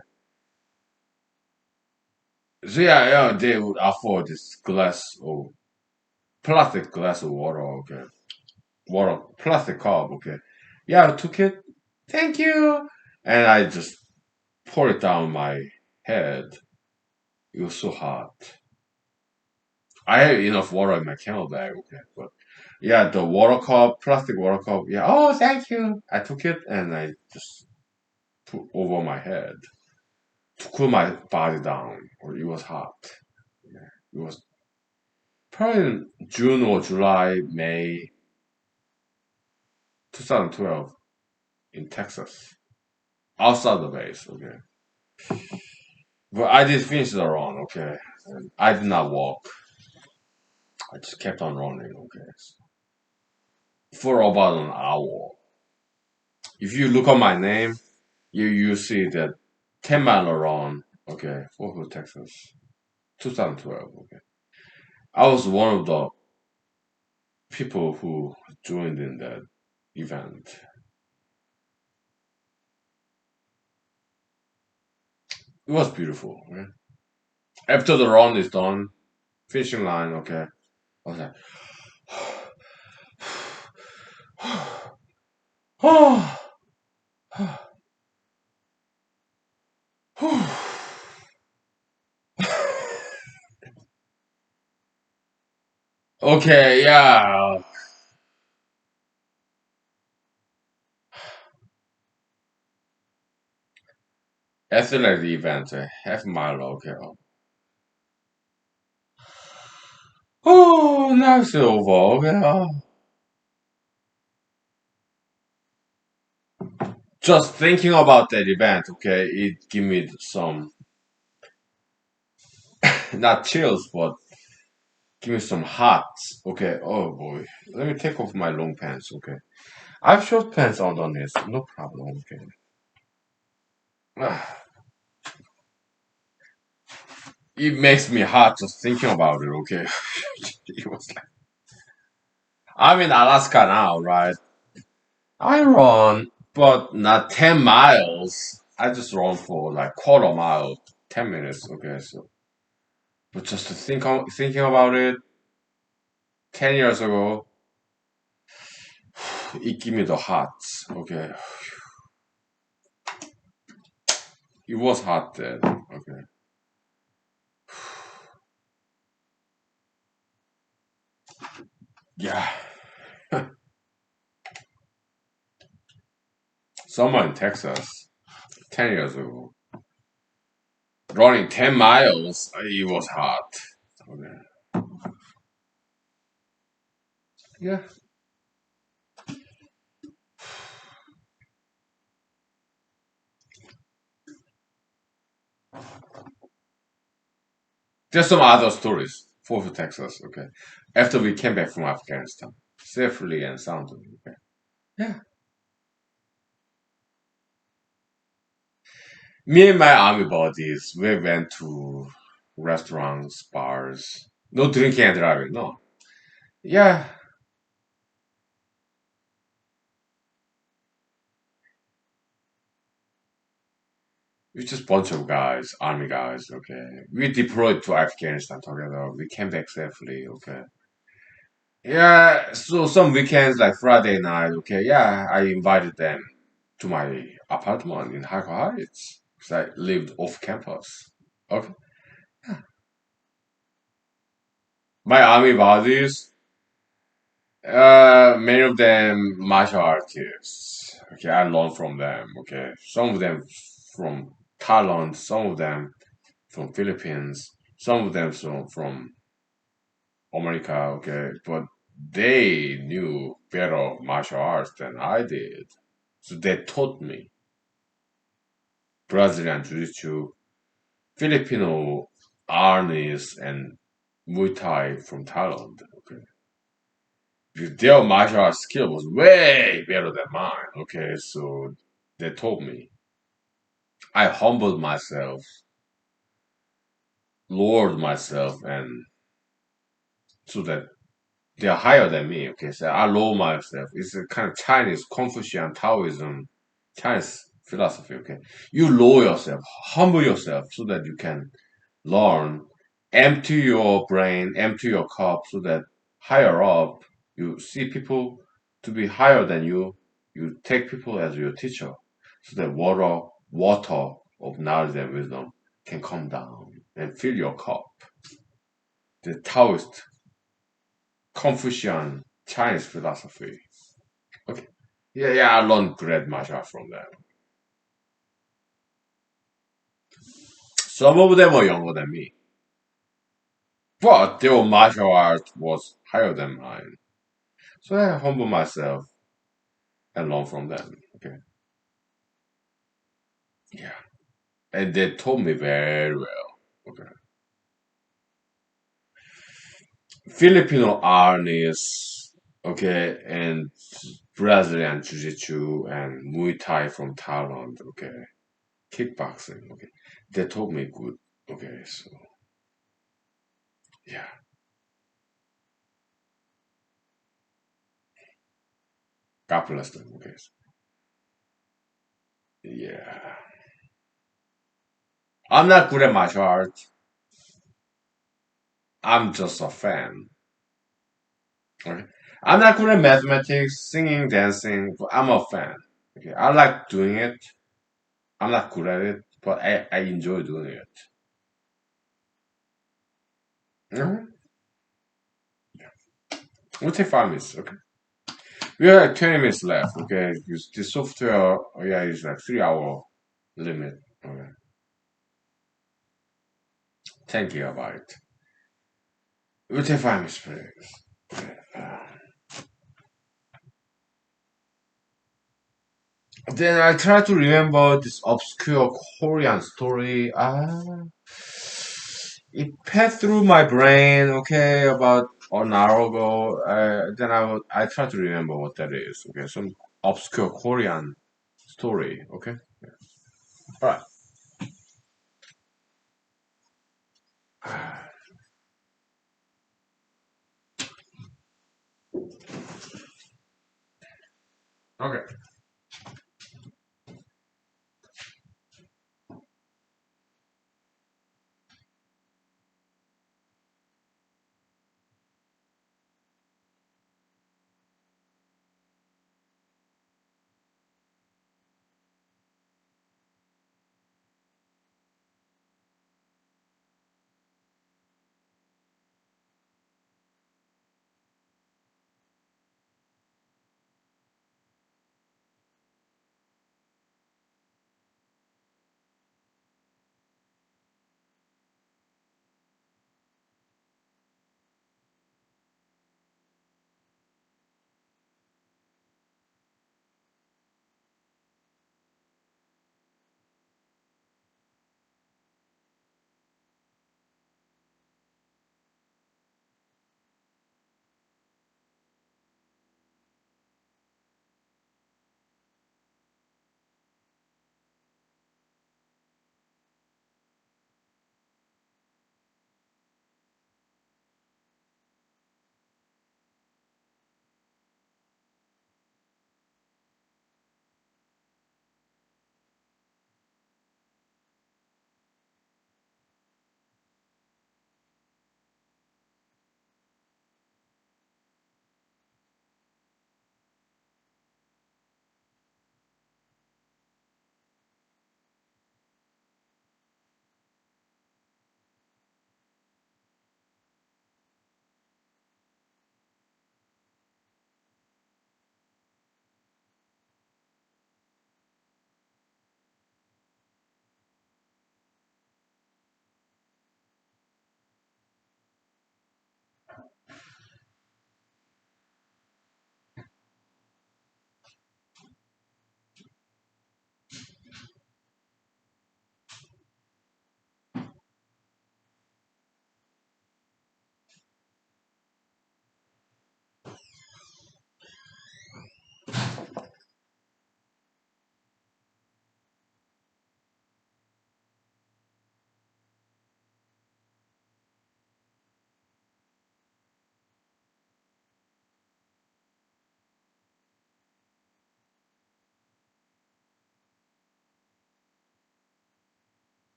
so yeah, they would offer this glass of plastic glass of water. Okay, water plastic cup. Okay, yeah, I took it. Thank you, and I just poured it down my head. It was so hot. I had enough water in my camel bag. Okay, but yeah, the water cup, plastic water cup. Yeah, oh, thank you. I took it and I just put over my head to cool my body down. Or it was hot. Yeah, it was probably in June or July, May 2012 in Texas, outside the base. Okay, but I did finish the run. Okay, and I did not walk. I just kept on running. Okay, for about an hour. If you look on my name, you see that 10 mile run. Okay, Fort Hood, Texas, 2012. Okay, I was one of the people who joined in that event. It was beautiful. Okay? After the run is done, finishing line. Okay, I was like, oh, okay, yeah. After like the event, half mile. Okay. Oh, now it's over. Okay. Just thinking about that event, okay, it give me some not chills, but give me some hot. Okay. Oh boy. Let me take off my long pants. Okay. I have short pants underneath. No problem. Okay. It makes me hot just thinking about it. Okay. It was like I'm in Alaska now, right? I run, but not 10 miles. I just run for like quarter mile, 10 minutes. Okay. So, but just to thinking about it, 10 years ago, it give me the hearts. Okay. It was hot then. Okay. Yeah. Summer in Texas, 10 years ago. Running 10 miles, it was hot. Okay. Yeah. There's some other stories for Texas. Okay. After we came back from Afghanistan, safely and soundly. Okay. Yeah. Me and my army buddies, we went to restaurants, bars. No drinking and driving, no. Yeah, we just bunch of guys, army guys, okay. We deployed to Afghanistan together. We came back safely, okay. Yeah, so some weekends like Friday night, okay, yeah, I invited them to my apartment in Harker Heights because I lived off campus. Okay. My army buddies, many of them martial artists. Okay, I learned from them. Okay, some of them from Thailand, some of them from Philippines, some of them from America. Okay, but they knew better martial arts than I did, so they taught me Brazilian Jiu-Jitsu, Filipino arnis, and Muay Thai from Thailand. Okay, because their martial arts skill was way better than mine. Okay, so they told me. I humbled myself, lowered myself, and so that they're higher than me. Okay, so I lower myself. It's a kind of Chinese Confucian Taoism, Chinese philosophy. Okay, you lower yourself, humble yourself, so that you can learn, empty your brain, empty your cup, so that higher up you see people to be higher than you. You take people as your teacher, so that water of knowledge and wisdom can come down and fill your cup. The Taoist, Confucian, Chinese philosophy. Okay. Yeah, yeah, I learned great martial art from them. Some of them were younger than me, but their martial art was higher than mine. So I humble myself and learn from them. Okay. Yeah. And they taught me very well. Okay. Filipino artists, okay, and Brazilian Jiu-Jitsu and Muay Thai from Thailand. Okay, kickboxing. Okay, they taught me good. Okay, so yeah, God bless them. Okay, so, yeah, I'm not good at martial arts. I'm just a fan. Okay, I'm not good at mathematics, singing, dancing, but I'm a fan. Okay, I like doing it. I'm not good at it, but I enjoy doing it. Mhm. We'll take 5 minutes. Okay. We have like 20 minutes left, okay? Because the software, oh yeah, is like 3 hour limit. Okay. 10 gigabyte. We'll take 5 minutes, please. Okay. Then I try to remember this obscure Korean story. It passed through my brain, okay, about an hour ago. Then I try to remember what that is, okay? Some obscure Korean story, okay? All right. Okay.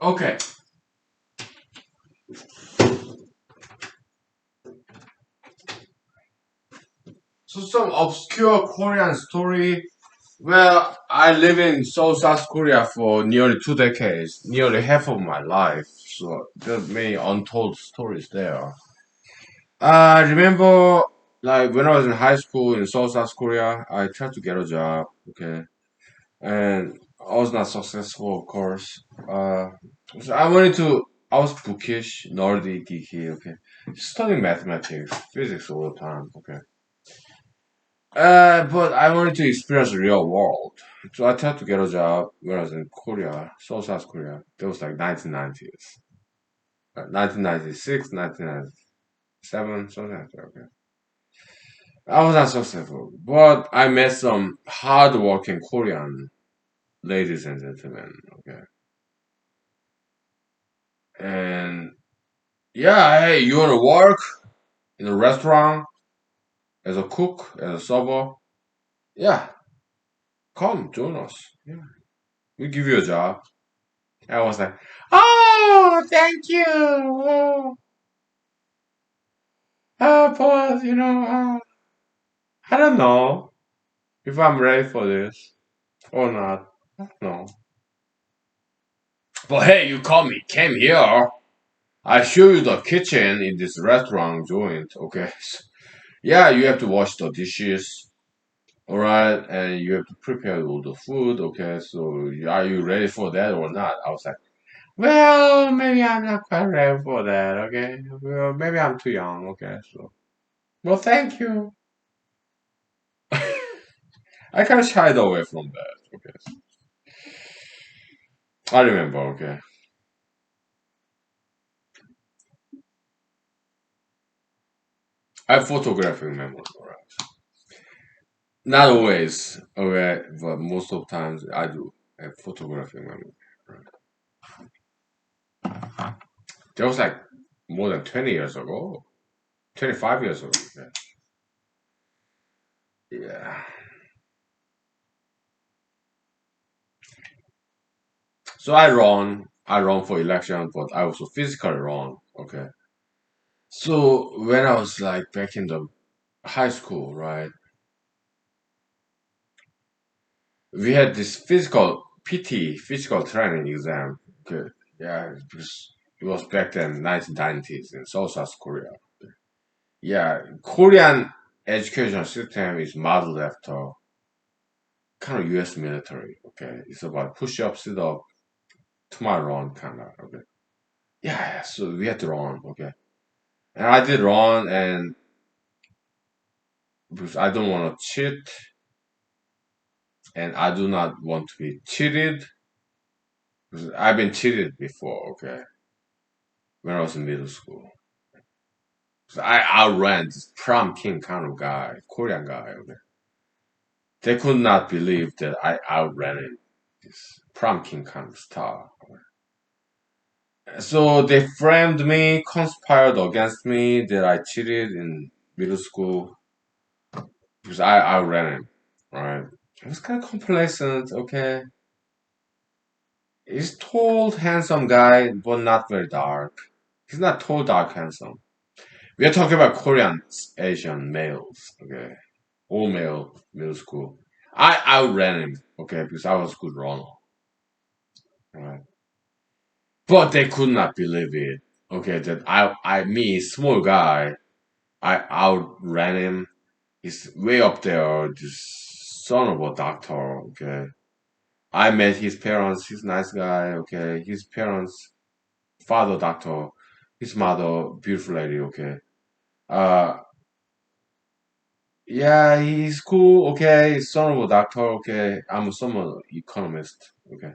Okay, so some obscure Korean story. Well, I live in South Korea for nearly 2 decades, nearly half of my life. So there's many untold stories there. I remember, like when I was in high school in South Korea, I tried to get a job. Okay, and I was not successful, of course. So I wanted to. I was bookish, nerdy, geeky. Okay, studying mathematics, physics all the time. Okay, but I wanted to experience the real world. So I tried to get a job when I was in Korea, South Korea. That was like 1990s, 1996, 1997, something like that. Okay. I was not successful, but I met some hardworking Korean ladies and gentlemen. Okay, and yeah, hey, you wanna work in a restaurant as a cook, as a server? Yeah, come join us. Yeah, we give you a job. I was like, oh, thank you. Oh, but I don't know if I'm ready for this or not. No. But hey, you came here. I show you the kitchen in this restaurant joint. Okay. Yeah, you have to wash the dishes. All right, and you have to prepare all the food. Okay, so are you ready for that or not? I was like, well, maybe I'm not quite ready for that. Okay, well, maybe I'm too young. Okay, so well, thank you. I kind of shied away from that. Okay, I remember. Okay, I have photographic memory. All right, not always. Okay, but most of times I do have photographic memory. Right. That was like more than 20 years ago, 25 years ago. Yeah. Yeah. So I run for election, but I also physically run. Okay. So when I was like back in the high school, right, we had this physical PT, physical training exam. Okay. Yeah, because it was back then, 1990s in South Korea. Yeah, Korean education system is modeled after kind of U.S. military. Okay, it's about push up, sit up, tomorrow run kind of. Okay. Yeah, so we had to run. Okay, and I did run, and because I don't want to cheat and I do not want to be cheated. Because I've been cheated before, okay, when I was in middle school. So I outran this prom king kind of guy, Korean guy, okay. They could not believe that I outran him, this prom king kind of star. Okay. So they framed me, conspired against me that I cheated in middle school because I outran him, right? I was kind of complacent, okay. He's tall, handsome guy, but not very dark. He's not tall, dark, handsome. We are talking about Korean Asian males, okay? All male, middle school. I outran him, okay, because I was a good runner, right? But they could not believe it, okay, that me, small guy, I outran him. He's way up there, this son of a doctor, okay? I met his parents, he's a nice guy, okay? His parents father doctor, his mother beautiful lady. Okay, uh, yeah, he's cool. Okay, he's son of a doctor. Okay, I'm a some economist. Okay,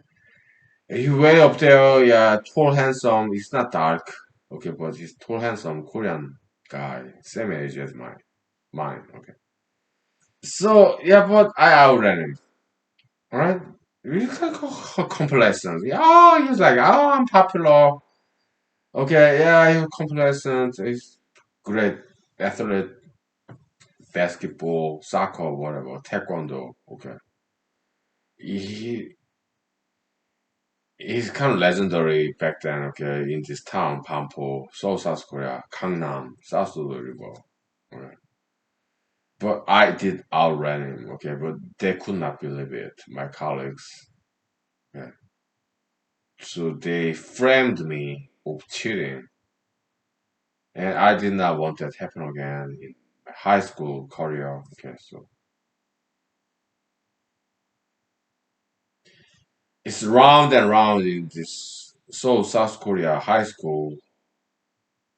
he's way up there. Yeah, tall, handsome. He's not dark. Okay, but he's tall, handsome Korean guy, same age as mine. Okay, so yeah, but I outran him. All right. Really kind of complacent. Yeah, oh, he's like, oh, I'm popular. Okay, yeah, he's complacent. He's great athlete, basketball, soccer, whatever, taekwondo. Okay. He, He's kind of legendary back then, okay, in this town, Pampo, Seoul, South Korea, Gangnam, South River. Okay. But I did outrun him, okay, but they could not believe it, my colleagues. Yeah. So they framed me of cheating, and I did not want that happen again in my high school career. Okay, so it's round and round in this Seoul, South Korea high school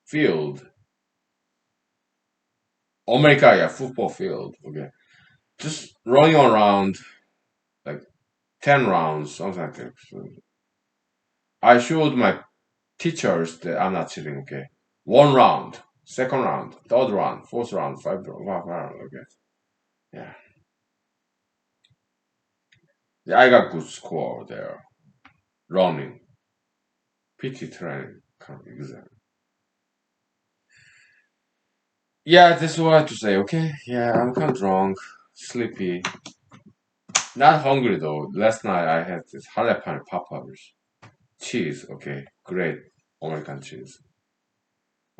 field. America, yeah, football field. Okay, just running around like 10 rounds, something like that. So I showed my teachers that I'm not cheating. Okay, 1 round, second round, third round, fourth round, fifth round. Okay, yeah, yeah, I got good score there. Running, PT training, kind of exam. Yeah, that's what I have to say. Okay, yeah, I'm kind of drunk, sleepy, not hungry though. Last night I had this jalapeno poppers, cheese. Okay, great American cheese.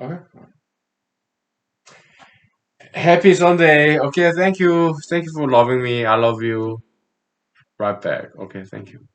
Okay. Happy Sunday. Okay, thank you. Thank you for loving me. I love you. Right back. Okay, thank you.